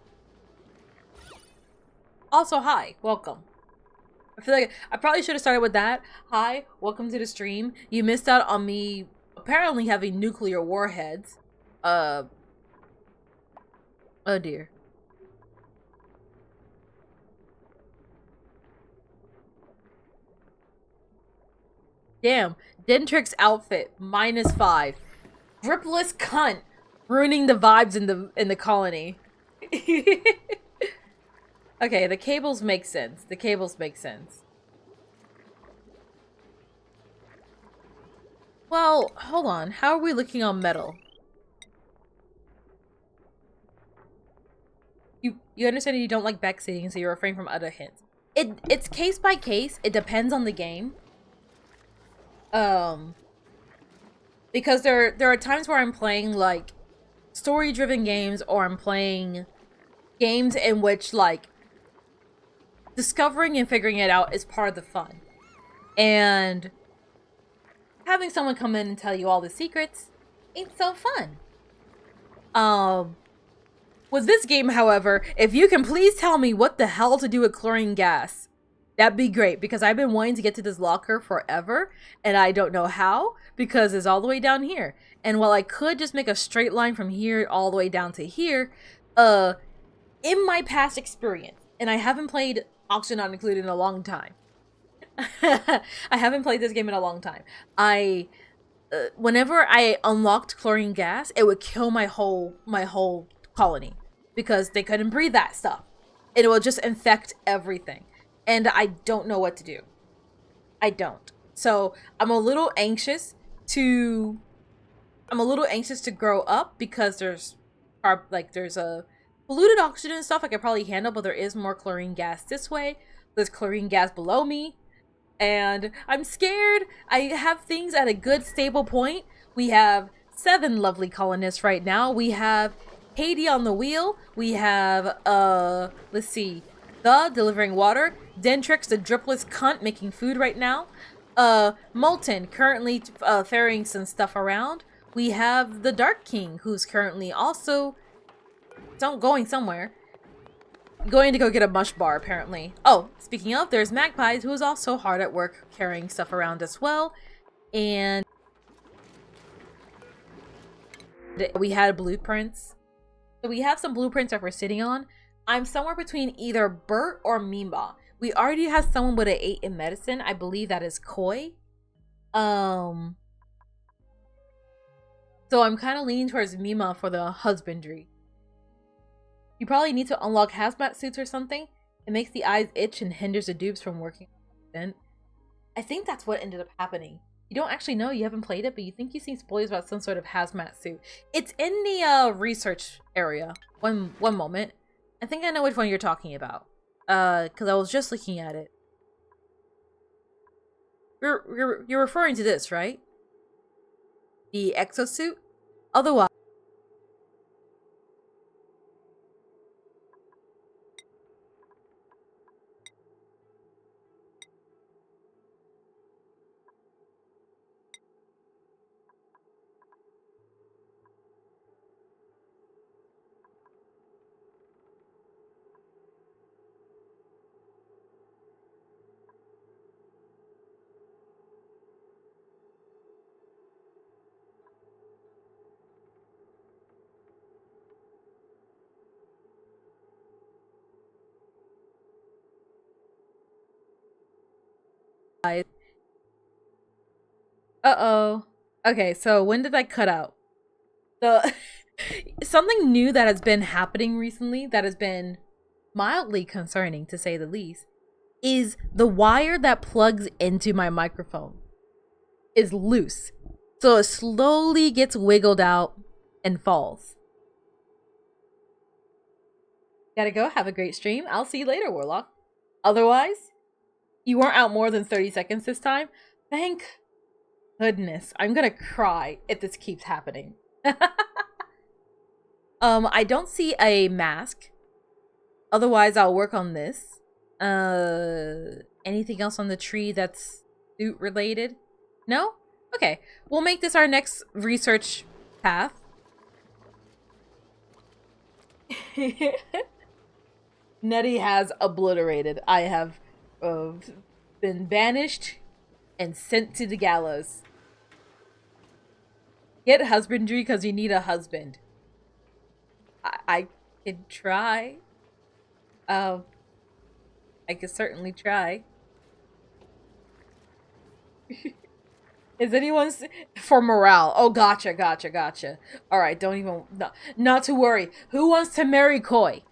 Also, hi. Welcome. I feel like I probably should have started with that. Hi. Welcome to the stream. You missed out on me apparently having nuclear warheads. Oh dear. Damn. Dentrix outfit -5. Dripless cunt ruining the vibes in the colony. Okay, the cables make sense. The cables make sense. Well, hold on. How are we looking on metal? You understand you don't like backseating, so you refrain from other hints. It's case by case. It depends on the game. Because there are times where I'm playing like story-driven games, or I'm playing games in which like discovering and figuring it out is part of the fun. And having someone come in and tell you all the secrets ain't so fun. With this game, however, if you can please tell me what the hell to do with chlorine gas, that'd be great, because I've been wanting to get to this locker forever, and I don't know how, because it's all the way down here. And while I could just make a straight line from here all the way down to here, in my past experience, and I haven't played Oxygen Not Included in a long time. I haven't played this game in a long time. Whenever I unlocked chlorine gas, it would kill my whole colony, because they couldn't breathe that stuff. It will just infect everything. And I don't know what to do. I don't. So I'm a little anxious to grow up, because there's a polluted oxygen and stuff I could probably handle, but there is more chlorine gas this way. There's chlorine gas below me, and I'm scared. I have things at a good stable point. We have 7 lovely colonists right now. We have Haiti on the wheel. We have let's see, delivering water. Dentrix, the dripless cunt, making food right now. Molten, currently ferrying some stuff around. We have the Dark King, who's currently also going somewhere. Going to go get a mush bar, apparently. Oh, speaking of, there's Magpies, who is also hard at work carrying stuff around as well. And we had blueprints. So we have some blueprints that we're sitting on. I'm somewhere between either Bert or Mima. We already have someone with an 8 in medicine. I believe that is Koi. So I'm kind of leaning towards Mima for the husbandry. You probably need to unlock hazmat suits or something. It makes the eyes itch and hinders the dupes from working. I think that's what ended up happening. You don't actually know, you haven't played it, but you think you've seen spoilers about some sort of hazmat suit. It's in the research area. One moment. I think I know which one you're talking about. Because I was just looking at it. You're referring to this, right? The exosuit? Otherwise, uh-oh. Okay, so when did I cut out? The something new that has been happening recently that has been mildly concerning, to say the least, is the wire that plugs into my microphone is loose. So it slowly gets wiggled out and falls. Gotta go. Have a great stream. I'll see you later, Warlock. Otherwise, you weren't out more than 30 seconds this time. Thank goodness. I'm gonna cry if this keeps happening. I don't see a mask. Otherwise, I'll work on this. Anything else on the tree that's suit related? No? Okay. We'll make this our next research path. Netty has obliterated. I have been banished and sent to the gallows. Get husbandry because you need a husband. I can try. I could certainly try. Is anyone for morale? Oh, gotcha. All right, don't even not to worry. Who wants to marry Koi?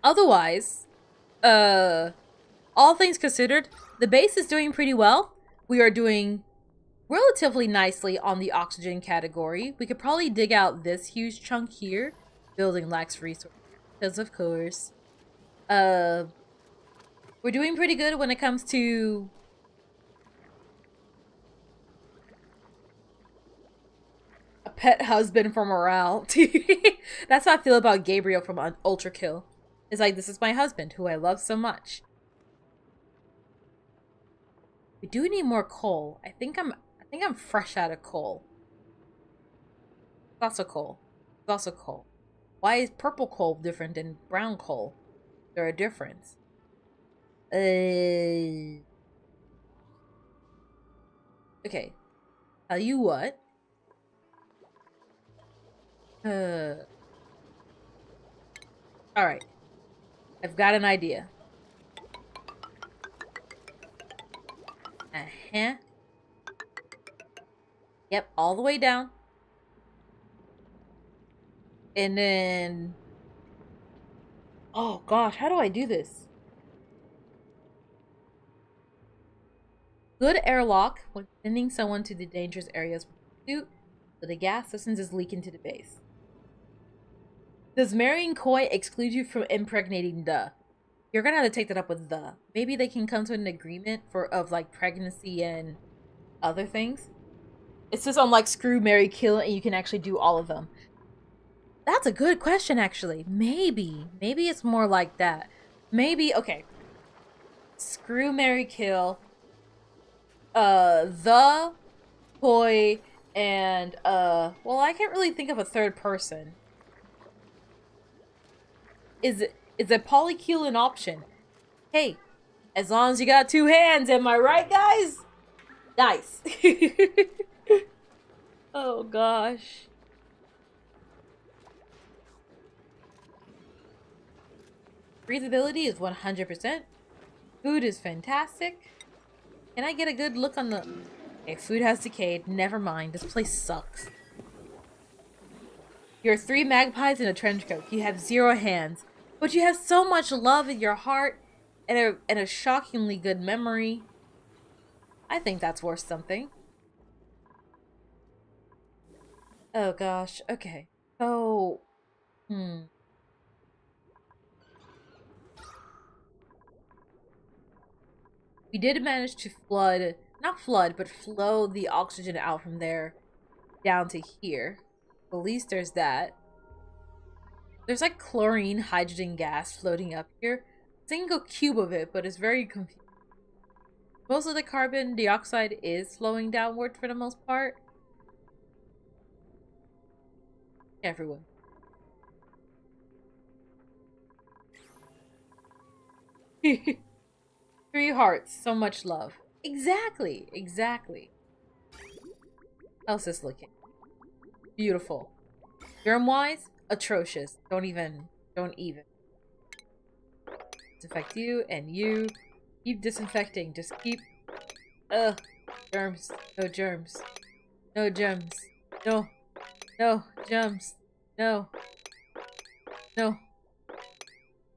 Otherwise, all things considered, the base is doing pretty well. We are doing relatively nicely on the oxygen category. We could probably dig out this huge chunk here. Building lacks resources, because of course. We're doing pretty good when it comes to a pet husband for morale. That's how I feel about Gabriel from Ultra Kill. It's like, this is my husband, who I love so much. We do need more coal. I think I'm fresh out of coal. It's also coal. It's also coal. Why is purple coal different than brown coal? There a difference. Okay. Tell you what. Alright. I've got an idea. Uh-huh. Yep, all the way down. And then... oh gosh, how do I do this? Good airlock when sending someone to the dangerous areas with the suit, so the gas systems is leaking to the base. Does marrying Koi exclude you from impregnating the? You're gonna have to take that up with the. Maybe they can come to an agreement of like pregnancy and other things. It's just on like screw, marry, kill, and you can actually do all of them. That's a good question, actually. Maybe it's more like that. Maybe, okay. Screw, marry, kill. The, Koi, and well, I can't really think of a third person. Is a polycule an option? Hey, as long as you got two hands, am I right, guys? Nice. Oh gosh. Breathability is 100%. Food is fantastic. Can I get a good look on the... okay, food has decayed. Never mind. This place sucks. You're 3 magpies in a trench coat. You have 0 hands. But you have so much love in your heart and a shockingly good memory. I think that's worth something. Oh gosh. Okay. So... we did manage to flood... not flood, but flow the oxygen out from there down to here. At least there's that. There's like chlorine, hydrogen gas floating up here. Single cube of it, but it's very confusing. Most of the carbon dioxide is flowing downward for the most part. Everyone. Three hearts, so much love. Exactly. How's this looking? Beautiful. Germ-wise, atrocious. Don't even. Disinfect you and you. Keep disinfecting. Just keep... ugh. Germs. No germs. No germs. No. No. Germs. No. No.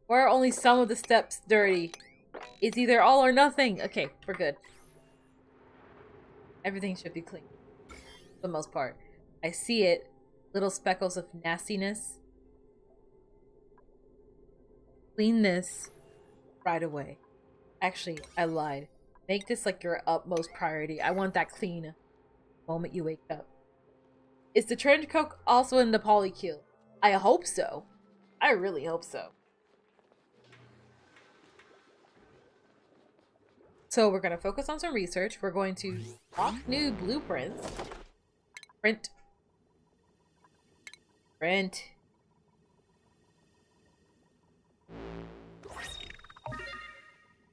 Why are only some of the steps dirty? It's either all or nothing. Okay, we're good. Everything should be clean. For the most part. I see it. Little speckles of nastiness. Clean this right away. Actually, I lied. Make this like your utmost priority. I want that clean the moment you wake up. Is the trench coat also in the polycule? I hope so. I really hope so. So we're going to focus on some research. We're going to lock new blueprints. Print.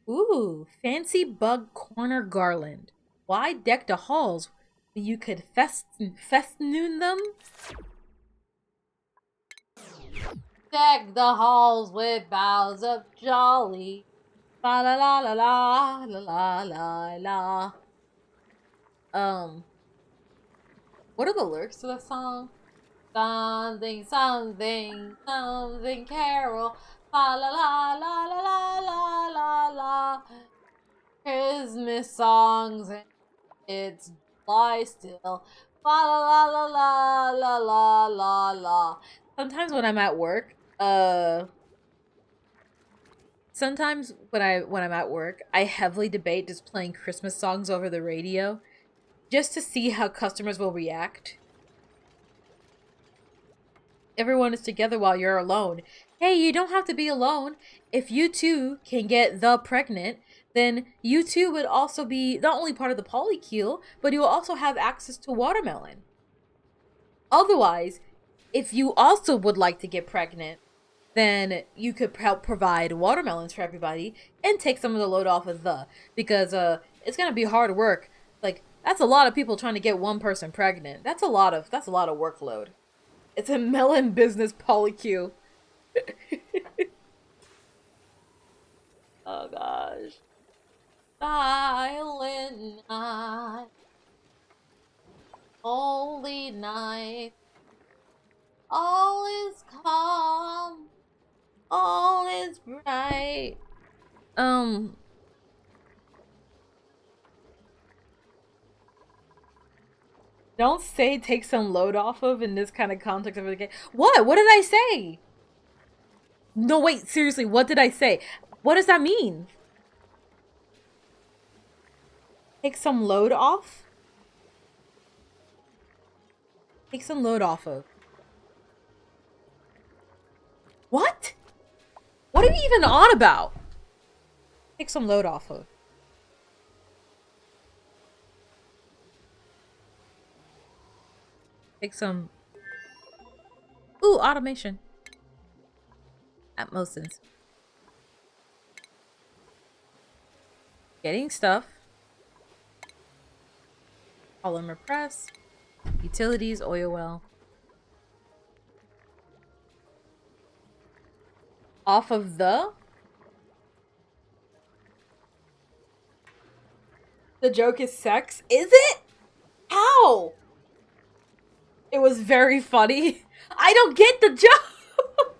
Ooh, fancy bug corner garland. Why deck the halls when you could festoon them? Deck the halls with boughs of jolly. La la la la la la la la la. What are the lyrics to that song? Something, something, something carol. La la la la la la la la la. Christmas songs and it's July still. La la la la la la la la. Sometimes when I'm at work, sometimes when I'm at work, I heavily debate just playing Christmas songs over the radio just to see how customers will react. Everyone is together while you're alone. Hey, you don't have to be alone. If you too can get the pregnant, then you too would also be not only part of the polycule, but you will also have access to watermelon. Otherwise, if you also would like to get pregnant, then you could help provide watermelons for everybody and take some of the load off of because it's gonna be hard work. Like, that's a lot of people trying to get one person pregnant. That's a lot of workload. It's a melon business polycule. Oh gosh. Silent night. Holy night. All is calm. All is bright. Don't say take some load off of in this kind of context of the game. What? What did I say? No, wait, seriously, what did I say? What does that mean? Take some load off? Take some load off of. What? What are you even on about? Take some load off of. Take some... Ooh, automation. At Mosins. Getting stuff. Polymer press. Utilities, oil well. Off of the... The joke is sex? Is it? How? It was very funny. I don't get the joke.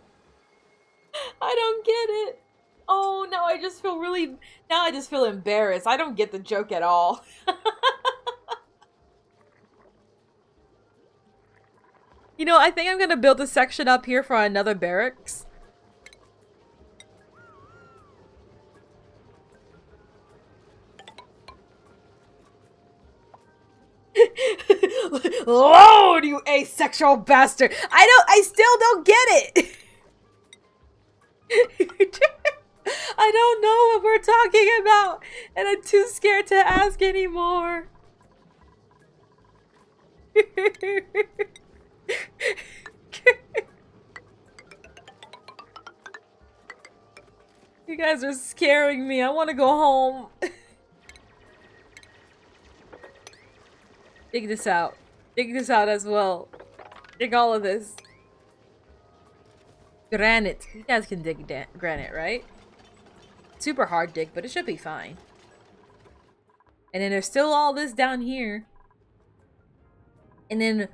I don't get it. Oh, now I just feel embarrassed. I don't get the joke at all. You know, I think I'm gonna build a section up here for another barracks. Load, you asexual bastard! I still don't get it! I don't know what we're talking about, and I'm too scared to ask anymore. You guys are scaring me. I want to go home. Dig this out. Dig this out as well. Dig all of this. Granite. You guys can dig granite, right? Super hard dig, but it should be fine. And then there's still all this down here. And then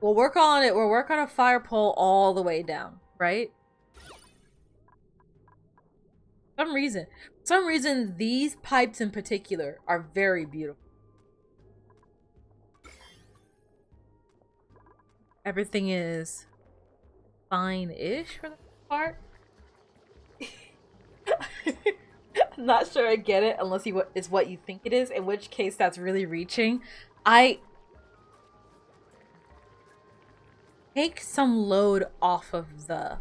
we'll work on it. We'll work on a fire pole all the way down, right? For some reason, these pipes in particular are very beautiful. Everything is fine-ish for the part. I'm not sure I get it unless is what you think it is, in which case that's really reaching. Take some load off of the...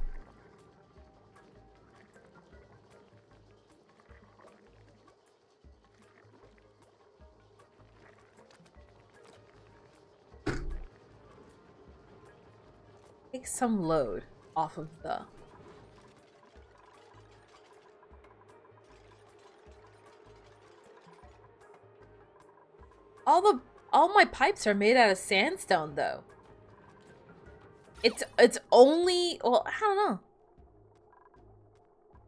Take some load off of the... All my pipes are made out of sandstone, though. It's only... Well, I don't know.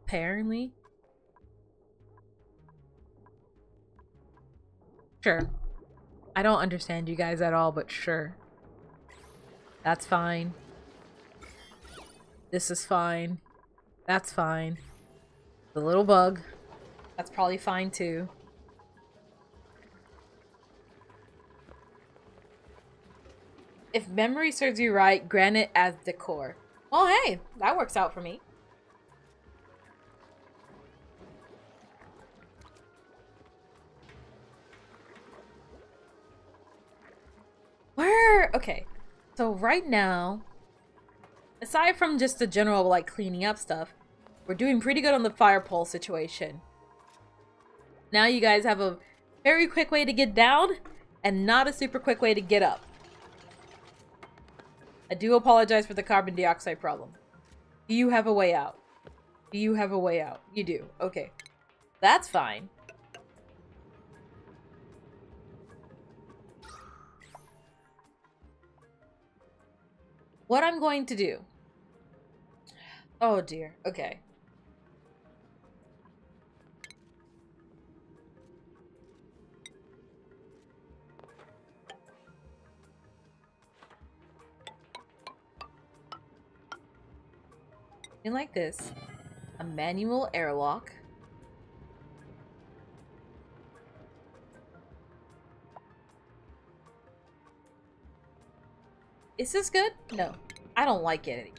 Apparently. Sure. I don't understand you guys at all, but sure. That's fine. This is fine. That's fine. The little bug. That's probably fine too. If memory serves you right, granite as decor. Oh, hey, that works out for me. Where? Okay. So right now, aside from just the general, like, cleaning up stuff, we're doing pretty good on the fire pole situation. Now you guys have a very quick way to get down and not a super quick way to get up. I do apologize for the carbon dioxide problem. Do you have a way out? Do you have a way out? You do. Okay. That's fine. What I'm going to do... Oh dear. Okay. Like this. A manual airlock. Is this good? No. I don't like it anymore.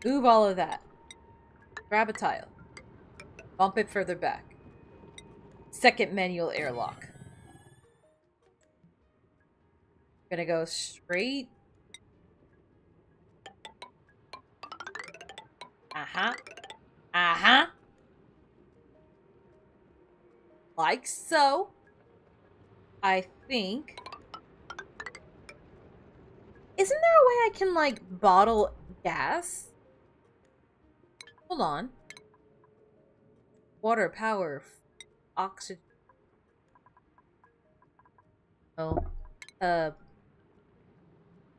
Move all of that. Grab a tile. Bump it further back. Second manual airlock. Gonna go straight. Uh-huh. Uh-huh. Like so. I think. Isn't there a way I can, like, bottle gas? Hold on. Water, power, oxygen. Oh.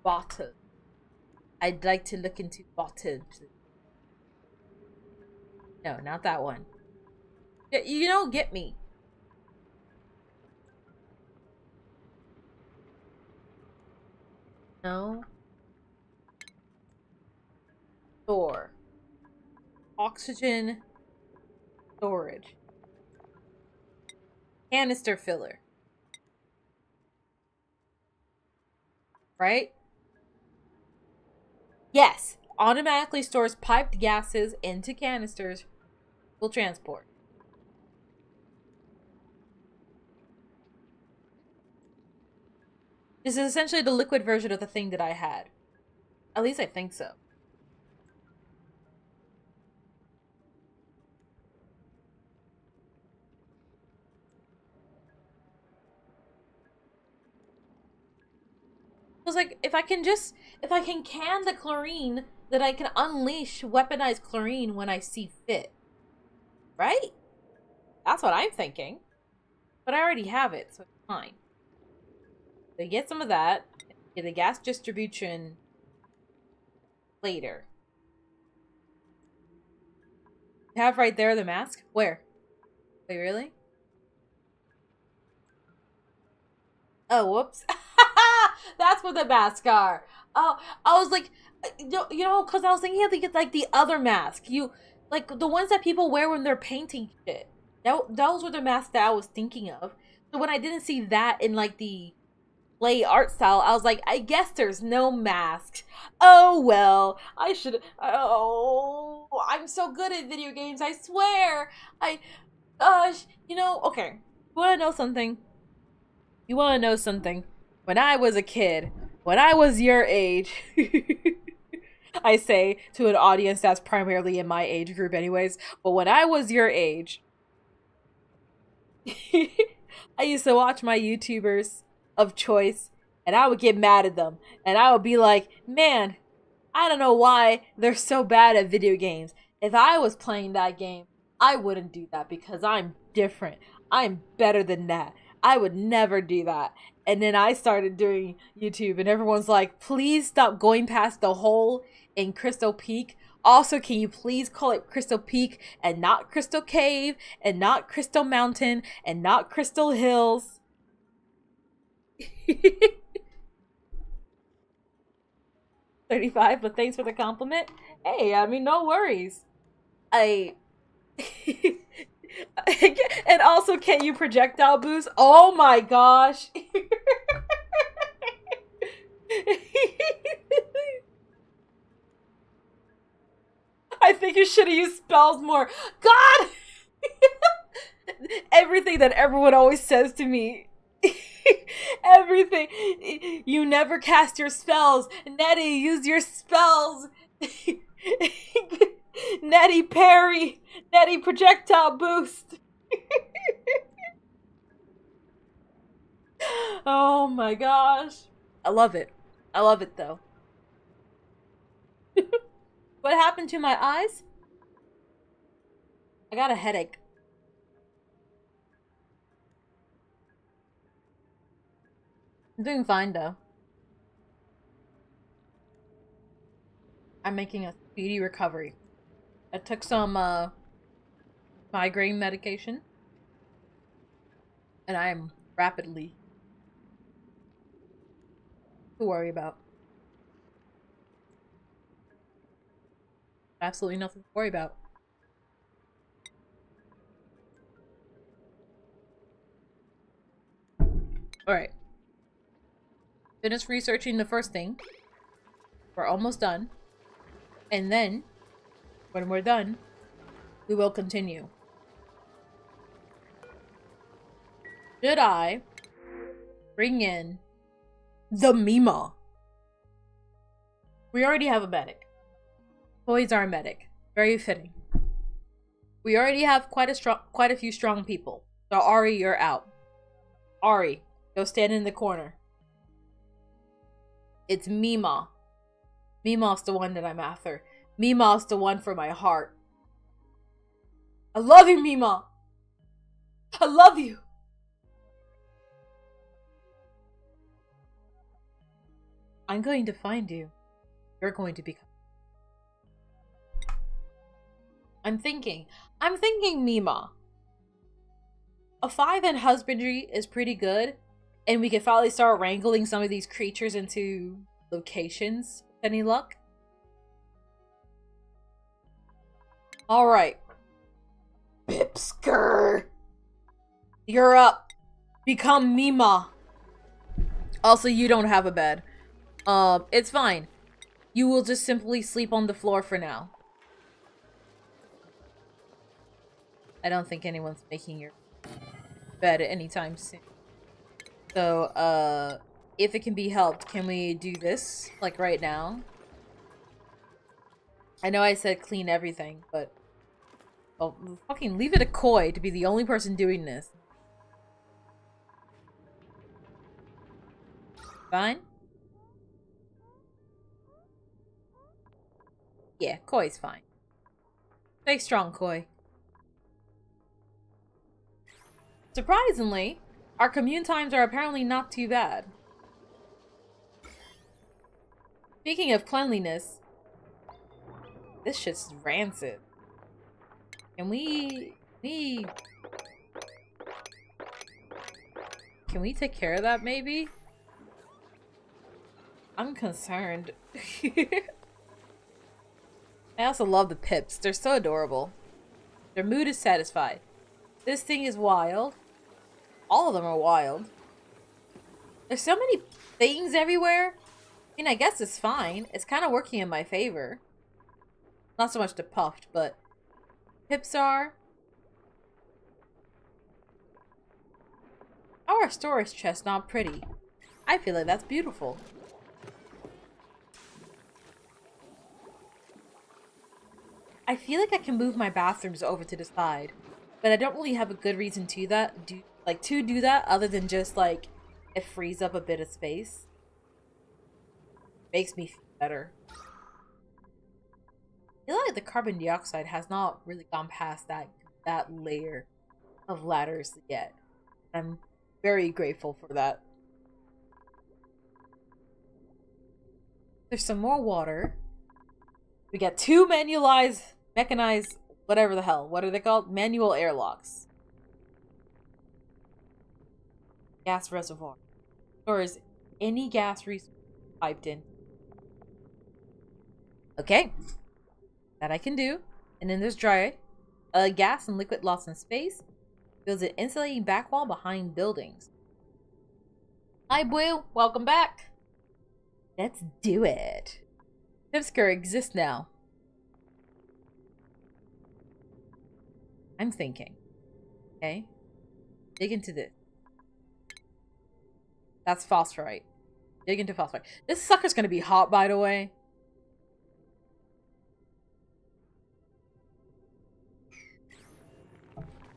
Bottle. I'd like to look into bottles. No, not that one. You don't get me. No. Store. Oxygen. Storage. Canister filler. Right? Yes. Automatically stores piped gases into canisters. Will transport. This is essentially the liquid version of the thing that I had. At least I think so. I was like, if I can can the chlorine, then I can unleash weaponized chlorine when I see fit. Right? That's what I'm thinking. But I already have it, so it's fine. So get some of that. Get the gas distribution later. You have right there the mask? Where? Wait, really? Oh, whoops. That's what the masks are. Oh, I was like, you know, because I was thinking you have to get, like, the other mask. Like, the ones that people wear when they're painting shit. Those were the masks that I was thinking of. So when I didn't see that in, like, the play art style, I was like, I guess there's no mask. Oh, well, I should... Oh, I'm so good at video games, I swear. You know, okay. You wanna know something? When I was a kid, When I was your age, I say to an audience that's primarily in my age group anyways, but when I was your age, I used to watch my YouTubers of choice and I would get mad at them and I would be like, man, I don't know why they're so bad at video games. If I was playing that game, I wouldn't do that because I'm different. I'm better than that. I would never do that. And then I started doing YouTube and everyone's like, please stop going past the hole in Crystal Peak. Also, can you please call it Crystal Peak and not Crystal Cave and not Crystal Mountain and not Crystal Hills? 35, but thanks for the compliment. Hey, I mean, no worries. And also, can you projectile boost? Oh my gosh. I think you should have used spells more. God! Everything that everyone always says to me. Everything. You never cast your spells. Netty, use your spells. Netty parry. Netty projectile boost. Oh my gosh. I love it. I love it though. What happened to my eyes? I got a headache. I'm doing fine though. I'm making a speedy recovery. I took some migraine medication and I am rapidly to worry about. Absolutely nothing to worry about. Alright. Finished researching the first thing. We're almost done. And then, when we're done, we will continue. Should I bring in the Mima? We already have a medic. Toys are a medic. Very fitting. We already have quite a few strong people. So Ari, you're out. Ari, go stand in the corner. It's Mima. Mima's the one that I'm after. Mima's the one for my heart. I love you, Mima. I love you. I'm going to find you. You're going to become. I'm thinking Mima. A 5 in husbandry is pretty good. And we can finally start wrangling some of these creatures into locations. Any luck? Alright. Pipsker. You're up. Become Mima. Also, you don't have a bed. It's fine. You will just simply sleep on the floor for now. I don't think anyone's making your bed anytime soon. So, if it can be helped, can we do this, like, right now? I know I said clean everything, but... well, fucking leave it a Koi to be the only person doing this. Fine? Yeah, Koi's fine. Stay strong, Koi. Surprisingly, our commune times are apparently not too bad. Speaking of cleanliness, this shit's rancid. Can we take care of that, maybe? I'm concerned. I also love the pips. They're so adorable. Their mood is satisfied. This thing is wild. All of them are wild. There's so many things everywhere. I mean, I guess it's fine. It's kind of working in my favor. Not so much the puffed, but pips are. Our storage chest not pretty. I feel like that's beautiful. I feel like I can move my bathrooms over to the side, but I don't really have a good reason to do that other than just like it frees up a bit of space. Makes me feel better. I feel like the carbon dioxide has not really gone past that layer of ladders yet. I'm very grateful for that. There's some more water. We got 2 mechanized, whatever the hell. What are they called? Manual airlocks. Gas reservoir. Stores any gas resource piped in. Okay. That I can do. And then there's dry. Gas and liquid lost in space. Builds an insulating back wall behind buildings. Hi, Boo. Welcome back. Let's do it. Pipsker exists now. I'm thinking. Okay. Dig into this. That's phosphorite. Dig into phosphorite. This sucker's gonna be hot, by the way.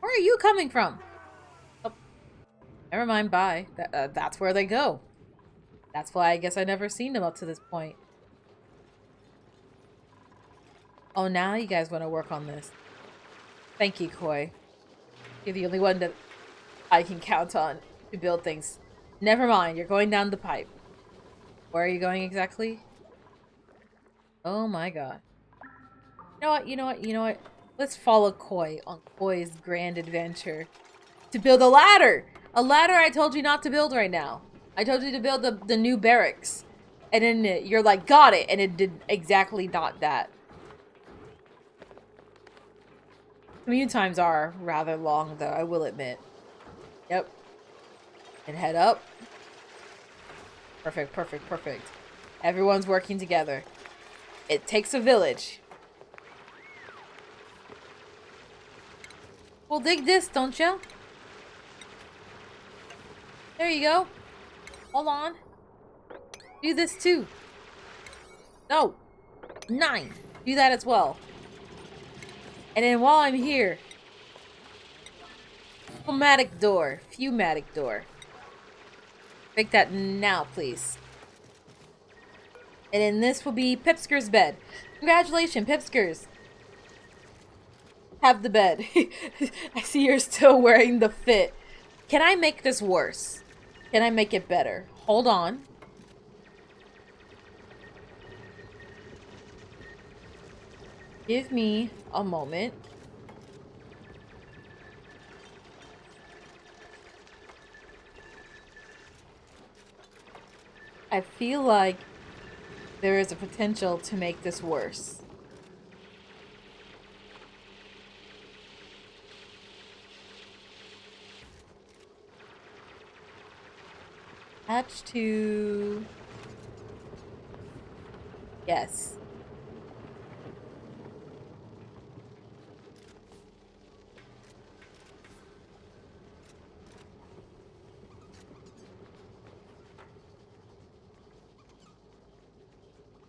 Where are you coming from? Oh. Never mind, bye. That's where they go. That's why I guess I've never seen them up to this point. Oh, now you guys want to work on this. Thank you, Koi. You're the only one that I can count on to build things. Never mind, you're going down the pipe. Where are you going exactly? Oh my god. You know what? Let's follow Koi on Koi's grand adventure. To build a ladder! A ladder I told you not to build right now. I told you to build the new barracks. And then you're like, got it! And it did exactly not that. Commute times are rather long, though, I will admit. Yep. And head up. Perfect, perfect, perfect. Everyone's working together. It takes a village. Well, dig this, don't you? There you go. Hold on. Do this too. No. 9. Do that as well. And then while I'm here, fumatic door. Make that now, please. And then this will be Pipsker's bed. Congratulations, Pipskers. Have the bed. I see you're still wearing the fit. Can I make this worse? Can I make it better? Hold on. Give me a moment. I feel like there is a potential to make this worse. Attach to... Yes.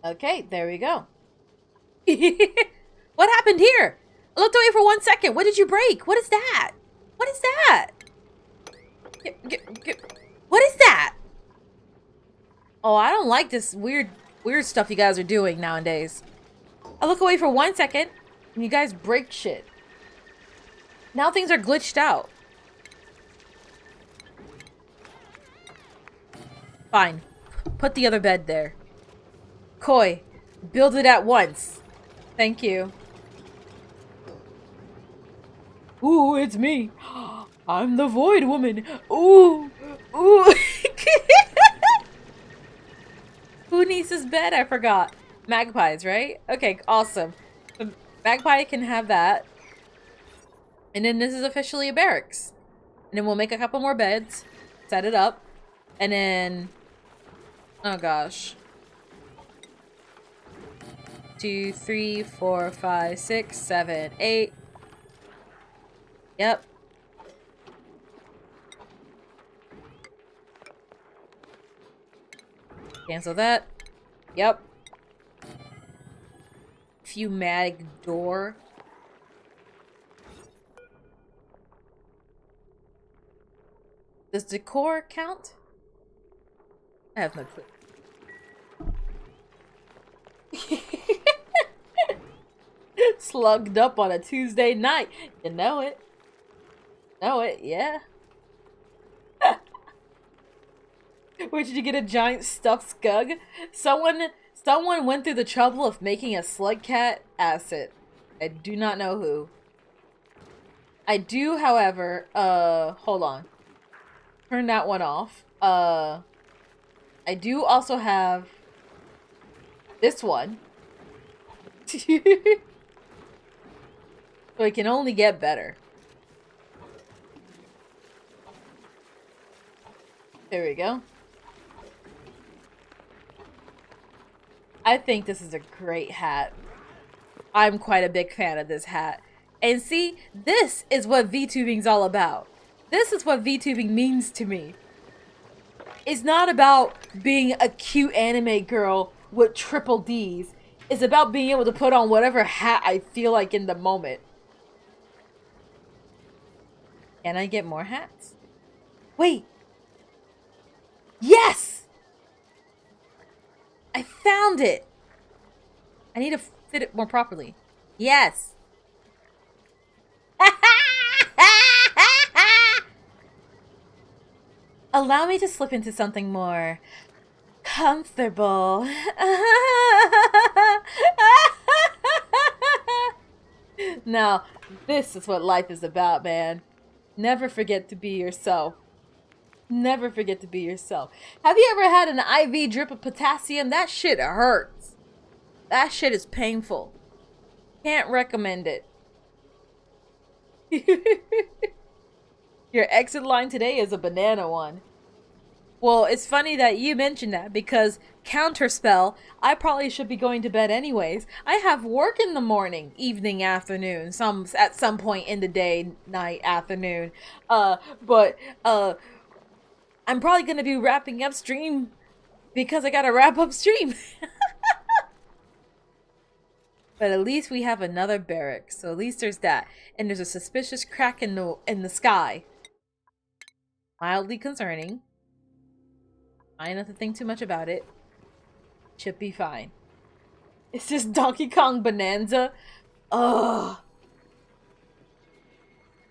Okay, there we go. What happened here? I looked away for 1 second. What did you break? What is that? What is that? What is that? Oh, I don't like this weird stuff you guys are doing nowadays. I look away for 1 second, and you guys break shit. Now things are glitched out. Fine. Put the other bed there. Koi, build it at once. Thank you. Ooh, it's me. I'm the Void Woman. Ooh. Ooh. Who needs this bed? I forgot. Magpies, right? Okay, awesome. So Magpie can have that. And then this is officially a barracks. And then we'll make a couple more beds. Set it up. And then... Oh gosh. 2, 3, 4, 5, 6, 7, 8. Yep. Cancel that. Yep. fumatic door. Does decor count? I have no clue. Slugged up on a Tuesday night. You know it. Know it, yeah. Where did you get a giant stuffed skug? Someone went through the trouble of making a slug cat acid. I do not know who. I do, however, hold on. Turn that one off. I do also have this one. So it can only get better. There we go. I think this is a great hat. I'm quite a big fan of this hat. And see, this is what VTubing's all about. This is what VTubing means to me. It's not about being a cute anime girl with triple D's. It's about being able to put on whatever hat I feel like in the moment. Can I get more hats? Wait. Yes! I found it! I need to fit it more properly. Yes! Allow me to slip into something more comfortable. Now, this is what life is about, man. Never forget to be yourself. Never forget to be yourself. Have you ever had an IV drip of potassium? That shit hurts. That shit is painful. Can't recommend it. Your exit line today is a banana one. Well, it's funny that you mentioned that because counterspell, I probably should be going to bed anyways. I have work in the morning, evening, afternoon, at some point in the day, night, afternoon. I'm probably going to be wrapping up stream because I got to wrap up stream. But at least we have another barrack, so at least there's that. And there's a suspicious crack in the sky. Mildly concerning. Try not to think too much about it. Should be fine. It's just Donkey Kong Bonanza. Ugh.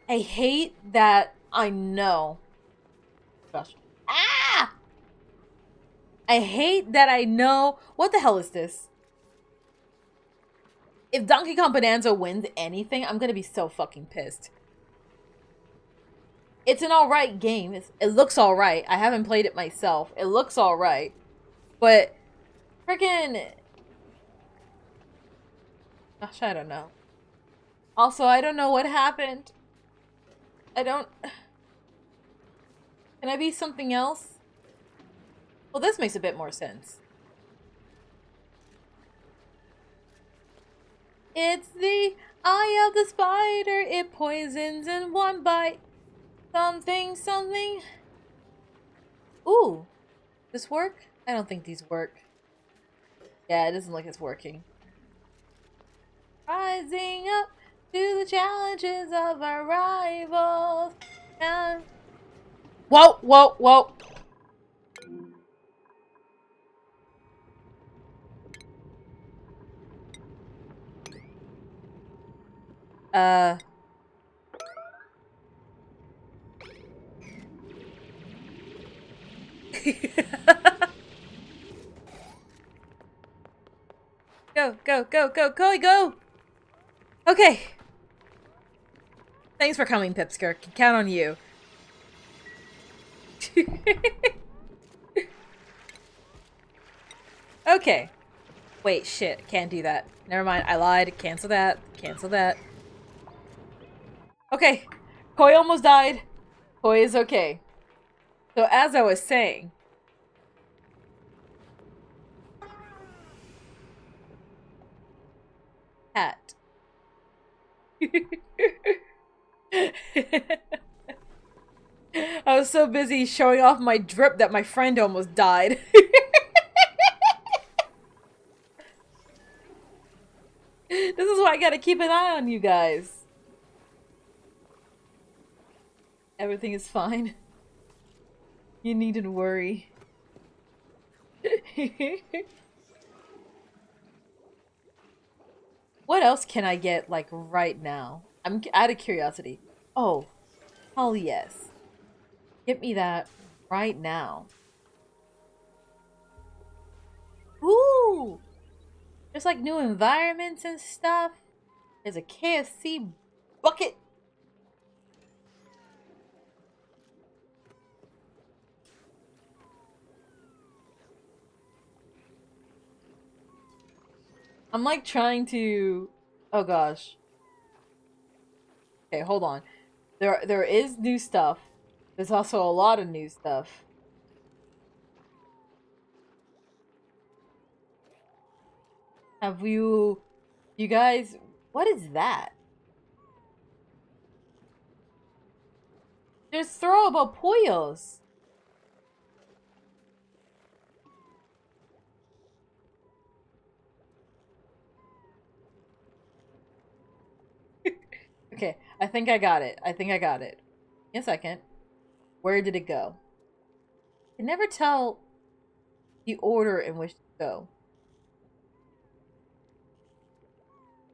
I hate that I know. Gosh. Ah! I hate that I know. What the hell is this? If Donkey Kong Bonanza wins anything, I'm gonna be so fucking pissed. It's an alright game. It looks alright. I haven't played it myself. It looks alright. But, freaking... Gosh, I don't know. Also, I don't know what happened. I don't... Can I be something else? Well, this makes a bit more sense. It's the eye of the spider. It poisons in one bite. Something, something. Ooh. This work? I don't think these work. Yeah, it doesn't look like it's working. Rising up to the challenges of our rivals. And... Whoa, whoa, whoa. Go, go, go, go, go, go! Okay. Thanks for coming, Pipsker. Can count on you. Okay. Wait, shit. Can't do that. Never mind. I lied. Cancel that. Cancel that. Okay. Koi almost died. Koi is okay. So as I was saying... Hat. I was so busy showing off my drip that my friend almost died. gotta keep an eye on you guys. Everything is fine. You needn't worry. What else can I get, like, right now? I'm out of curiosity. Oh, hell yes. Get me that right now. Ooh! There's, like, new environments and stuff. There's a KFC bucket. I'm like trying to... Oh gosh. Okay, hold on. There is new stuff. There's also a lot of new stuff. Have you guys... What is that? There's throwable pollos. Okay, I think I got it. I think I got it. In a second. Where did it go? I can never tell the order in which to go.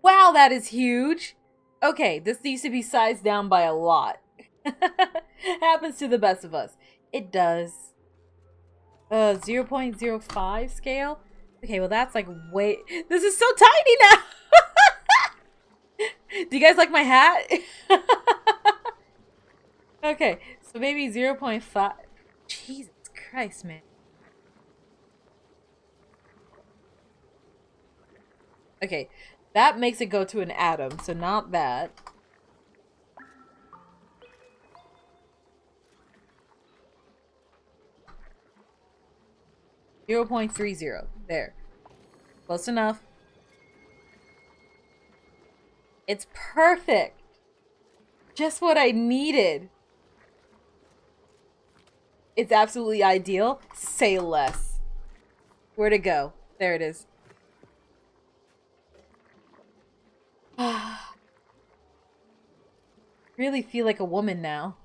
Wow, that is huge! Okay, this needs to be sized down by a lot. Happens to the best of us. It does. 0.05 scale? Okay, well that's like way... This is so tiny now! Do you guys like my hat? Okay, so maybe 0.5. Jesus Christ, man. Okay, that makes it go to an atom, so not that. .30. There. Close enough. It's perfect. Just what I needed. It's absolutely ideal. Say less. Where'd it go? There it is. Really feel like a woman now.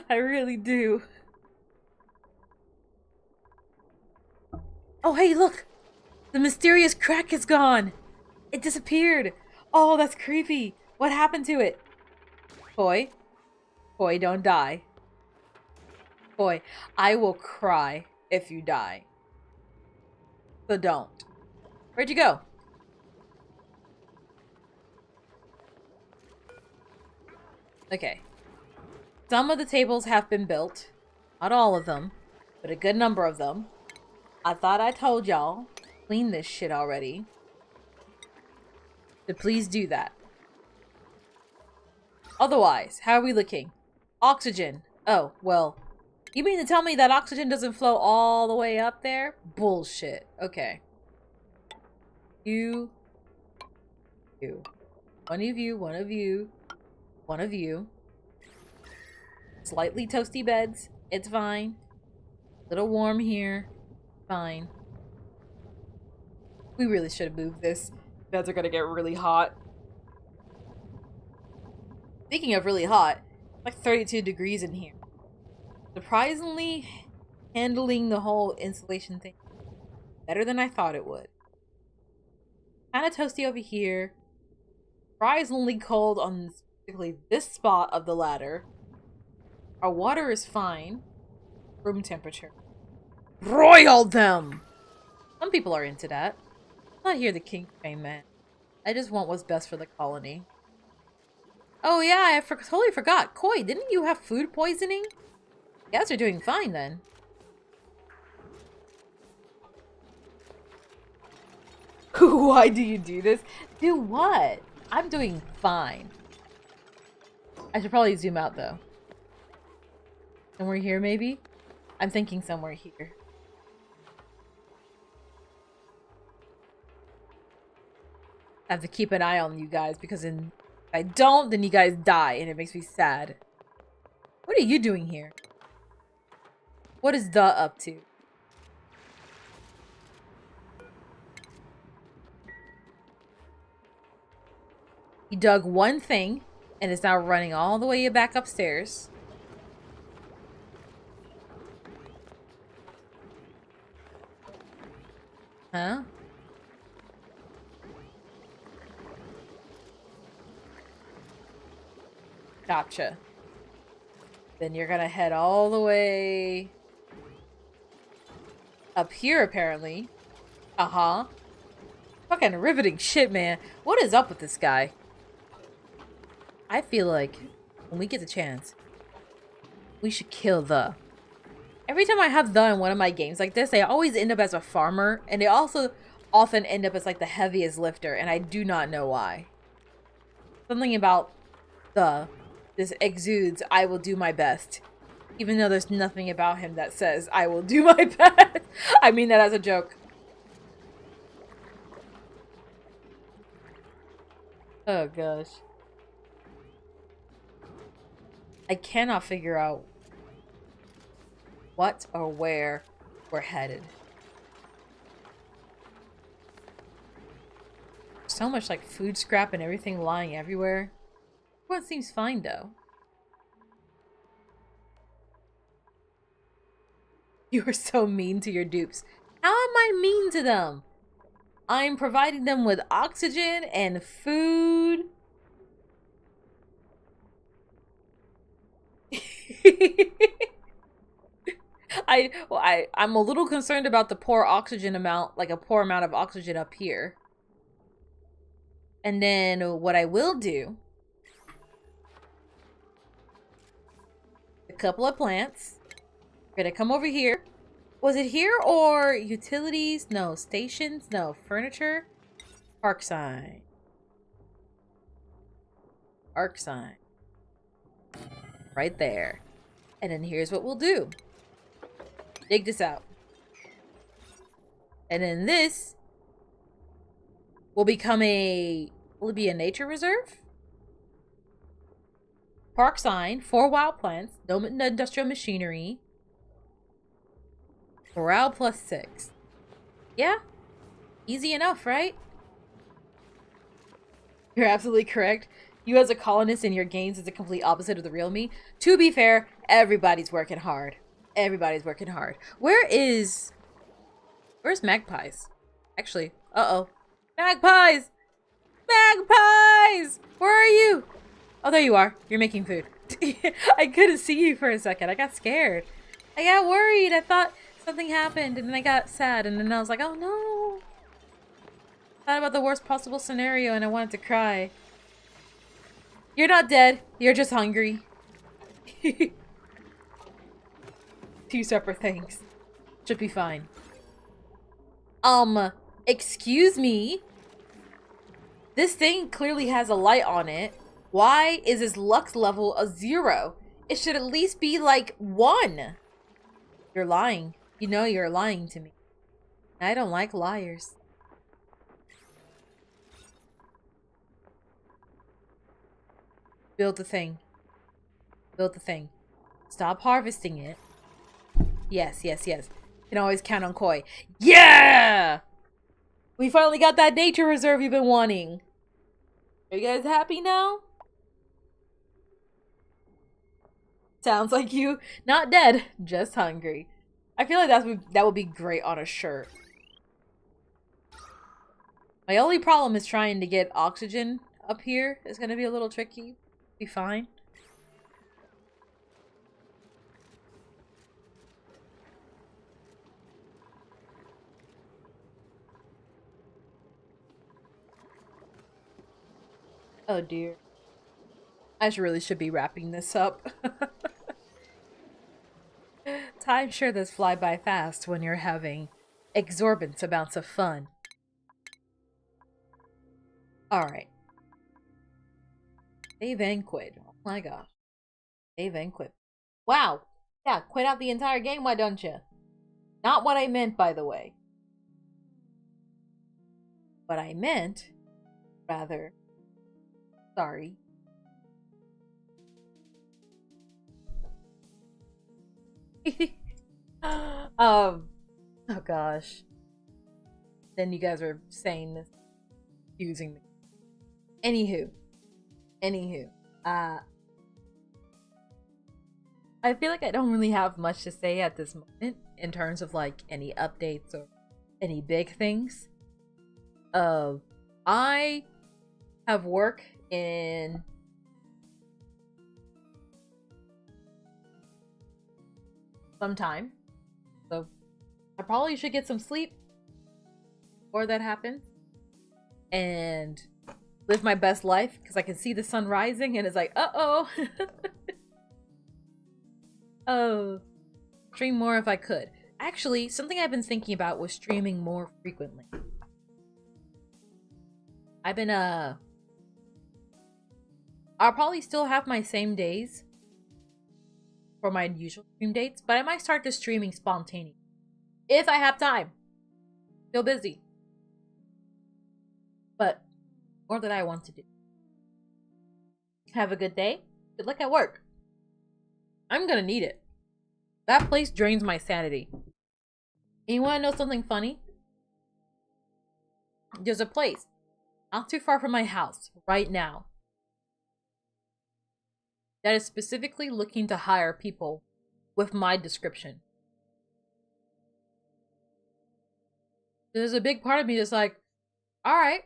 I really do. Oh, hey, look! The mysterious crack is gone! It disappeared! Oh, that's creepy! What happened to it? Boy. Boy, don't die. Boy, I will cry if you die. So don't. Where'd you go? Okay. Some of the tables have been built. Not all of them, but a good number of them. I thought I told y'all, clean this shit already. So please do that. Otherwise, how are we looking? Oxygen. Oh, well. You mean to tell me that oxygen doesn't flow all the way up there? Bullshit. Okay. You. One of you, one of you, one of you. Slightly toasty beds. It's fine. Little warm here. Fine. We really should have moved this. Beds are gonna get really hot. Speaking of really hot, it's like 32 degrees in here. Surprisingly, handling the whole insulation thing better than I thought it would. Kind of toasty over here. Surprisingly cold on specifically this spot of the ladder. Our water is fine. Room temperature. Broil them! Some people are into that. I'm not here the king fame man. I just want what's best for the colony. Oh yeah, I totally forgot. Koi, didn't you have food poisoning? You guys are doing fine then. Why do you do this? Do what? I'm doing fine. I should probably zoom out though. Somewhere here maybe? I'm thinking somewhere here. I have to keep an eye on you guys because if I don't, then you guys die and it makes me sad. What are you doing here? What is the up to? He dug one thing and is now running all the way back upstairs. Huh? Gotcha. Then you're gonna head all the way up here, apparently. Uh-huh. Fucking riveting shit, man. What is up with this guy? I feel like when we get the chance, we should kill the. Every time I have the in one of my games like this, they always end up as a farmer, and they also often end up as like the heaviest lifter, and I do not know why. Something about this exudes, I will do my best. Even though there's nothing about him that says, I will do my best. I mean that as a joke. Oh gosh. I cannot figure out what or where we're headed. So much like food scrap and everything lying everywhere. Everyone seems fine though. You are so mean to your dupes. How am I mean to them? I'm providing them with oxygen and food. I'm a little concerned about the poor oxygen amount, like a poor amount of oxygen up here. And then what I will do, a couple of plants. We're gonna come over here. Was it here or utilities? No. Stations? No. Furniture? Park sign. Arc sign. Right there. And then here's what we'll do. Dig this out. And then this will become a... Will it be a nature reserve? Park sign. 4 wild plants. No industrial machinery. Morale +6. Yeah? Easy enough, right? You're absolutely correct. You as a colonist in your games is the complete opposite of the real me. To be fair, everybody's working hard. Everybody's working hard. Where's Magpies? Actually, uh-oh. Magpies! Magpies! Where are you? Oh, there you are. You're making food. I couldn't see you for a second. I got scared. I got worried. I thought something happened, and then I got sad, and then I was like, oh no. I thought about the worst possible scenario, and I wanted to cry. You're not dead. You're just hungry. 2 separate things. Should be fine. Excuse me? This thing clearly has a light on it. Why is his lux level a 0? It should at least be like 1. You're lying. You know you're lying to me. I don't like liars. Build the thing. Build the thing. Stop harvesting it. Yes, yes, yes. You can always count on Koi. Yeah! We finally got that nature reserve you've been wanting. Are you guys happy now? Sounds like you not dead, just hungry. I feel like that would be great on a shirt. My only problem is trying to get oxygen up here. It's gonna be a little tricky. Be fine. Oh dear. Really should be wrapping this up. Time sure does fly by fast when you're having exorbitant amounts of fun. Alright. Save and quit. Oh my gosh. Save and quit. Wow. Yeah, quit out the entire game, why don't you? Not what I meant, by the way. What I meant, rather, sorry. Oh gosh. Then you guys are saying this, using me. Anywho, Anywho, I feel like I don't really have much to say at this moment in terms of like any updates or any big things. I have work in some time, so I probably should get some sleep before that happens and live my best life because I can see the sun rising and it's like, uh-oh. Oh, stream more if I could. Actually, something I've been thinking about was streaming more frequently. I've been, I'll probably still have my same days for my usual stream dates, but I might start just streaming spontaneously. If I have time. Still busy. But more than I want to do. Have a good day. Good luck at work. I'm gonna need it. That place drains my sanity. And you wanna know something funny? There's a place not too far from my house right now that is specifically looking to hire people with my description. There's a big part of me that's like, alright,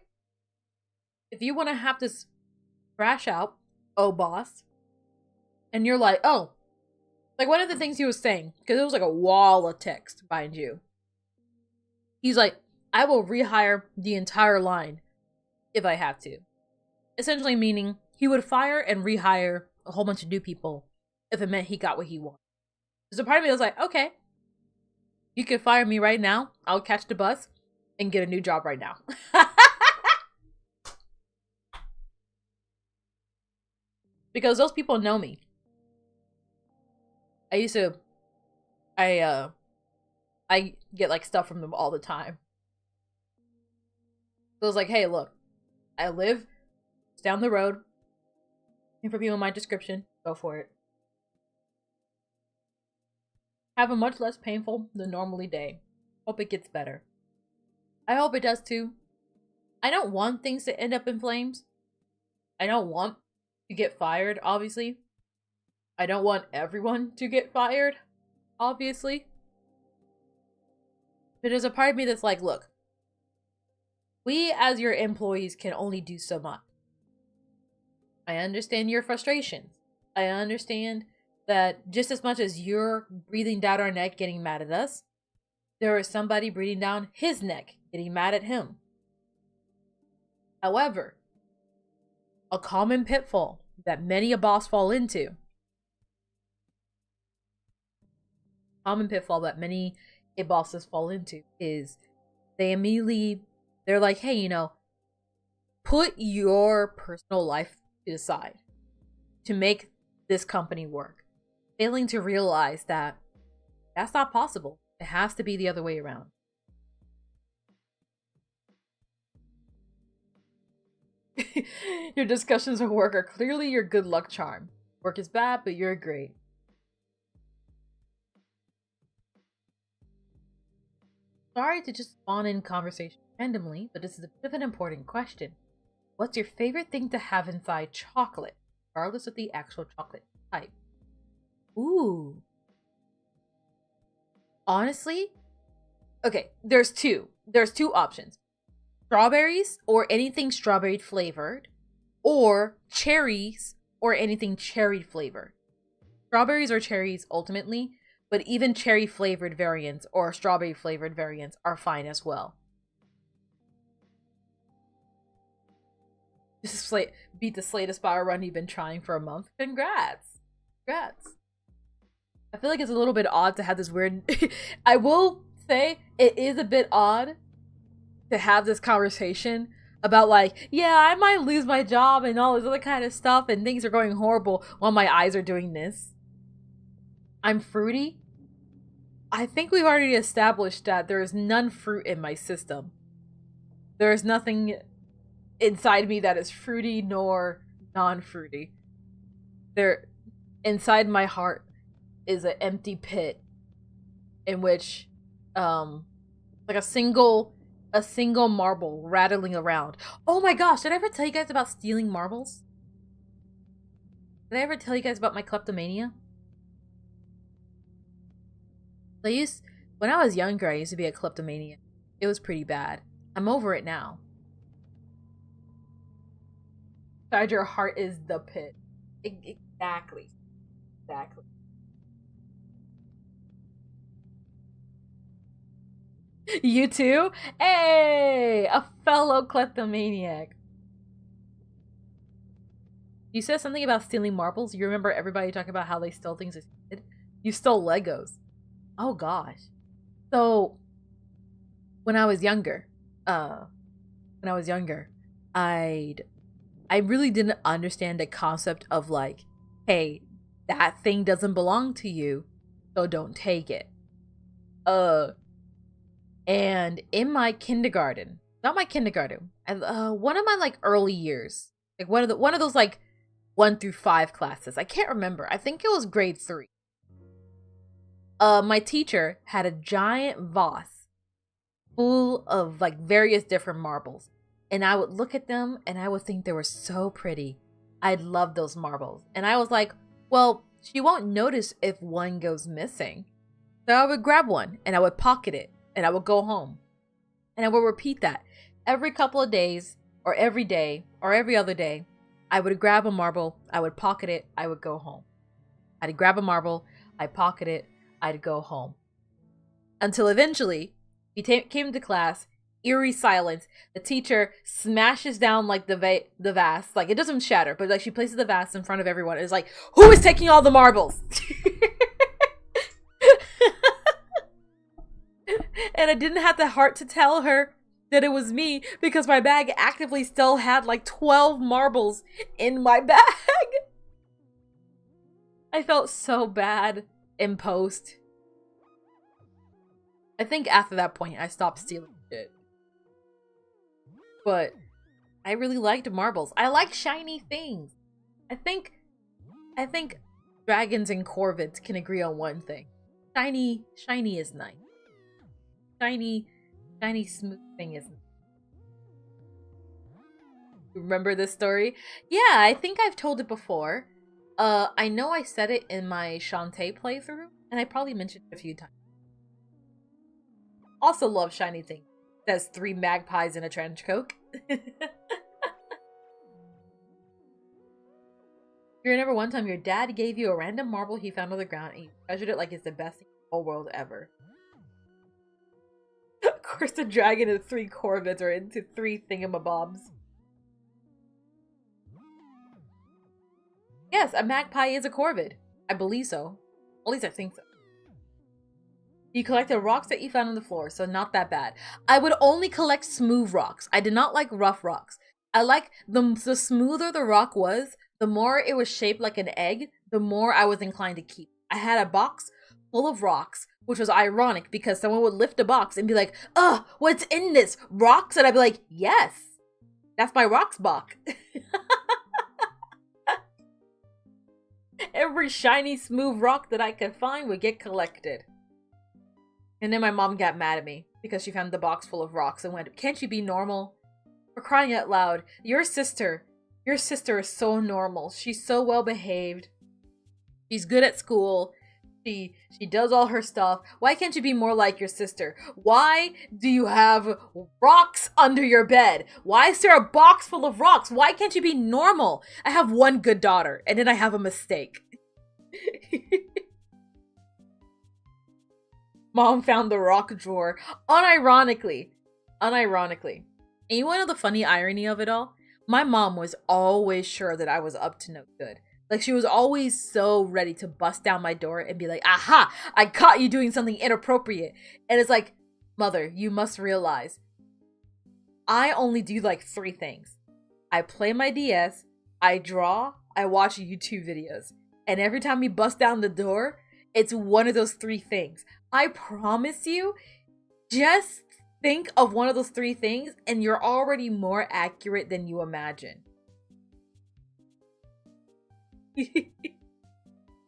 if you want to have this crash out, oh boss, and you're like, oh, like one of the things he was saying, because it was like a wall of text behind you. He's like, I will rehire the entire line if I have to. Essentially meaning he would fire and rehire a whole bunch of new people if it meant he got what he wanted. There's a part of me that was like, okay, you can fire me right now. I'll catch the bus and get a new job right now. Because those people know me. I get like stuff from them all the time. So I was like, hey, look, I live down the road. And for people in my description, go for it. Have a much less painful than normally day. Hope it gets better. I hope it does too. I don't want things to end up in flames. I don't want to get fired, obviously. I don't want everyone to get fired, obviously. But there's a part of me that's like, look, we as your employees can only do so much. I understand your frustrations. I understand that just as much as you're breathing down our neck getting mad at us, there is somebody breathing down his neck getting mad at him. However, a common pitfall that many a boss fall into, bosses fall into is they're like, hey, you know, put your personal life to the side to make this company work. Failing to realize that that's not possible. It has to be the other way around. Your discussions at work are clearly your good luck charm. Work is bad, but you're great. Sorry to just spawn in conversation randomly, but this is a bit of an important question. What's your favorite thing to have inside chocolate, regardless of the actual chocolate type? Ooh. Honestly, okay, there's two options. Strawberries or anything strawberry flavored, or cherries or anything cherry flavored. Strawberries or cherries ultimately, but even cherry flavored variants or strawberry flavored variants are fine as well. This is beat the Slay the Spire run you've been trying for a month. Congrats. Congrats. I feel like it's a little bit odd to have this weird... I will say it is a bit odd to have this conversation about like, yeah, I might lose my job and all this other kind of stuff and things are going horrible while my eyes are doing this. I'm fruity. I think we've already established that there is none fruit in my system. There is nothing inside me that is fruity nor non-fruity. There, inside my heart is an empty pit in which, like a single marble rattling around. Oh my gosh, did I ever tell you guys about stealing marbles? Did I ever tell you guys about my kleptomania? When I was younger, I used to be a kleptomaniac. It was pretty bad. I'm over it now. Inside your heart is the pit. Exactly. Exactly. You too? Hey! A fellow kleptomaniac. You said something about stealing marbles. You remember everybody talking about how they stole things as a kid? You stole Legos. Oh gosh. So when I was younger, I really didn't understand the concept of like, hey, that thing doesn't belong to you, so don't take it. And in my kindergarten, not my kindergarten, one of my like early years, like one of those like 1 through 5 classes. I can't remember. I think it was grade 3. My teacher had a giant vase full of like various different marbles. And I would look at them and I would think they were so pretty. I'd love those marbles. And I was like, well, she won't notice if one goes missing. So I would grab one and I would pocket it and I would go home. And I would repeat that every couple of days or every day or every other day. I would grab a marble, I would pocket it, I would go home. I'd grab a marble, I'd pocket it, I'd go home. Until eventually, he came to class, eerie silence. The teacher smashes down like the vase, like it doesn't shatter, but like she places the vase in front of everyone. It's like, who is taking all the marbles? And I didn't have the heart to tell her that it was me because my bag actively still had like 12 marbles in my bag. I felt so bad in post. I think after that point, I stopped stealing shit. But I really liked marbles. I like shiny things. I think dragons and corvids can agree on one thing. Shiny is nice. Shiny smooth thing is nice. Remember this story? Yeah, I think I've told it before. I know I said it in my Shantae playthrough, and I probably mentioned it a few times. Also love shiny things. There's 3 magpies in a trench coat. You remember one time your dad gave you a random marble he found on the ground and you treasured it like it's the best thing in the whole world ever. Of course the dragon and the 3 corvids are into 3 thingamabobs. Yes, a magpie is a corvid. I believe so. At least I think so. You collected rocks that you found on the floor, so not that bad. I would only collect smooth rocks. I did not like rough rocks. I like the smoother the rock was, the more it was shaped like an egg, the more I was inclined to keep. I had a box full of rocks, which was ironic because someone would lift a box and be like, "Ugh, what's in this? Rocks?" And I'd be like, "Yes, that's my rocks box." Every shiny, smooth rock that I could find would get collected. And then my mom got mad at me because she found the box full of rocks and went, "Can't you be normal? For crying out loud, your sister is so normal. She's so well behaved. She's good at school. She does all her stuff. Why can't you be more like your sister? Why do you have rocks under your bed? Why is there a box full of rocks? Why can't you be normal? I have one good daughter, and then I have a mistake." Mom found the rock drawer. Unironically. And you want to know the funny irony of it all? My mom was always sure that I was up to no good. Like, she was always so ready to bust down my door and be like, "Aha! I caught you doing something inappropriate." And it's like, "Mother, you must realize, I only do like 3 things. I play my DS, I draw, I watch YouTube videos. And every time you bust down the door, it's one of those 3 things. I promise you, just think of one of those 3 things and you're already more accurate than you imagine."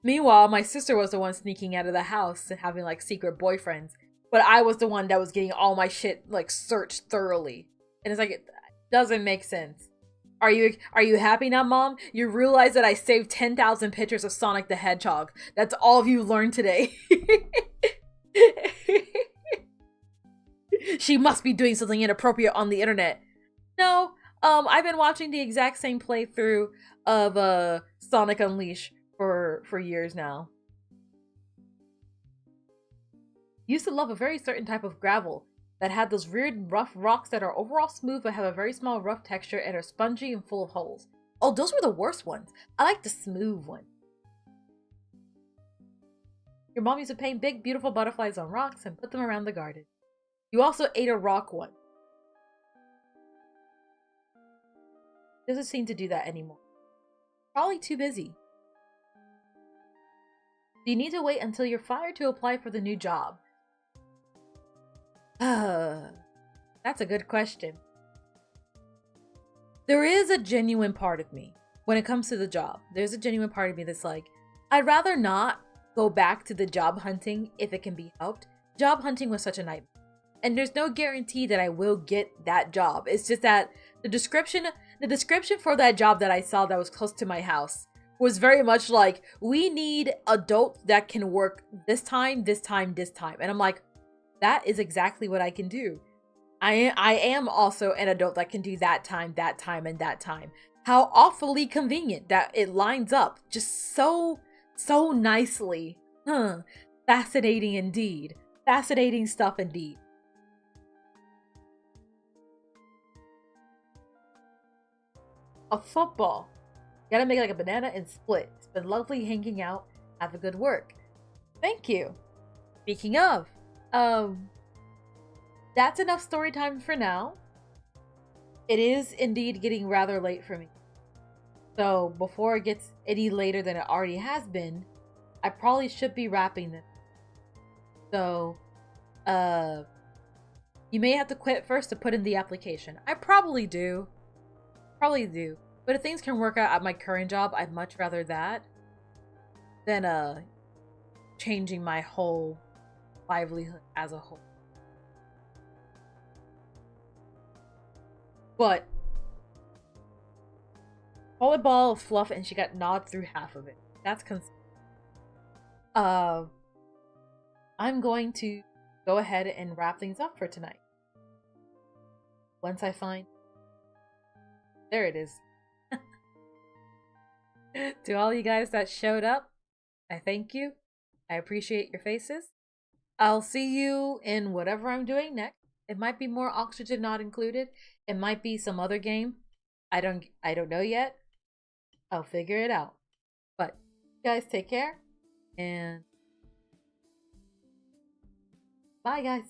Meanwhile, my sister was the one sneaking out of the house and having like secret boyfriends. But I was the one that was getting all my shit like searched thoroughly. And it's like, it doesn't make sense. Are you happy now, Mom? You realize that I saved 10,000 pictures of Sonic the Hedgehog. That's all of you learned today. She must be doing something inappropriate on the internet. No, I've been watching the exact same playthrough of Sonic Unleashed for years now. Used to love a very certain type of gravel that had those weird rough rocks that are overall smooth but have a very small rough texture and are spongy and full of holes. Oh, those were the worst ones. I like the smooth one. Your mom used to paint big, beautiful butterflies on rocks and put them around the garden. You also ate a rock one. Doesn't seem to do that anymore. Probably too busy. Do you need to wait until you're fired to apply for the new job? That's a good question. There is a genuine part of me when it comes to the job. There's a genuine part of me that's like, I'd rather not go back to the job hunting if it can be helped. Job hunting was such a nightmare. And there's no guarantee that I will get that job. It's just that the description for that job that I saw that was close to my house was very much like, we need adults that can work this time, this time, this time. And I'm like, that is exactly what I can do. I am also an adult that can do that time, and that time. How awfully convenient that it lines up just so nicely. Fascinating indeed. Fascinating stuff indeed. A football. Gotta make it like a banana and split. It's been lovely hanging out. Have a good work. Thank you. Speaking of, that's enough story time for now. It is indeed getting rather late for me. So before it gets any later than it already has been, I probably should be wrapping this. So, you may have to quit first to put in the application. I probably do. But if things can work out at my current job, I'd much rather that than changing my whole livelihood as a whole. But call a ball of fluff and she got gnawed through half of it. That's I'm going to go ahead and wrap things up for tonight. Once I find... There it is. To all you guys that showed up, I thank you. I appreciate your faces. I'll see you in whatever I'm doing next. It might be more Oxygen Not Included. It might be some other game. I don't know yet. I'll figure it out. But you guys take care and bye guys.